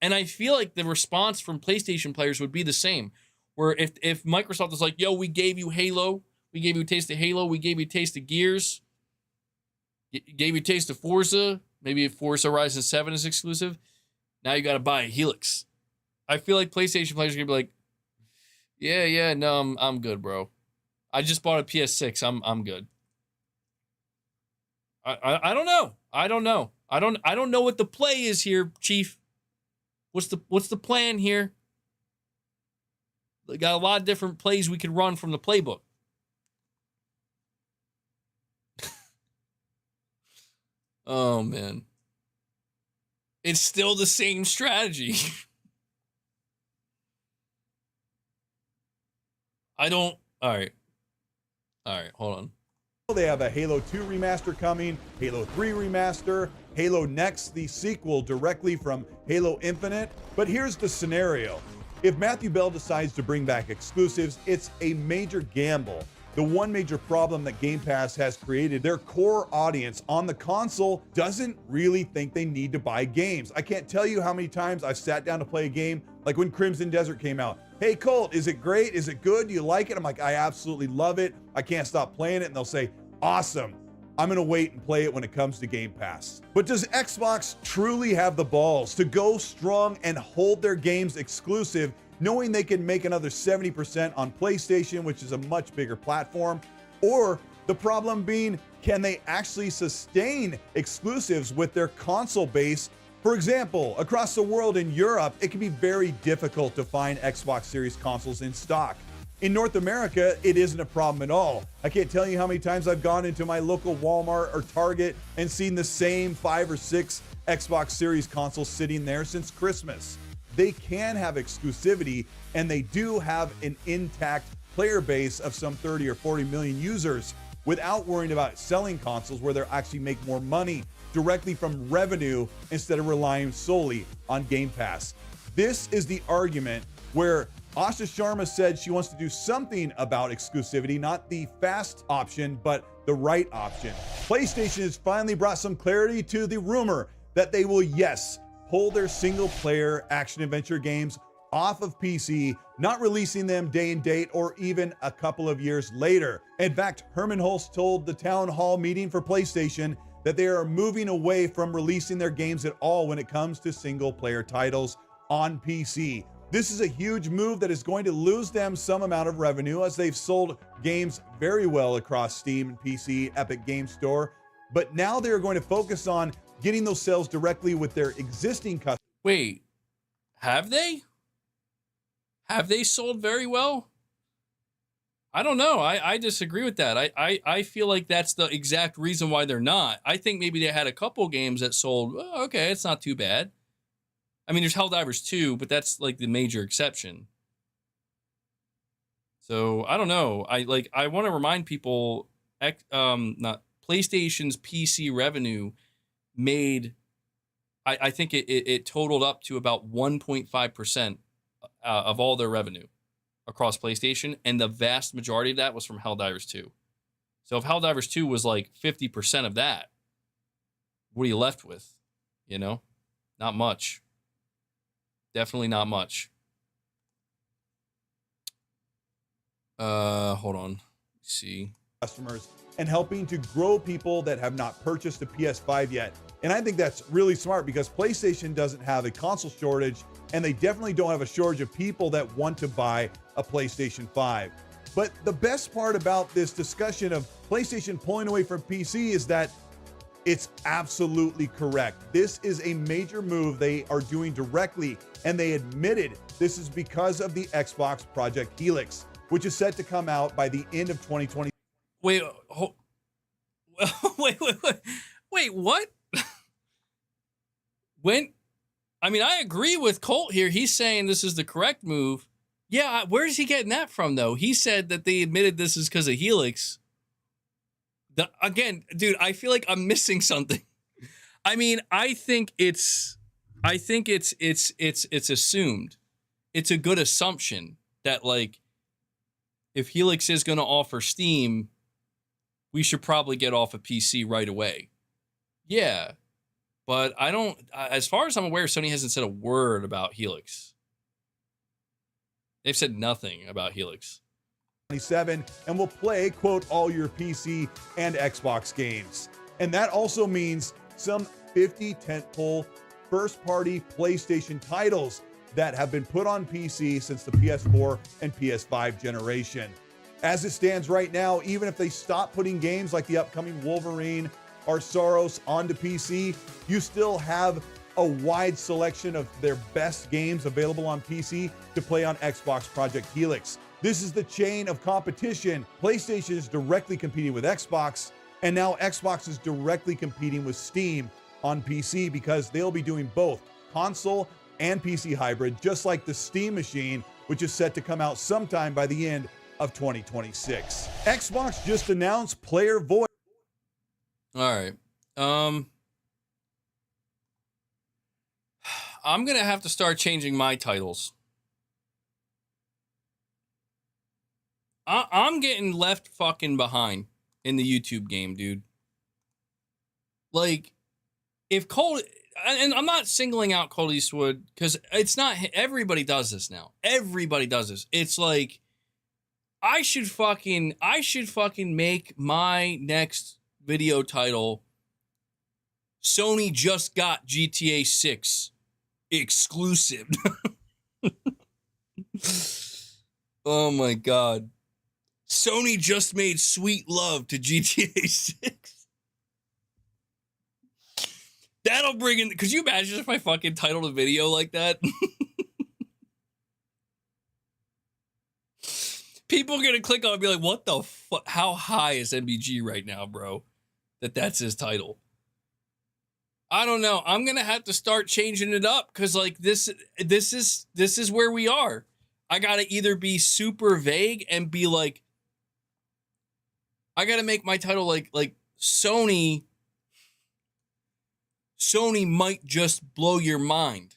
And I feel like the response from PlayStation players would be the same. Where if Microsoft is like, yo, we gave you Halo. We gave you a taste of Halo. We gave you a taste of Gears. Gave you a taste of Forza. Maybe if Forza Horizon 7 is exclusive. Now you got to buy a Helix. I feel like PlayStation players are going to be like, yeah, no, I'm good, bro. I just bought a PS6. I'm good. I don't know. I don't know what the play is here, Chief. What's the plan here? They got a lot of different plays we could run from the playbook. Oh man. It's still the same strategy. All right, hold on. They have a Halo 2 remaster coming, Halo 3 remaster, Halo Next, the sequel directly from Halo Infinite. But here's the scenario. If Matthew Bell decides to bring back exclusives, it's a major gamble. The one major problem that Game Pass has created, their core audience on the console doesn't really think they need to buy games. I can't tell you how many times I've sat down to play a game, like when Crimson Desert came out. Hey Colt, is it great? Is it good? Do you like it? I'm like, I absolutely love it. I can't stop playing it. And they'll say, awesome. I'm gonna wait and play it when it comes to Game Pass. But does Xbox truly have the balls to go strong and hold their games exclusive, knowing they can make another 70% on PlayStation, which is a much bigger platform? Or the problem being, can they actually sustain exclusives with their console base? For example, across the world in Europe, it can be very difficult to find Xbox Series consoles in stock. In North America, it isn't a problem at all. I can't tell you how many times I've gone into my local Walmart or Target and seen the same 5 or 6 Xbox Series consoles sitting there since Christmas. They can have exclusivity, and they do have an intact player base of some 30 or 40 million users without worrying about selling consoles where they'll actually make more money directly from revenue instead of relying solely on Game Pass. This is the argument where Asha Sharma said she wants to do something about exclusivity, not the fast option, but the right option. PlayStation has finally brought some clarity to the rumor that they will, yes, pull their single-player action-adventure games off of PC, not releasing them day and date or even a couple of years later. In fact, Herman Hulst told the town hall meeting for PlayStation that they are moving away from releasing their games at all when it comes to single-player titles on PC. This is a huge move that is going to lose them some amount of revenue, as they've sold games very well across Steam and PC, Epic Game Store. But now they're going to focus on getting those sales directly with their existing customers. Wait, have they? Have they sold very well? I don't know. I disagree with that. I feel like that's the exact reason why they're not. I think maybe they had a couple games that sold, oh, okay, it's not too bad. I mean, there's Helldivers 2, but that's like the major exception. So I don't know. I want to remind people, not PlayStation's PC revenue made, I think it totaled up to about 1.5% of all their revenue across PlayStation, and the vast majority of that was from Helldivers 2. So if Helldivers 2 was like 50% of that, what are you left with? You know, not much. Definitely not much. Hold on. Let's see. Customers and helping to grow people that have not purchased a PS5 yet. And I think that's really smart because PlayStation doesn't have a console shortage, and they definitely don't have a shortage of people that want to buy a PlayStation 5. But the best part about this discussion of PlayStation pulling away from PC is that it's absolutely correct. This is a major move they are doing directly, and they admitted this is because of the Xbox Project Helix, which is set to come out by the end of 2020. Wait, wait, what? I mean, I agree with Colt here. He's saying this is the correct move. Yeah, where's he getting that from, though? He said that they admitted this is because of Helix. Again, dude, I feel like I'm missing something. I mean, I think it's assumed. It's a good assumption that, like, if Helix is going to offer Steam, we should probably get off a PC right away. Yeah, but I don't, as far as I'm aware, Sony hasn't said a word about Helix. They've said nothing about Helix. 27 and will play, quote, all your PC and Xbox games. And that also means some 50 tentpole first-party PlayStation titles that have been put on PC since the PS4 and PS5 generation. As it stands right now, even if they stop putting games like the upcoming Wolverine or Soros onto PC, you still have a wide selection of their best games available on PC to play on Xbox Project Helix. This is the chain of competition. PlayStation is directly competing with Xbox, and now Xbox is directly competing with Steam on PC because they'll be doing both console and PC hybrid, just like the Steam machine, which is set to come out sometime by the end of 2026. Xbox just announced player voice. All right. I'm going to have to start changing my titles. I'm getting left fucking behind in the YouTube game, dude. Like, if Cole, and I'm not singling out Cole Eastwood because it's not, everybody does this now. Everybody does this. It's like, I should fucking make my next video title Sony just got GTA 6 exclusive. Oh my God. Sony just made sweet love to GTA 6. That'll bring in, could you imagine if I fucking titled a video like that? People are gonna click on it and be like, what the fuck? How high is MBG right now, bro? That's his title. I don't know. I'm gonna have to start changing it up because like this is where we are. I gotta either be super vague and be like, I gotta make my title like Sony might just blow your mind.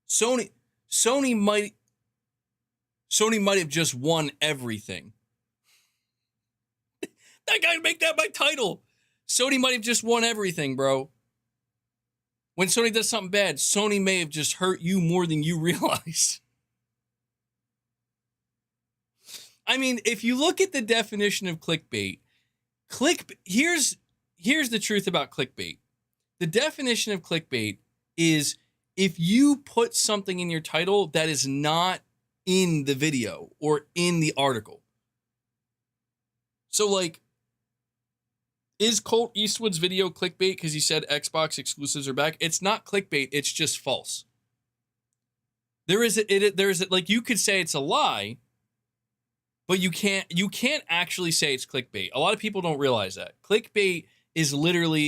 Sony might have just won everything. I gotta make that my title. Sony might have just won everything, bro. When Sony does something bad, Sony may have just hurt you more than you realize. I mean, if you look at the definition of clickbait, here's the truth about clickbait. The definition of clickbait is if you put something in your title that is not in the video or in the article. So like, is Colt Eastwood's video clickbait because he said Xbox exclusives are back? It's not clickbait. It's just false. There is like, you could say it's a lie, but you can't actually say it's clickbait. A lot of people don't realize that. Clickbait is literally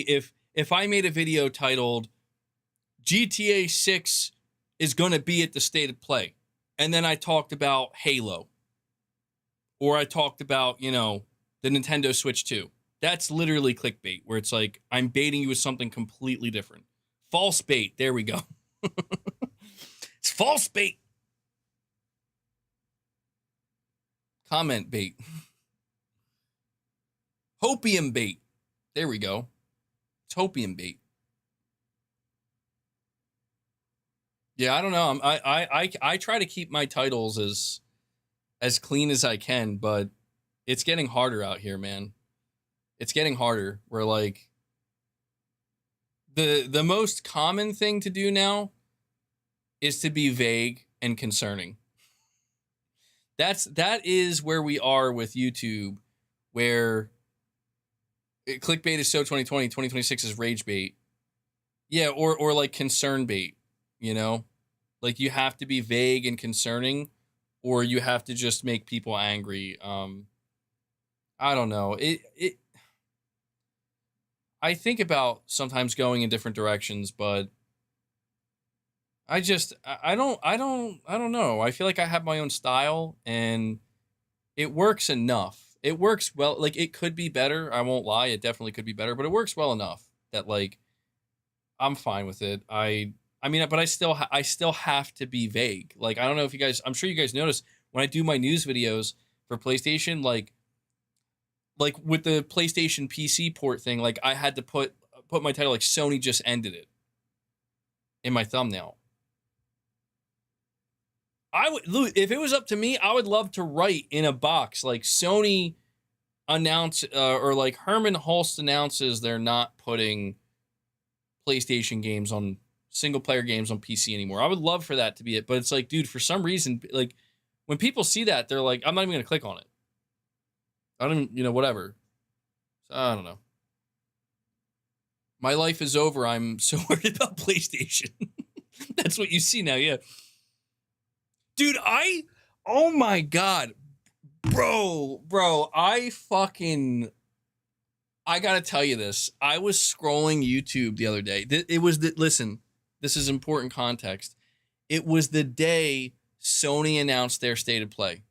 if I made a video titled GTA 6 is going to be at the State of Play, and then I talked about Halo, or I talked about, the Nintendo Switch 2. That's literally clickbait, where it's like, I'm baiting you with something completely different. False bait. There we go. It's false bait. Comment bait. Hopium bait. There we go. It's hopium bait. Yeah, I don't know. I try to keep my titles as clean as I can, but it's getting harder out here, man. It's getting harder. Where like the most common thing to do now is to be vague and concerning. That is where we are with YouTube, where clickbait is so 2020, 2026 is rage bait. Yeah, or like concern bait, Like you have to be vague and concerning, or you have to just make people angry. I don't know. I think about sometimes going in different directions, but I don't know. I feel like I have my own style and it works enough. It works well. Like it could be better. I won't lie. It definitely could be better, but it works well enough that like, I'm fine with it. I mean, but I still have to be vague. Like, I don't know if you guys, I'm sure you guys notice when I do my news videos for PlayStation, like with the PlayStation PC port thing, like I had to put my title like Sony just ended it in my thumbnail. If it was up to me, I would love to write in a box like Sony or like Herman Hulst announces they're not putting PlayStation games on single player games on PC anymore. I would love for that to be it, but it's like, dude, for some reason, like when people see that, they're like, I'm not even gonna click on it. I don't, whatever. So, I don't know. My life is over. I'm so worried about PlayStation. That's what you see now, yeah. Dude, oh my God. Bro, I gotta tell you this. I was scrolling YouTube the other day. Listen, this is important context. It was the day Sony announced their State of Play.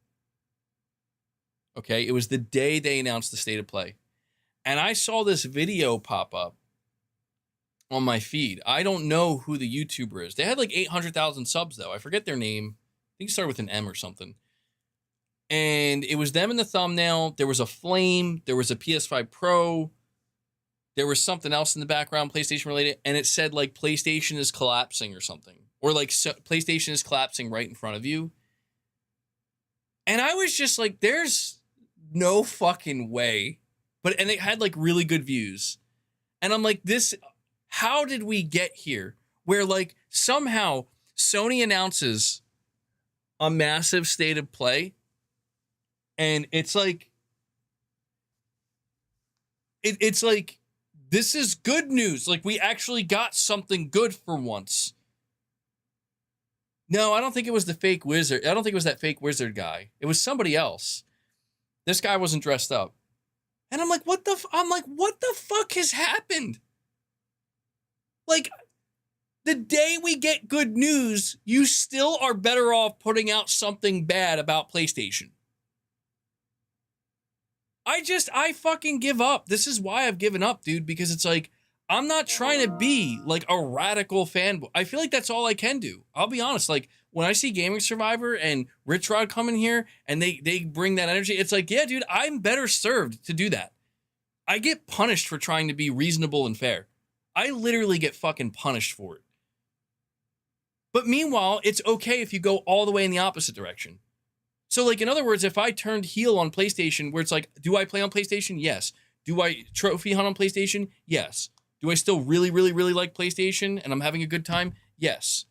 Okay, it was the day they announced the State of Play. And I saw this video pop up on my feed. I don't know who the YouTuber is. They had like 800,000 subs, though. I forget their name. I think it started with an M or something. And it was them in the thumbnail. There was a flame. There was a PS5 Pro. There was something else in the background, PlayStation related. And it said like PlayStation is collapsing or something. Or like PlayStation is collapsing right in front of you. And I was just like, there's no fucking way. And it had like really good views. And I'm like, how did we get here? Where like somehow Sony announces a massive state of play. And it's like, it's like, this is good news. Like, we actually got something good for once. No, I don't think it was the fake wizard. I don't think it was that fake wizard guy. It was somebody else. This guy wasn't dressed up. And I'm like, what the fuck has happened? Like, the day we get good news, you still are better off putting out something bad about PlayStation. I fucking give up. This is why I've given up, dude, because it's like, I'm not trying to be like a radical fanboy. I feel like that's all I can do. I'll be honest. Like when I see Gaming Survivor and Rich Rod come in here and they bring that energy, it's like, yeah, dude, I'm better served to do that. I get punished for trying to be reasonable and fair. I literally get fucking punished for it. But meanwhile, it's okay if you go all the way in the opposite direction. So like, in other words, if I turned heel on PlayStation where it's like, do I play on PlayStation? Yes. Do I trophy hunt on PlayStation? Yes. Do I still really, really, really like PlayStation and I'm having a good time? Yes.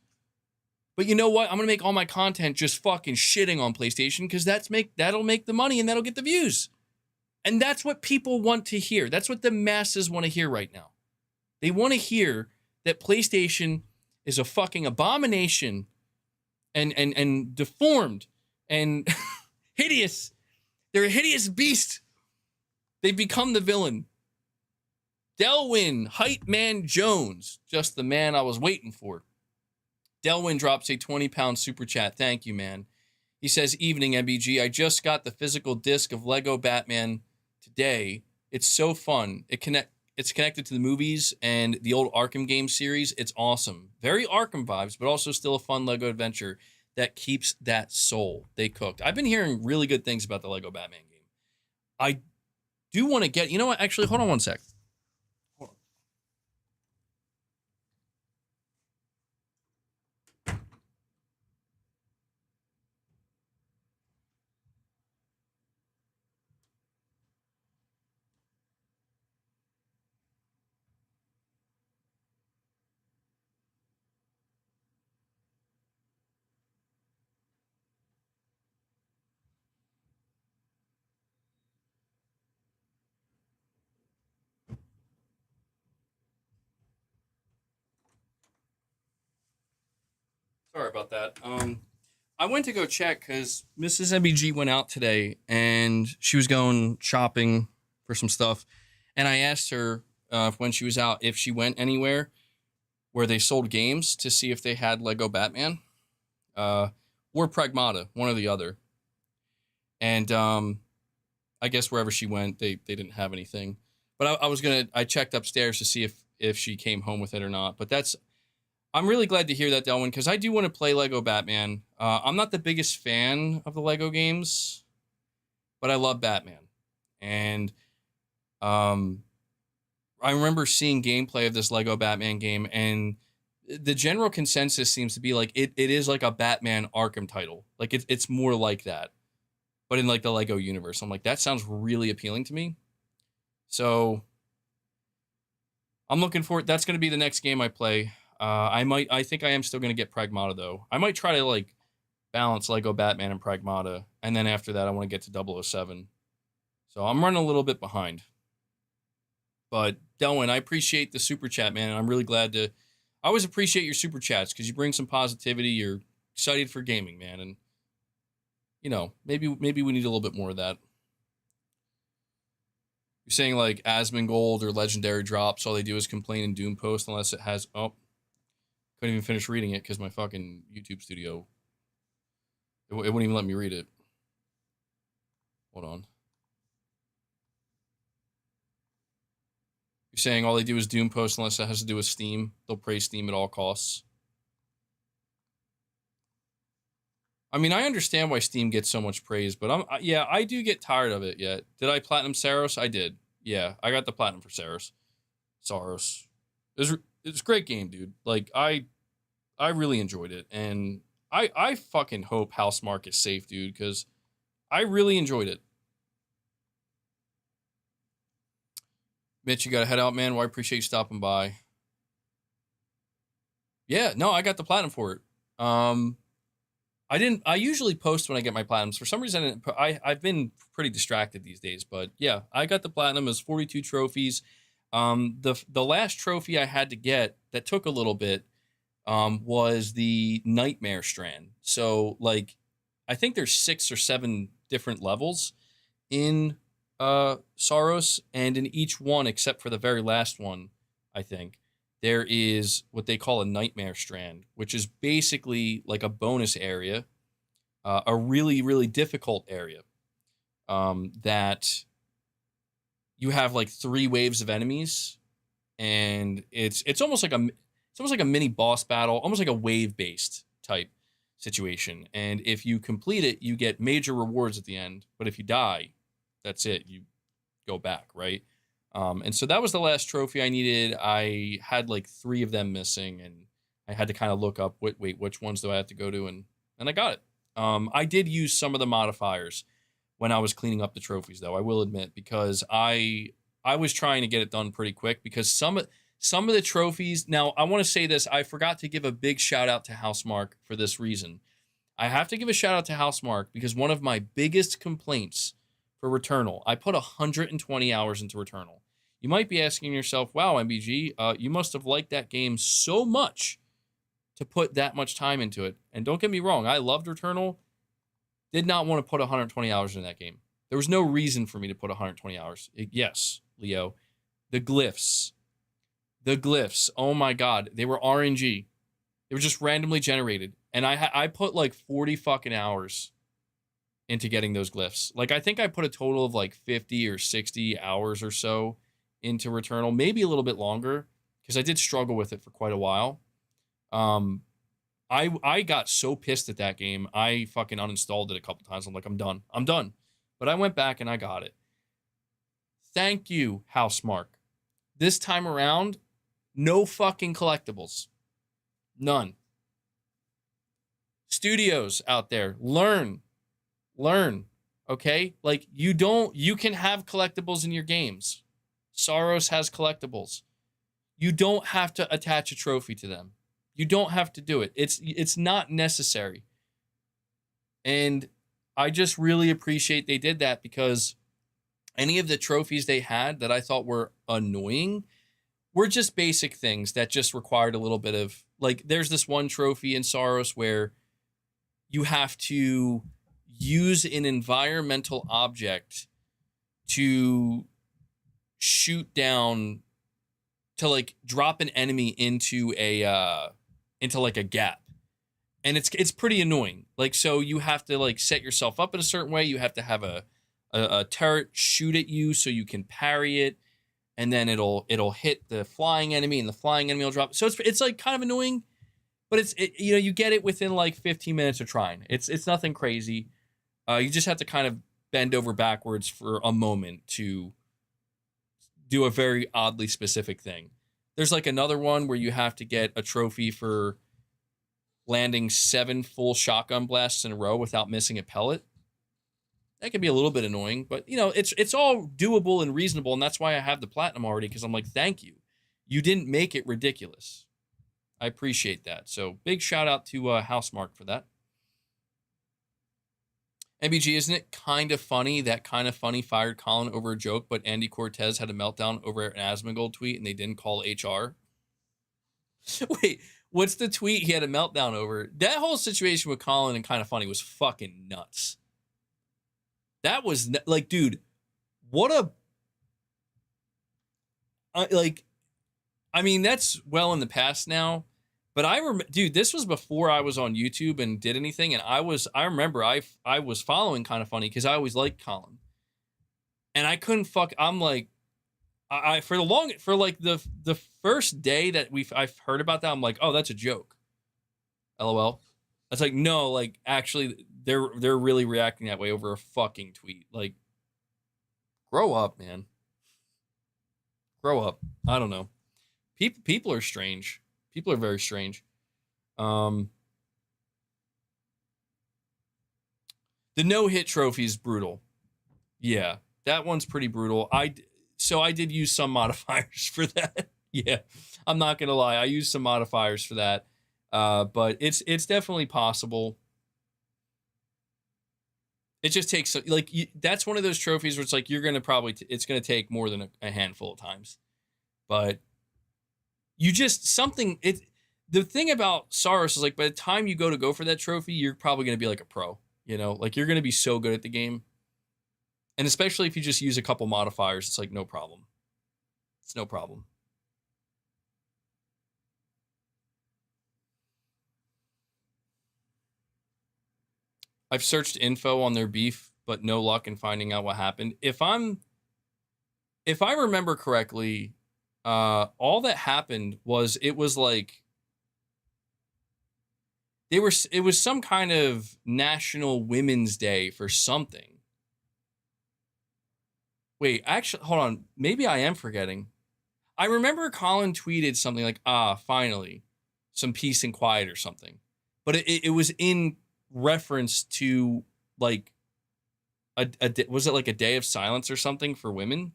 But you know what? I'm going to make all my content just fucking shitting on PlayStation because that'll make the money and that'll get the views. And that's what people want to hear. That's what the masses want to hear right now. They want to hear that PlayStation is a fucking abomination and deformed and hideous. They're a hideous beast. They become the villain. Delwyn, Hype Man Jones, just the man I was waiting for. Delwyn drops a 20-pound super chat. Thank you, man. He says, evening, MBG. I just got the physical disc of Lego Batman today. It's so fun. It's connected to the movies and the old Arkham game series. It's awesome. Very Arkham vibes, but also still a fun Lego adventure that keeps that soul they cooked. I've been hearing really good things about the Lego Batman game. I do want to get, you know what? Actually, hold on one sec. Sorry about that. I went to go check because Mrs. MBG went out today and she was going shopping for some stuff. And I asked her when she was out if she went anywhere where they sold games to see if they had Lego Batman or Pragmata, one or the other. And I guess wherever she went, they didn't have anything. But I checked upstairs to see if she came home with it or not. But I'm really glad to hear that, Delwyn, because I do want to play Lego Batman. I'm not the biggest fan of the Lego games, but I love Batman. And I remember seeing gameplay of this Lego Batman game, and the general consensus seems to be like it is like a Batman Arkham title. Like it's more like that, but in like the Lego universe. I'm like, that sounds really appealing to me. So I'm looking for it. That's going to be the next game I play. I think I am still going to get Pragmata though. I might try to like balance Lego Batman and Pragmata. And then after that, I want to get to 007. So I'm running a little bit behind, but Delwyn, I appreciate the super chat, man. And I'm really glad I always appreciate your super chats because you bring some positivity. You're excited for gaming, man. And you know, maybe we need a little bit more of that. You're saying like Asmongold or Legendary drops, all they do is complain in Doom post unless it has, couldn't even finish reading it because my fucking YouTube studio, it wouldn't even let me read it. Hold on. You're saying all they do is Doom post unless it has to do with Steam. They'll praise Steam at all costs. I mean, I understand why Steam gets so much praise, but yeah, I do get tired of it yet. Did I platinum Saros? I did. Yeah, I got the platinum for Saros. Saros. It's a great game, dude. Like I really enjoyed it, and I fucking hope Housemarque is safe, dude, because I really enjoyed it. Mitch, you gotta head out, man. Well, I appreciate you stopping by. Yeah, no, I got the platinum for it. I usually post when I get my platinums. For some reason, I've been pretty distracted these days, but yeah, I got the platinum. It was 42 trophies. The last trophy I had to get that took a little bit was the Nightmare Strand. So like, I think there's 6 or 7 different levels in Saros, and in each one, except for the very last one, I think, there is what they call a Nightmare Strand, which is basically like a bonus area, a really, really difficult area that you have like 3 waves of enemies, and it's almost like a mini boss battle, almost like a wave-based type situation. And if you complete it, you get major rewards at the end. But if you die, that's it. You go back, right? And so that was the last trophy I needed. I had like 3 of them missing, and I had to kind of look up, wait, which ones do I have to go to? And I got it. I did use some of the modifiers when I was cleaning up the trophies, though, I will admit, because I was trying to get it done pretty quick, because some of the trophies. Now, I want to say this. I forgot to give a big shout out to Housemarque for this reason. I have to give a shout out to Housemarque because one of my biggest complaints for Returnal, I put 120 hours into Returnal. You might be asking yourself, wow, MBG, you must have liked that game so much to put that much time into it. And don't get me wrong, I loved Returnal. Did not want to put 120 hours in that game. There was no reason for me to put 120 hours. Yes, Leo. The glyphs. Oh my God. They were RNG. They were just randomly generated. And I put like 40 fucking hours into getting those glyphs. Like, I think I put a total of like 50 or 60 hours or so into Returnal, maybe a little bit longer, because I did struggle with it for quite a while. I got so pissed at that game, I fucking uninstalled it a couple times. I'm like, I'm done. But I went back and I got it. Thank you, Housemarque. This time around, no fucking collectibles. None. Studios out there, learn. Okay? Like, you can have collectibles in your games. Saros has collectibles. You don't have to attach a trophy to them. You don't have to do it. It's not necessary. And I just really appreciate they did that, because any of the trophies they had that I thought were annoying were just basic things that just required a little bit of, like, there's this one trophy in Saros where you have to use an environmental object to shoot down, to like drop an enemy into like a gap. And it's pretty annoying. Like, so you have to like set yourself up in a certain way. You have to have a turret shoot at you so you can parry it, and then it'll hit the flying enemy, and the flying enemy will drop. So it's like kind of annoying, but you get it within like 15 minutes of trying. It's nothing crazy. You just have to kind of bend over backwards for a moment to do a very oddly specific thing. There's like another one where you have to get a trophy for landing 7 full shotgun blasts in a row without missing a pellet. That can be a little bit annoying, but it's all doable and reasonable, and that's why I have the platinum already, because I'm like, thank you. You didn't make it ridiculous. I appreciate that. So big shout out to Housemarque for that. MBG, isn't it kind of funny that Kind of Funny fired Colin over a joke, but Andy Cortez had a meltdown over an Asmongold tweet and they didn't call HR? Wait, what's the tweet he had a meltdown over? That whole situation with Colin and Kind of Funny was fucking nuts. That was like, dude, what a... I mean, that's well in the past now. But dude, this was before I was on YouTube and did anything, and I remember I was following Kind of Funny because I always liked Colin, and I couldn't I'm like, for the first day that I've heard about that, I'm like, oh, that's a joke, LOL, It's like, no, like actually they're really reacting that way over a fucking tweet. Like, grow up, man. Grow up. I don't know. People are strange. People are very strange. The no-hit trophy is brutal. Yeah, that one's pretty brutal. So I did use some modifiers for that. Yeah, I'm not gonna lie. I used some modifiers for that. But it's definitely possible. It just takes like that's one of those trophies where it's like you're gonna probably it's gonna take more than a handful of times, but you just something it. The thing about Saros is like by the time you go for that trophy, you're probably gonna be like a pro. You know, like you're gonna be so good at the game, and especially if you just use a couple modifiers, it's like no problem. It's no problem. I've searched info on their beef, but no luck in finding out what happened. If I remember correctly, all that happened was it was like it was some kind of National Women's Day for something. Wait, actually, hold on. Maybe I am forgetting. I remember Colin tweeted something like, finally, some peace and quiet or something. But it was in reference to like was it like a day of silence or something for women?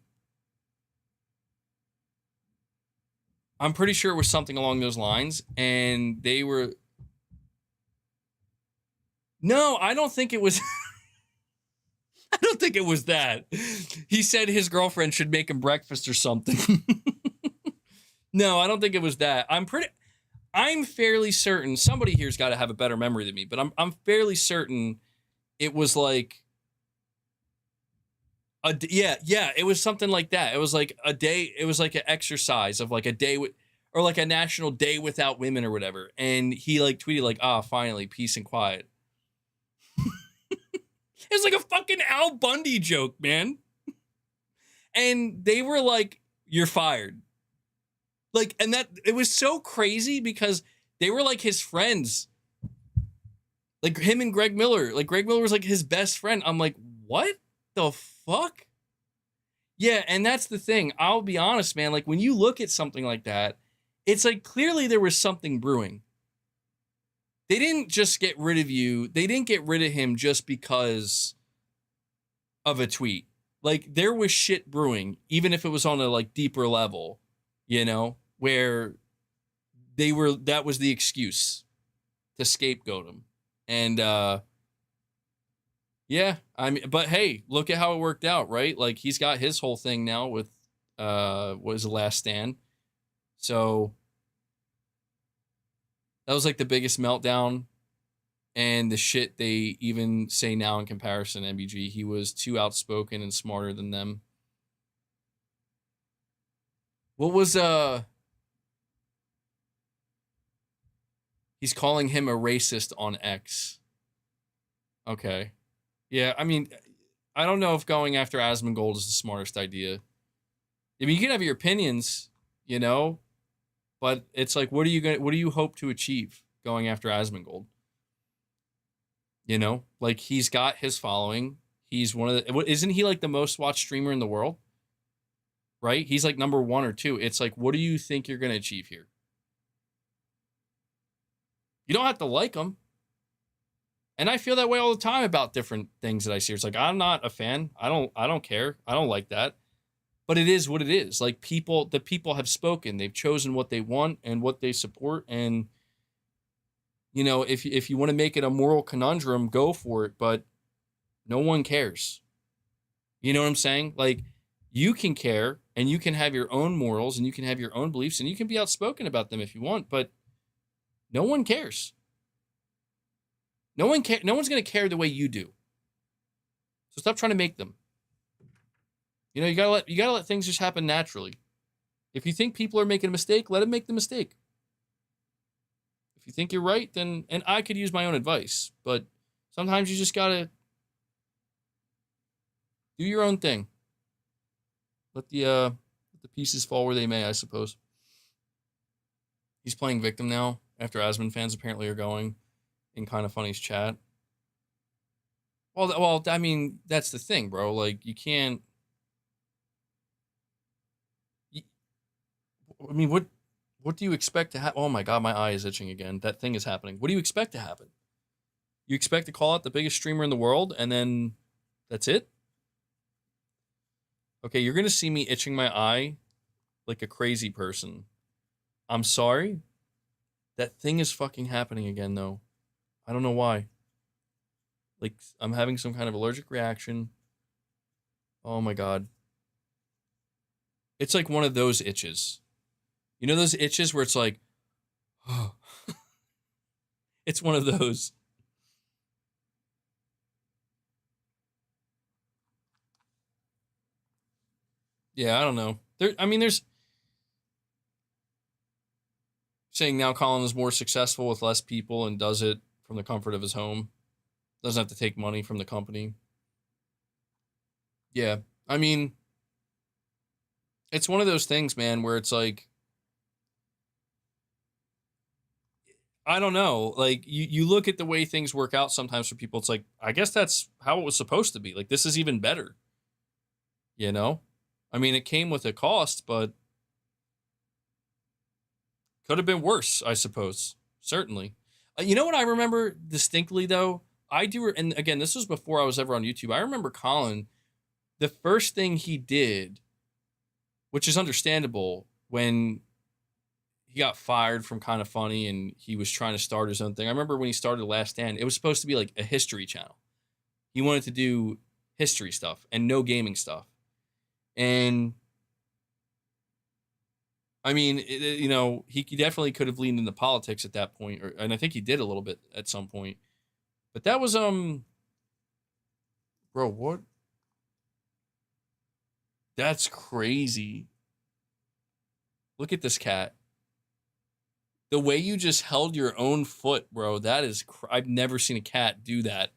I'm pretty sure it was something along those lines, and they were. No, I don't think it was. I don't think it was that. He said his girlfriend should make him breakfast or something. No, I don't think it was that. I'm fairly certain somebody here's got to have a better memory than me, but I'm fairly certain it was like it was something like that. It was like a day, it was like an exercise of like a day or like a national day without women or whatever. And he like tweeted like, finally, peace and quiet. It's like a fucking Al Bundy joke, man. And they were like, you're fired. Like, and that it was so crazy because they were like his friends. Like him and Greg Miller. Like Greg Miller was like his best friend. I'm like, what the fuck? Yeah, and that's the thing. I'll be honest, man. Like when you look at something like that, it's like clearly there was something brewing. They didn't just get rid of you. They didn't get rid of him just because of a tweet. Like there was shit brewing, even if it was on a like deeper level, you know, where that was the excuse to scapegoat him. And yeah, I mean, but hey, look at how it worked out, right? Like he's got his whole thing now with what was The Last Stand. So that was like the biggest meltdown. And the shit they even say now in comparison, MBG, he was too outspoken and smarter than them. What was he's calling him a racist on X. Okay. Yeah, I mean, I don't know if going after Asmongold is the smartest idea. I mean, you can have your opinions, you know, but it's like, what do you hope to achieve going after Asmongold? You know, like he's got his following. He's isn't he like the most watched streamer in the world? Right? He's like number 1 or 2. It's like, what do you think you're going to achieve here? You don't have to like him. And I feel that way all the time about different things that I see. It's like, I'm not a fan. I don't care. I don't like that. But it is what it is. Like the people have spoken. They've chosen what they want and what they support. And, you know, if you want to make it a moral conundrum, go for it. But no one cares. You know what I'm saying? Like, you can care and you can have your own morals and you can have your own beliefs and you can be outspoken about them if you want, but no one cares. No one's going to care the way you do. So stop trying to make them. You know, you gotta let things just happen naturally. If you think people are making a mistake, let them make the mistake. If you think you're right, then, and I could use my own advice, but sometimes you just gotta do your own thing. Let the pieces fall where they may, I suppose. He's playing victim now after Asmon fans apparently are going. in Kind of Funny's chat. Well, I mean, that's the thing, bro. Like, you can't. I mean, what do you expect to happen? Oh my god, my eye is itching again. That thing is happening. What do you expect to happen? You expect to call out the biggest streamer in the world, and then that's it? Okay, you're gonna see me itching my eye like a crazy person. I'm sorry. That thing is fucking happening again, though. I don't know why. Like, I'm having some kind of allergic reaction. Oh my god. It's like one of those itches. You know those itches where it's like, oh. It's one of those. Yeah, I don't know. There's saying now Colin is more successful with less people and does it from the comfort of his home. Doesn't have to take money from the company. Yeah, I mean, it's one of those things, man, where it's like, I don't know. Like, you look at the way things work out sometimes for people. It's like, I guess that's how it was supposed to be. Like, this is even better. You know? I mean, it came with a cost, but could have been worse, I suppose. Certainly. You know what I remember distinctly, though? And again, this was before I was ever on YouTube. I remember Colin, the first thing he did, which is understandable, when he got fired from Kind of Funny and he was trying to start his own thing. I remember when he started Last Stand, it was supposed to be like a history channel. He wanted to do history stuff and no gaming stuff. And I mean, he definitely could have leaned into politics at that point, and I think he did a little bit at some point. But that was bro, what? That's crazy. Look at this cat. The way you just held your own foot, bro, that is... I've never seen a cat do that.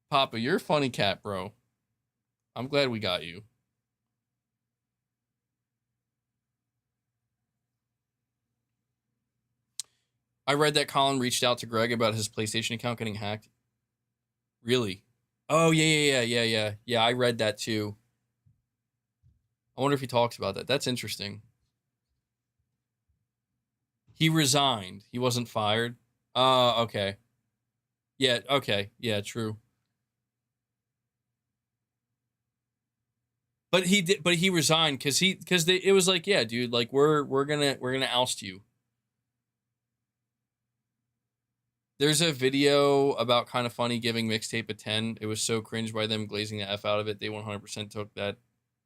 Papa, you're a funny cat, bro. I'm glad we got you. I read that Colin reached out to Greg about his PlayStation account getting hacked. Really? Oh, yeah. Yeah, I read that too. I wonder if he talks about that. That's interesting. He resigned. He wasn't fired. Okay. Yeah, okay. Yeah, true. But he resigned because it was like, yeah, dude, like we're gonna oust you. There's a video about Kind of Funny giving Mixtape a 10. It was so cringe by them glazing the F out of it. They 100% took that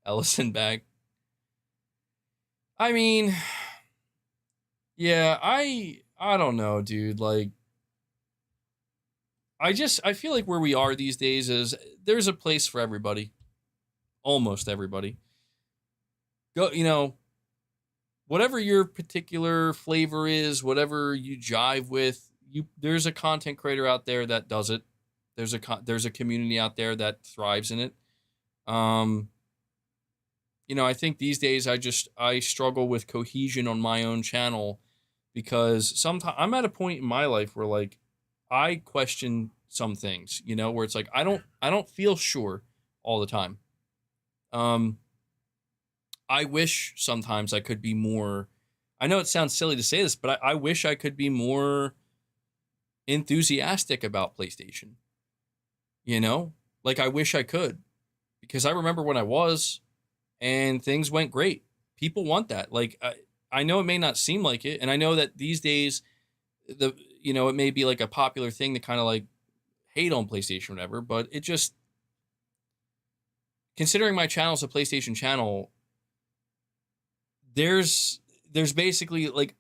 Ellison bag. I mean, yeah, I don't know, dude. Like, I feel like where we are these days is there's a place for everybody. Almost everybody. Go, whatever your particular flavor is, whatever you jive with, there's a content creator out there that does it. There's a community out there that thrives in it. I think these days I struggle with cohesion on my own channel because sometimes I'm at a point in my life where like I question some things, where it's like I don't feel sure all the time. I wish sometimes I could be more. I know it sounds silly to say this, but I wish I could be more enthusiastic about PlayStation. Like I wish I could, because I remember when I was, and things went great. People want that. Like I know it may not seem like it, and I know that these days, it may be like a popular thing to kind of like hate on PlayStation or whatever, but it just, considering my channel is a PlayStation channel, there's basically like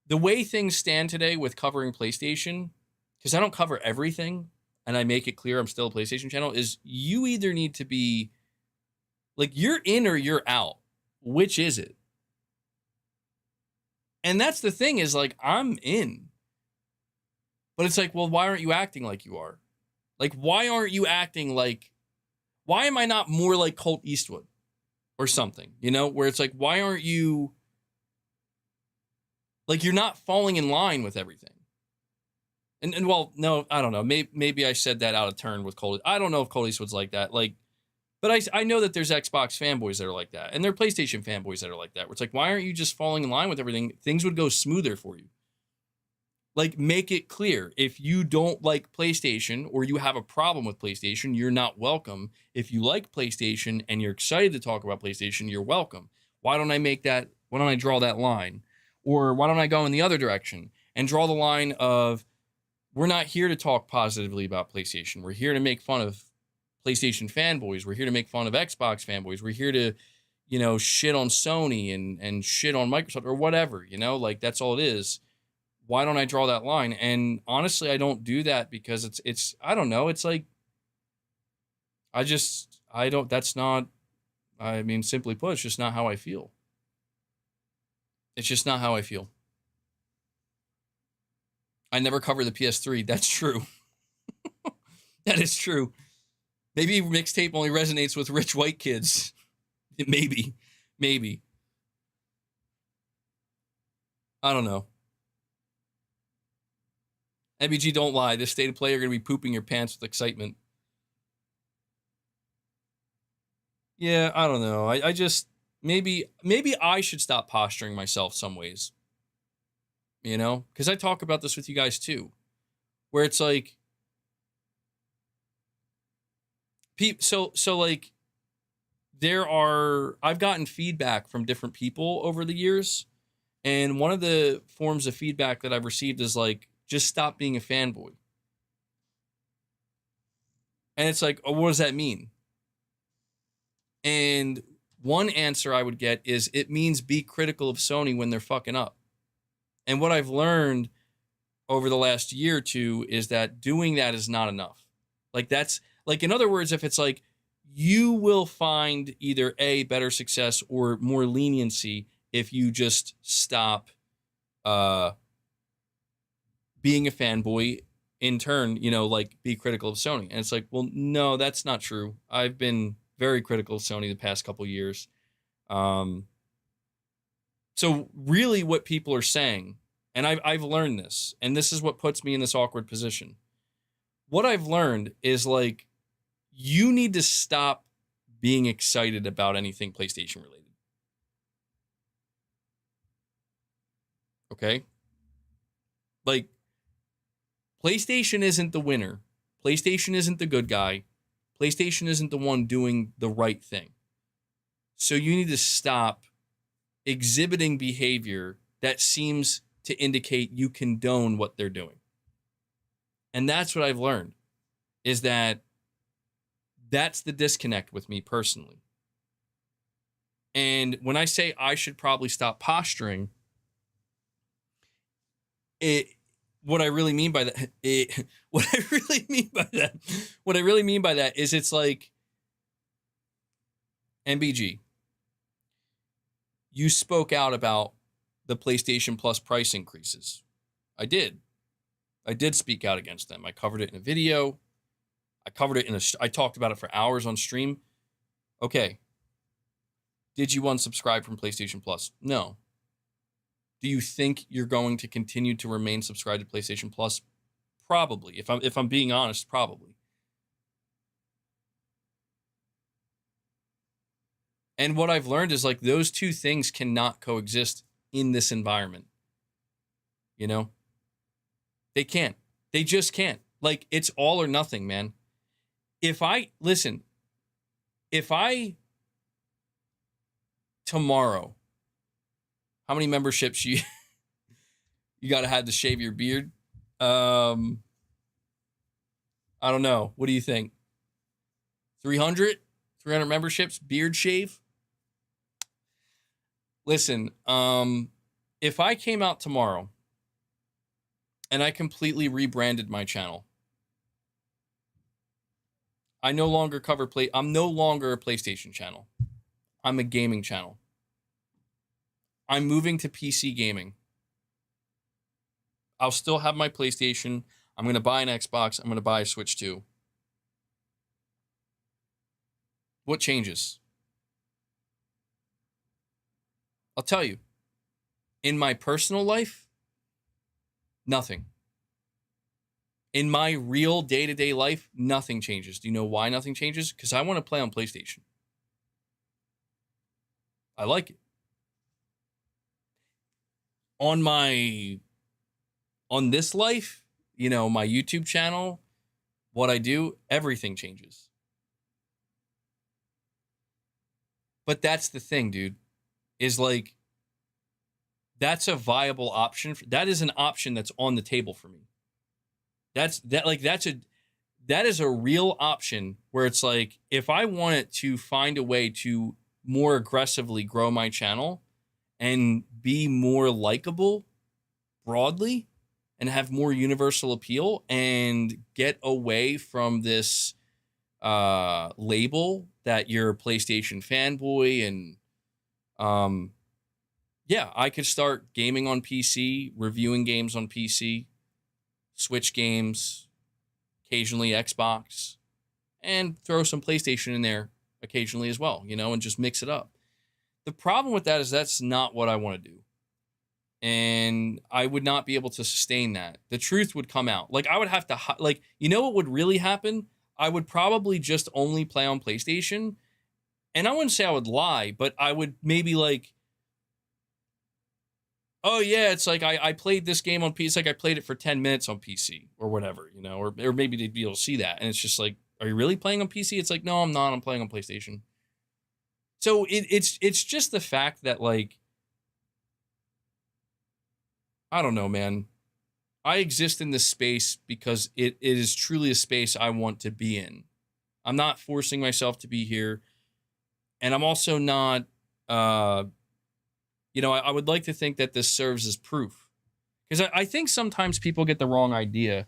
the way things stand today with covering PlayStation, because I don't cover everything and I make it clear I'm still a PlayStation channel, is you either need to be like, you're in or you're out. Which is it? And that's the thing, is like, I'm in. But it's like, well, why aren't you acting like you are? Like, why aren't you acting like, why am I not more like Colt Eastwood or something, where it's like, why aren't you Like, you're not falling in line with everything. And well, no, I don't know. Maybe I said that out of turn with Cole. I don't know if Cole Eastwood's like that. Like, but I know that there's Xbox fanboys that are like that, and there are PlayStation fanboys that are like that. Where it's like, why aren't you just falling in line with everything? Things would go smoother for you. Like, make it clear. If you don't like PlayStation or you have a problem with PlayStation, you're not welcome. If you like PlayStation and you're excited to talk about PlayStation, you're welcome. Why don't I draw that line? Or why don't I go in the other direction and draw the line of, we're not here to talk positively about PlayStation. We're here to make fun of PlayStation fanboys. We're here to make fun of Xbox fanboys. We're here to, shit on Sony and shit on Microsoft or whatever, like that's all it is. Why don't I draw that line? And honestly, I don't do that because it's I don't know. It's like, simply put, it's just not how I feel. It's just not how I feel. I never cover the PS3. That's true. That is true. Maybe mixtape only resonates with rich white kids. Maybe. I don't know. MBG, don't lie. This state of play, you're going to be pooping your pants with excitement. Yeah, I don't know. I just, maybe I should stop posturing myself some ways. Because I talk about this with you guys too. Where it's like, so like, I've gotten feedback from different people over the years. And one of the forms of feedback that I've received is like, just stop being a fanboy. And it's like, oh, what does that mean? And one answer I would get is, it means be critical of Sony when they're fucking up. And what I've learned over the last year or two is that doing that is not enough. Like, that's like, in other words, if it's like, you will find either A, better success or more leniency if you just stop being a fanboy, in turn, like, be critical of Sony. And it's like, well, no, that's not true. I've been very critical of Sony the past couple years. So really what people are saying, and I've learned this, and this is what puts me in this awkward position. What I've learned is, like, you need to stop being excited about anything PlayStation related. Okay? Like, PlayStation isn't the winner. PlayStation isn't the good guy. PlayStation isn't the one doing the right thing. So you need to stop exhibiting behavior that seems to indicate you condone what they're doing. And that's what I've learned, is that that's the disconnect with me personally. And when I say I should probably stop posturing, what I really mean by that is, it's like, MBG, you spoke out about the PlayStation Plus price increases. I did speak out against them. I covered it in a video. I talked about it for hours on stream. Okay. Did you unsubscribe from PlayStation Plus? No. Do you think you're going to continue to remain subscribed to PlayStation Plus? Probably. If I'm being honest, probably. And what I've learned is, like, those two things cannot coexist in this environment. They can't. They just can't. Like, it's all or nothing, man. If I tomorrow, how many memberships you got to have to shave your beard? I don't know. What do you think? 300 memberships, beard shave? Listen, if I came out tomorrow and I completely rebranded my channel, I'm no longer a PlayStation channel. I'm a gaming channel. I'm moving to PC gaming. I'll still have my PlayStation. I'm going to buy an Xbox. I'm going to buy a Switch 2. What changes? I'll tell you. In my personal life, nothing. In my real day-to-day life, nothing changes. Do you know why nothing changes? Because I want to play on PlayStation. I like it. On this life, you know, my YouTube channel, what I do, everything changes. But that's the thing, dude, is like, that's a viable option. That is an option that's on the table for me. That is a real option where it's like, if I wanted to find a way to more aggressively grow my channel and be more likable broadly and have more universal appeal and get away from this label that you're a PlayStation fanboy and yeah, I could start gaming on PC, reviewing games on PC, Switch games, occasionally Xbox, and throw some PlayStation in there occasionally as well, you know, and just mix it up. The problem with that is that's not what I want to do. And I would not be able to sustain that. The truth would come out. Like, I would have to, like, you know what would really happen? I would probably just only play on PlayStation. And I wouldn't say I would lie, but I would maybe like, oh yeah, it's like I played this game on PC. It's like I played it for 10 minutes on PC or whatever, you know, or maybe they'd be able to see that. And it's just like, are you really playing on PC? It's like, no, I'm not. I'm playing on PlayStation. So it's just the fact that, like, I don't know, man. I exist in this space because it is truly a space I want to be in. I'm not forcing myself to be here. And I'm also not, you know, I would like to think that this serves as proof. Because I think sometimes people get the wrong idea.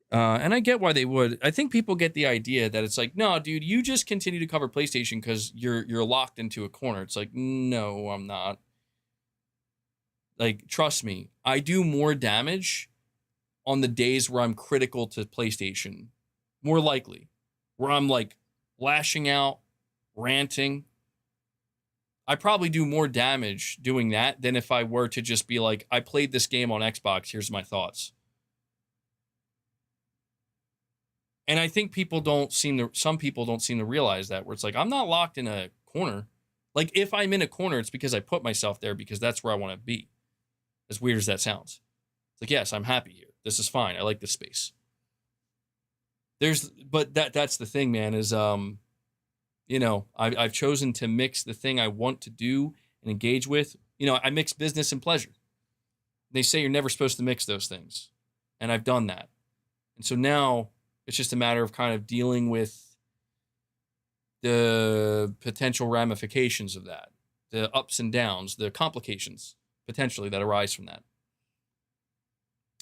And I get why they would. I think people get the idea that it's like, no, dude, you just continue to cover PlayStation because you're locked into a corner. It's like, no, I'm not. Like, trust me, I do more damage on the days where I'm critical to PlayStation. More likely. Where I'm like lashing out, ranting. I probably do more damage doing that than if I were to just be like, I played this game on Xbox, here's my thoughts. And I think some people don't seem to realize that, where it's like, I'm not locked in a corner. Like, if I'm in a corner, it's because I put myself there because that's where I want to be. As weird as that sounds. It's like, yes, I'm happy here. This is fine. I like this space. But that's the thing, man, is, you know, I've chosen to mix the thing I want to do and engage with. You know, I mix business and pleasure. They say you're never supposed to mix those things. And I've done that. And so now it's just a matter of kind of dealing with the potential ramifications of that, the ups and downs, the complications potentially that arise from that.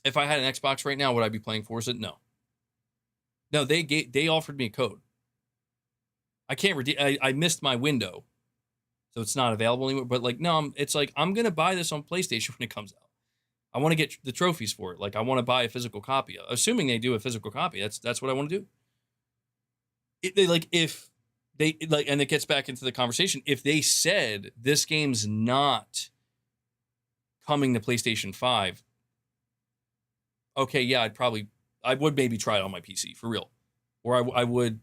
If I had an Xbox right now, would I be playing Forza? No. No, they offered me a code. I can't I missed my window, so it's not available anymore. But like, no, it's like, I'm gonna buy this on PlayStation when it comes out. I want to get the trophies for it. Like, I want to buy a physical copy. Assuming they do a physical copy, that's what I want to do. If they and it gets back into the conversation. If they said this game's not coming to PlayStation 5, okay, yeah, I would maybe try it on my PC for real, or I would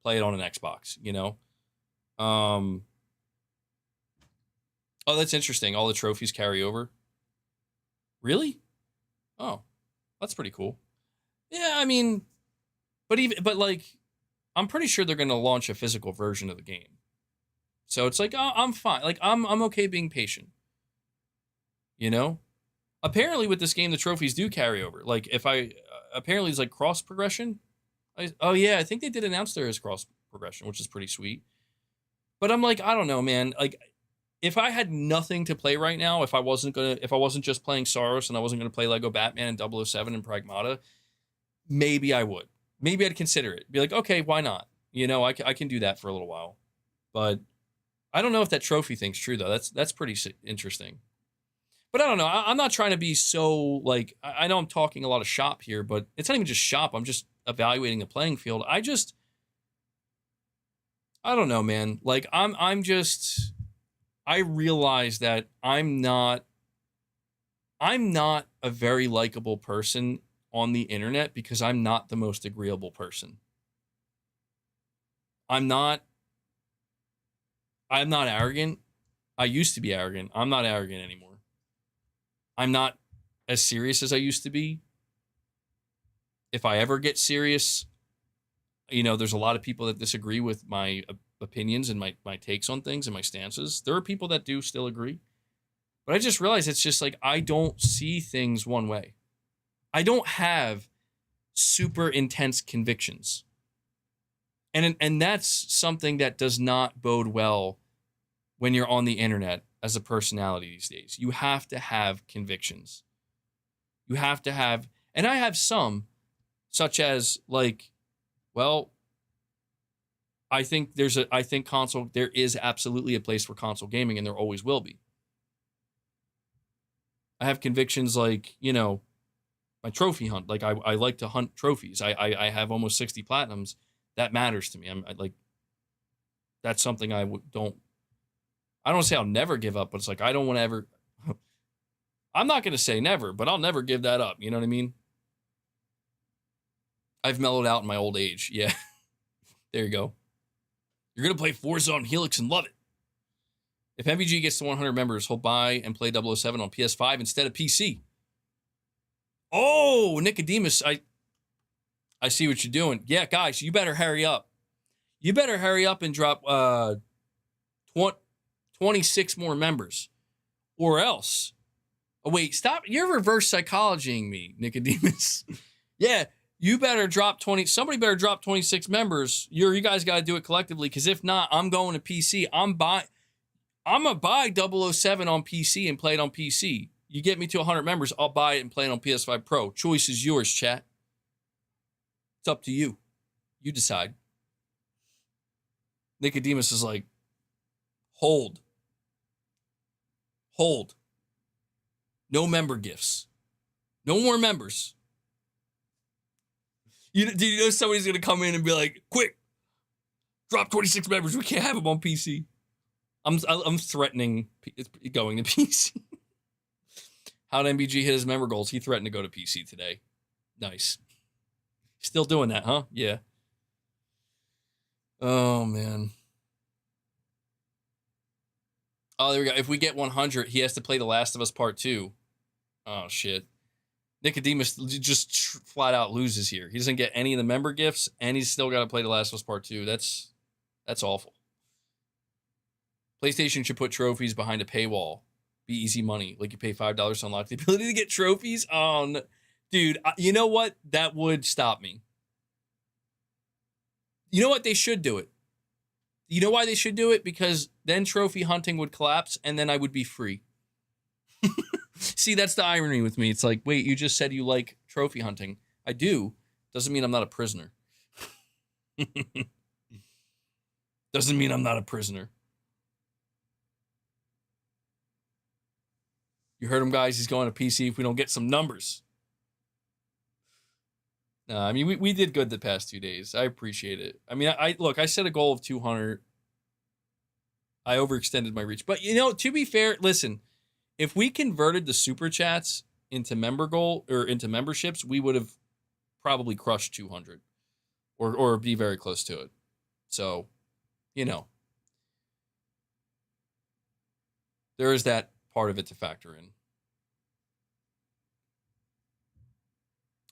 play it on an Xbox, you know? Oh, that's interesting. All the trophies carry over. Really? Oh, that's pretty cool. Yeah, I mean, but like, I'm pretty sure they're going to launch a physical version of the game. So it's like, oh, I'm fine. Like, I'm okay being patient. You know? Apparently with this game, the trophies do carry over. Like, apparently it's like cross progression. Oh yeah, I think they did announce there is cross progression, which is pretty sweet. But I'm like, I don't know, man. Like, if I had nothing to play right now, if I wasn't just playing Saros and I wasn't gonna play Lego Batman and 007 and Pragmata, maybe I would. Maybe I'd consider it. Be like, okay, why not? You know, I can do that for a little while. But I don't know if that trophy thing's true though. That's pretty interesting. But I don't know. I'm not trying to be so, like, I know I'm talking a lot of shop here, but it's not even just shop. I'm just evaluating the playing field. I don't know, man. Like, I realize that I'm not I'm not a very likable person on the internet because I'm not the most agreeable person. I'm not arrogant. I used to be arrogant. I'm not arrogant anymore. I'm not as serious as I used to be. If I ever get serious, there's a lot of people that disagree with my opinions and my takes on things and my stances. There are people that do still agree. But I just realized it's just like I don't see things one way. I don't have super intense convictions. And that's something that does not bode well when you're on the internet as a personality these days. You have to have convictions. You have to have, and I have some, such as like, well, I think there is absolutely a place for console gaming, and there always will be. I have convictions like, my trophy hunt. Like I like to hunt trophies. I have almost 60 platinums. That matters to me. That's something I don't say I'll never give up, but it's like, I don't want to ever, I'm not going to say never, but I'll never give that up. You know what I mean? I've mellowed out in my old age. Yeah. There you go. You're going to play Forza on Helix and love it. If MVG gets to 100 members, he'll buy and play 007 on PS5 instead of PC. Oh, Nicodemus, I see what you're doing. Yeah, guys, you better hurry up. You better hurry up and drop 26 more members. Or else. Oh, wait, stop. You're reverse psychologying me, Nicodemus. Yeah, you better drop 20. Somebody better drop 26 members. You guys got to do it collectively, because if not, I'm going to PC. I'm going to buy 007 on PC and play it on PC. You get me to 100 members, I'll buy it and play it on PS5 Pro. Choice is yours, chat. It's up to you. You decide. Nicodemus is like, hold. No member gifts. No more members. Do you know somebody's going to come in and be like, quick, drop 26 members. We can't have them on PC. I'm threatening going to PC. How'd MBG hit his member goals? He threatened to go to PC today. Nice. Still doing that, huh? Yeah. Oh, man. Oh, there we go. If we get 100, he has to play The Last of Us Part 2. Oh, shit. Nicodemus just flat out loses here. He doesn't get any of the member gifts, and he's still got to play The Last of Us Part 2. That's awful. PlayStation should put trophies behind a paywall. Be easy money. Like you pay $5 to unlock the ability to get trophies. Oh, no. Dude, you know what? That would stop me. You know what? They should do it. You know why they should do it? Because then trophy hunting would collapse, and then I would be free. See, that's the irony with me. It's like, wait, you just said you like trophy hunting. I do. Doesn't mean I'm not a prisoner. Doesn't mean I'm not a prisoner. You heard him, guys. He's going to PC if we don't get some numbers. No, I mean, we did good the past 2 days. I appreciate it. I mean, I set a goal of 200. I overextended my reach. But, to be fair, listen, if we converted the super chats into into memberships, we would have probably crushed 200 or be very close to it. So, there is that part of it to factor in.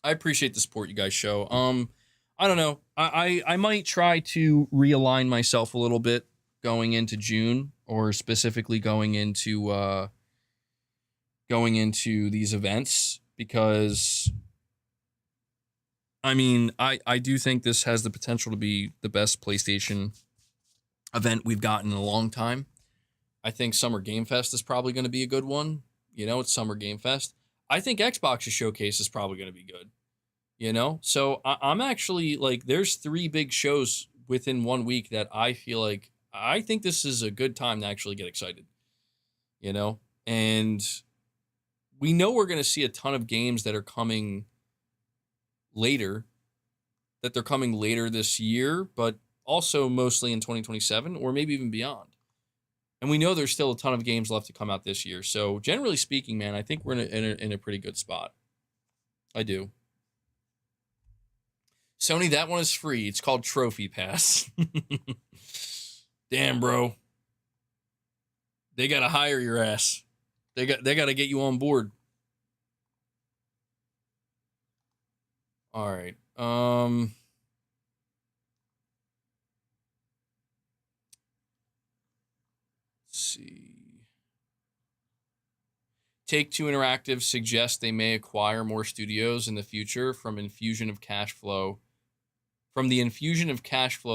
I appreciate the support you guys show. I don't know. I might try to realign myself a little bit going into June, or specifically going into these events, because I mean, I do think this has the potential to be the best PlayStation event we've gotten in a long time. I think Summer Game Fest is probably going to be a good one. It's Summer Game Fest. I think Xbox's showcase is probably going to be good. So I'm actually like, there's 3 big shows within 1 week that I feel like I think this is a good time to actually get excited. And we know we're going to see a ton of games that are coming later, that they're coming later this year, but also mostly in 2027 or maybe even beyond. And we know there's still a ton of games left to come out this year. So generally speaking, man, I think we're in a pretty good spot. I do. Sony, that one is free. It's called Trophy Pass. Damn, bro. They got to hire your ass. They got to get you on board. All right. Let's see. Take-Two Interactive suggests they may acquire more studios in the future from the infusion of cash flow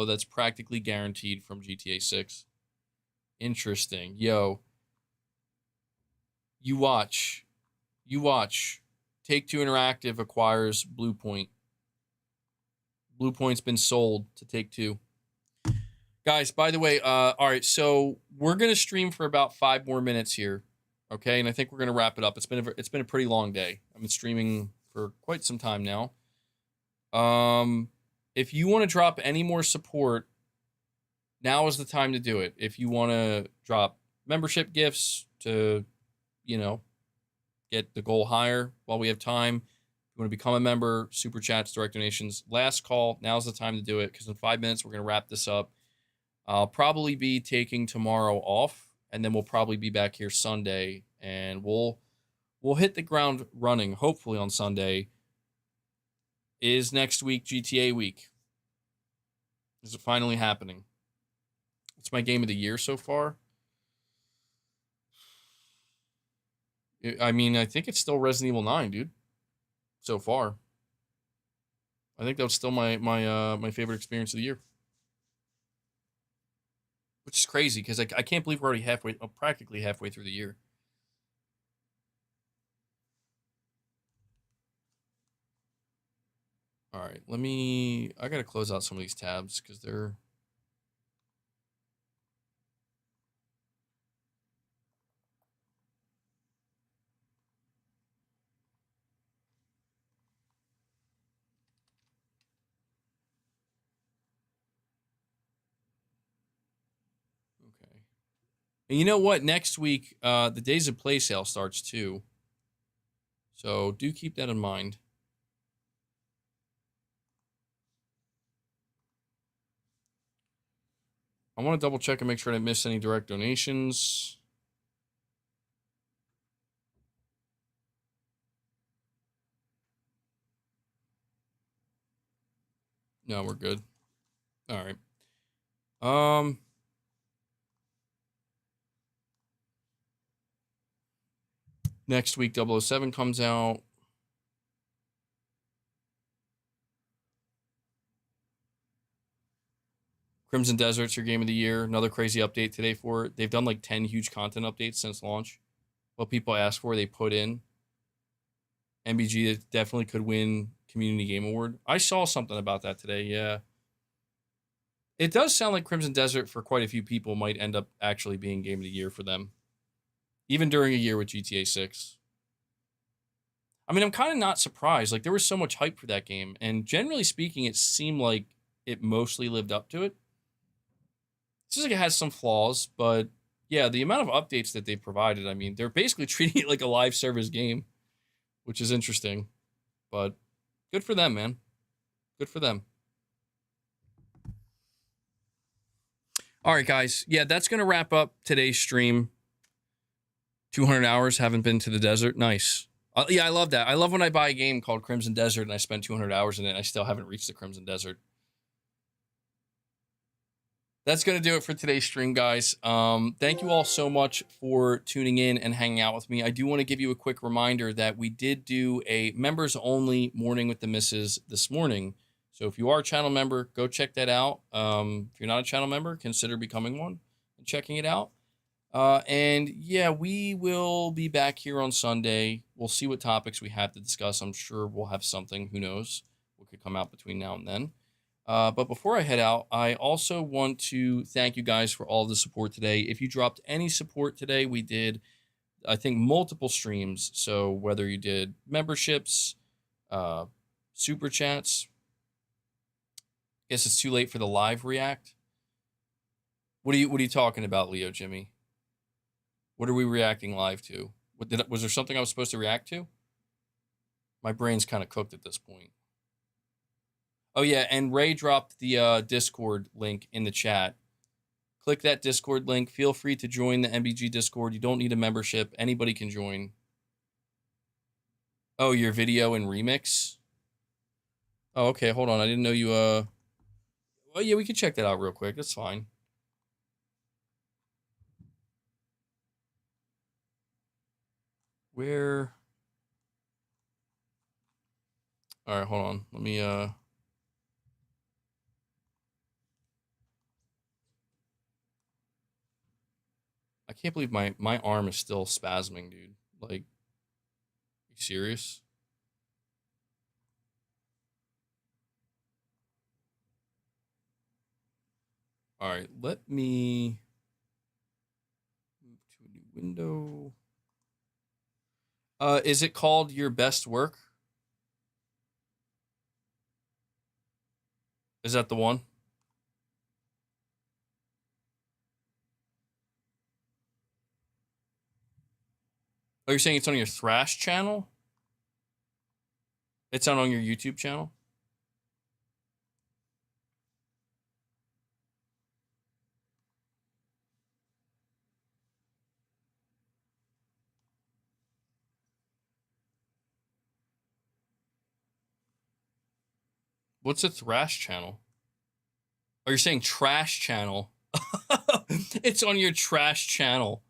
that's practically guaranteed from GTA 6. Interesting. Yo. You watch. Take-Two Interactive acquires Blue Point. Blue Point's been sold to Take-Two. Guys, by the way, all right, so we're going to stream for about 5 more minutes here. Okay, and I think we're going to wrap it up. It's been a pretty long day. I've been streaming for quite some time now. If you want to drop any more support, now is the time to do it. If you want to drop membership gifts to, get the goal higher while we have time. If you want to become a member, super chats, direct donations, last call. Now's the time to do it because in 5 minutes we're going to wrap this up. I'll probably be taking tomorrow off. And then we'll probably be back here Sunday, and we'll hit the ground running, hopefully on Sunday. Is next week GTA week? Is it finally happening? It's my game of the year so far. I mean, I think it's still Resident Evil 9, dude. So far. I think that was still my favorite experience of the year. Which is crazy because I can't believe we're already practically halfway through the year. All right, I got to close out some of these tabs because they're... Okay. And you know what? Next week, the Days of Play sale starts too. So do keep that in mind. I want to double check and make sure I didn't miss any direct donations. No, we're good. All right. Next week, 007 comes out. Crimson Desert's your game of the year. Another crazy update today for it. They've done like 10 huge content updates since launch. What people ask for, they put in. MBG definitely could win Community Game Award. I saw something about that today, yeah. It does sound like Crimson Desert for quite a few people might end up actually being game of the year for them. Even during a year with GTA 6. I mean, I'm kind of not surprised. Like, there was so much hype for that game. And generally speaking, it seemed like it mostly lived up to it. It seems like it has some flaws, but yeah, the amount of updates that they provided, I mean, they're basically treating it like a live service game, which is interesting. But good for them, man. Good for them. All right, guys. Yeah, that's going to wrap up today's stream. 200 hours, haven't been to the desert. Nice. Yeah, I love that. I love when I buy a game called Crimson Desert and I spend 200 hours in it and I still haven't reached the Crimson Desert. That's going to do it for today's stream, guys. Thank you all so much for tuning in and hanging out with me. I do want to give you a quick reminder that we did do a members-only Morning with the Misses this morning. So if you are a channel member, go check that out. If you're not a channel member, consider becoming one and checking it out. And yeah, we will be back here on Sunday. We'll see what topics we have to discuss. I'm sure we'll have something. Who knows what could come out between now and then. But before I head out, I also want to thank you guys for all the support today. If you dropped any support today, we did, I think, multiple streams. So whether you did memberships, super chats, guess it's too late for the live react. What are you talking about, Leo Jimmy? What are we reacting live to? Was there something I was supposed to react to? My brain's kind of cooked at this point. Oh yeah, and Ray dropped the Discord link in the chat. Click that Discord link. Feel free to join the MBG Discord. You don't need a membership. Anybody can join. Oh, your video and remix? Oh, okay. Hold on. I didn't know you... Oh, yeah, we can check that out real quick. That's fine. Where... All right, hold on. Let me... I can't believe my arm is still spasming, dude. Like, you serious? All right, let me move to a new window. Is it called Your Best Work? Is that the one? Oh, you're saying it's on your Thrash channel? It's not on your YouTube channel? What's a Thrash channel? Oh, you're saying Trash channel. It's on your Trash channel.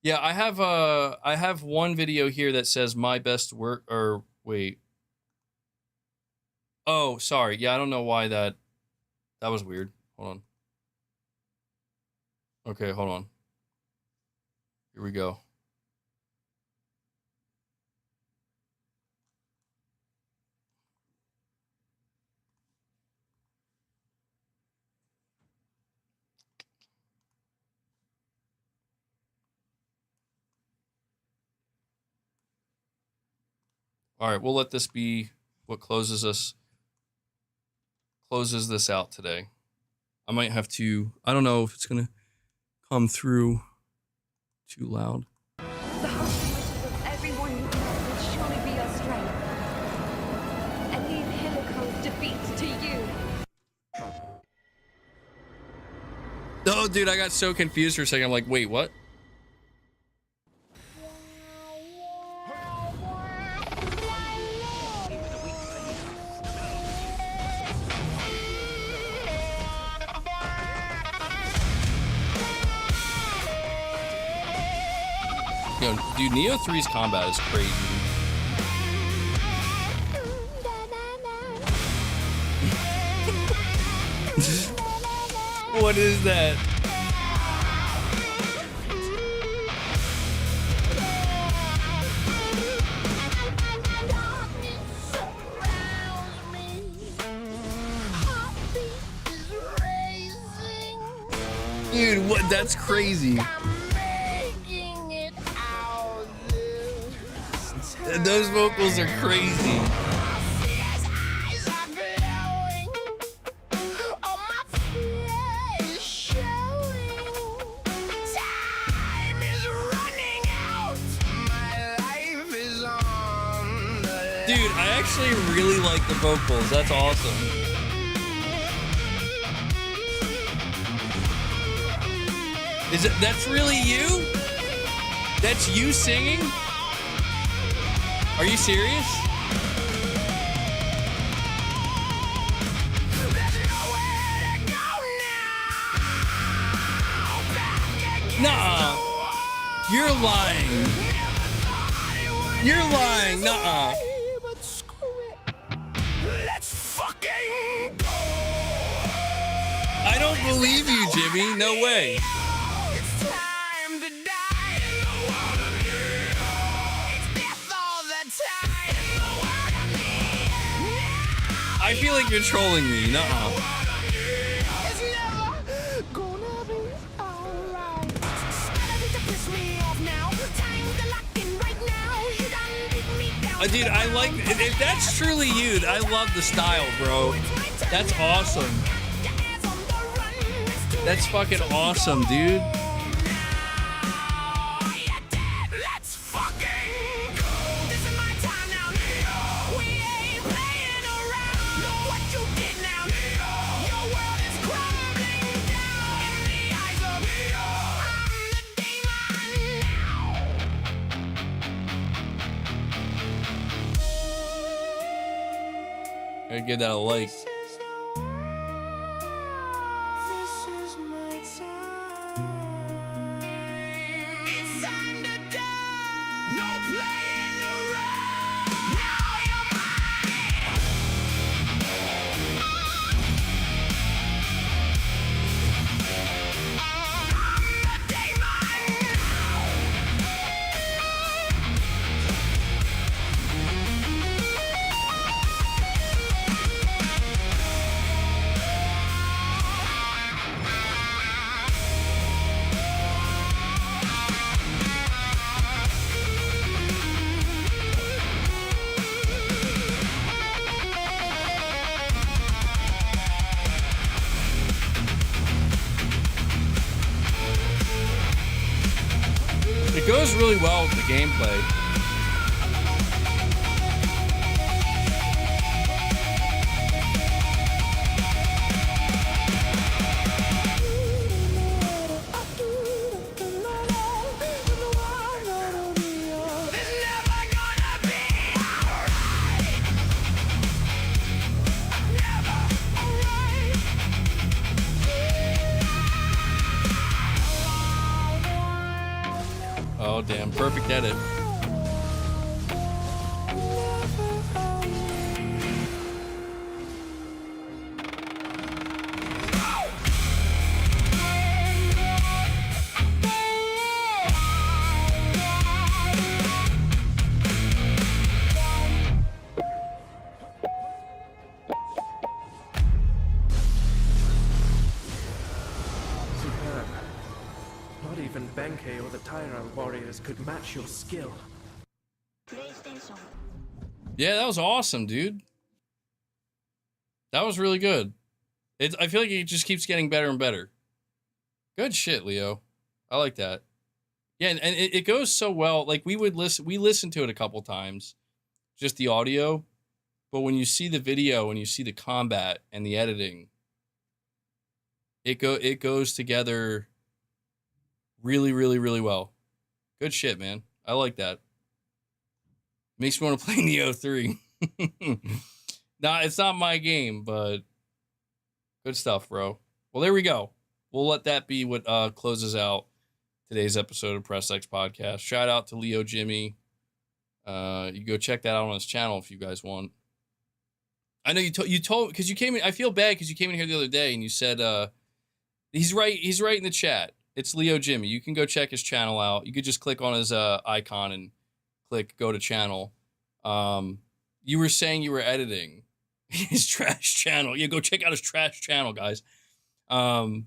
Yeah, I have one video here that says my best work, or wait. Oh, sorry. Yeah, I don't know why that was weird. Hold on. Okay, hold on. Here we go. All right, we'll let this be what closes this out today. I might have to, I don't know if it's going to come through too loud. The heart wishes of everyone you know would surely be your strength. And leave Himiko's defeat to you. Oh, dude, I got so confused for a second. I'm like, wait, what? Yo, dude, Neo 3's combat is crazy. What is that? Dude, what? That's crazy. Those vocals are crazy. Dude, I actually really like the vocals. That's awesome. That's really you? That's you singing? Are you serious? Nuh-uh. You're lying. You're lying. Nuh-uh. I don't believe you, Jimmy. No way. I feel like you're trolling me. Nuh-uh. Dude, I like, if that's truly you, I love the style, bro. That's awesome. That's fucking awesome, dude. I give that a like. It goes really well with the gameplay. Oh, damn. Perfect edit. Superb. Not even Benkei or the Tyrant warriors could match your skill. Yeah, that was awesome, dude. That was really good. I feel like it just keeps getting better and better. Good shit, Leo. I like that. Yeah, and it goes so well. Like we listened to it a couple times, just the audio. But when you see the video and you see the combat and the editing, it goes together really, really, really well. Good shit, man. I like that. Makes me want to play Neo 3. Nah, it's not my game, but good stuff, bro. Well, there we go. We'll let that be what closes out today's episode of Press X Podcast. Shout out to Leo Jimmy. You go check that out on his channel if you guys want. I know you told because you came in. I feel bad because you came in here the other day and you said he's right in the chat. It's Leo Jimmy. You can go check his channel out. You could just click on his icon and click go to channel. You were saying you were editing his trash channel. Yeah, go check out his trash channel, guys. I'm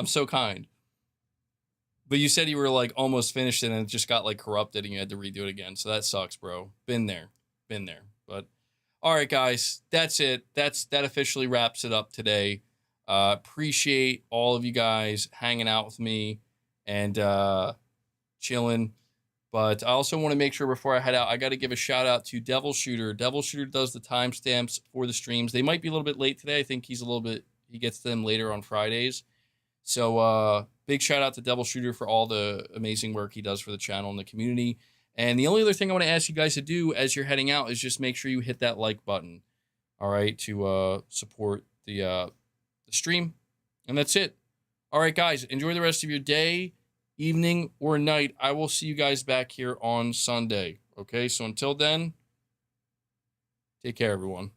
so kind. But you said you were like almost finished and it just got like corrupted and you had to redo it again. So that sucks, bro. Been there. But all right, guys, that's it. That officially wraps it up today. Appreciate all of you guys hanging out with me and chilling. But I also want to make sure before I head out, I got to give a shout out to Devil Shooter. Devil Shooter does the timestamps for the streams. They might be a little bit late today. I think he gets them later on Fridays. So big shout out to Devil Shooter for all the amazing work he does for the channel and the community. And the only other thing I want to ask you guys to do as you're heading out is just make sure you hit that like button. All right, to support the stream. And that's it. All right, guys, enjoy the rest of your day, evening, or night. I will see you guys back here on Sunday. Okay, so until then, take care, everyone.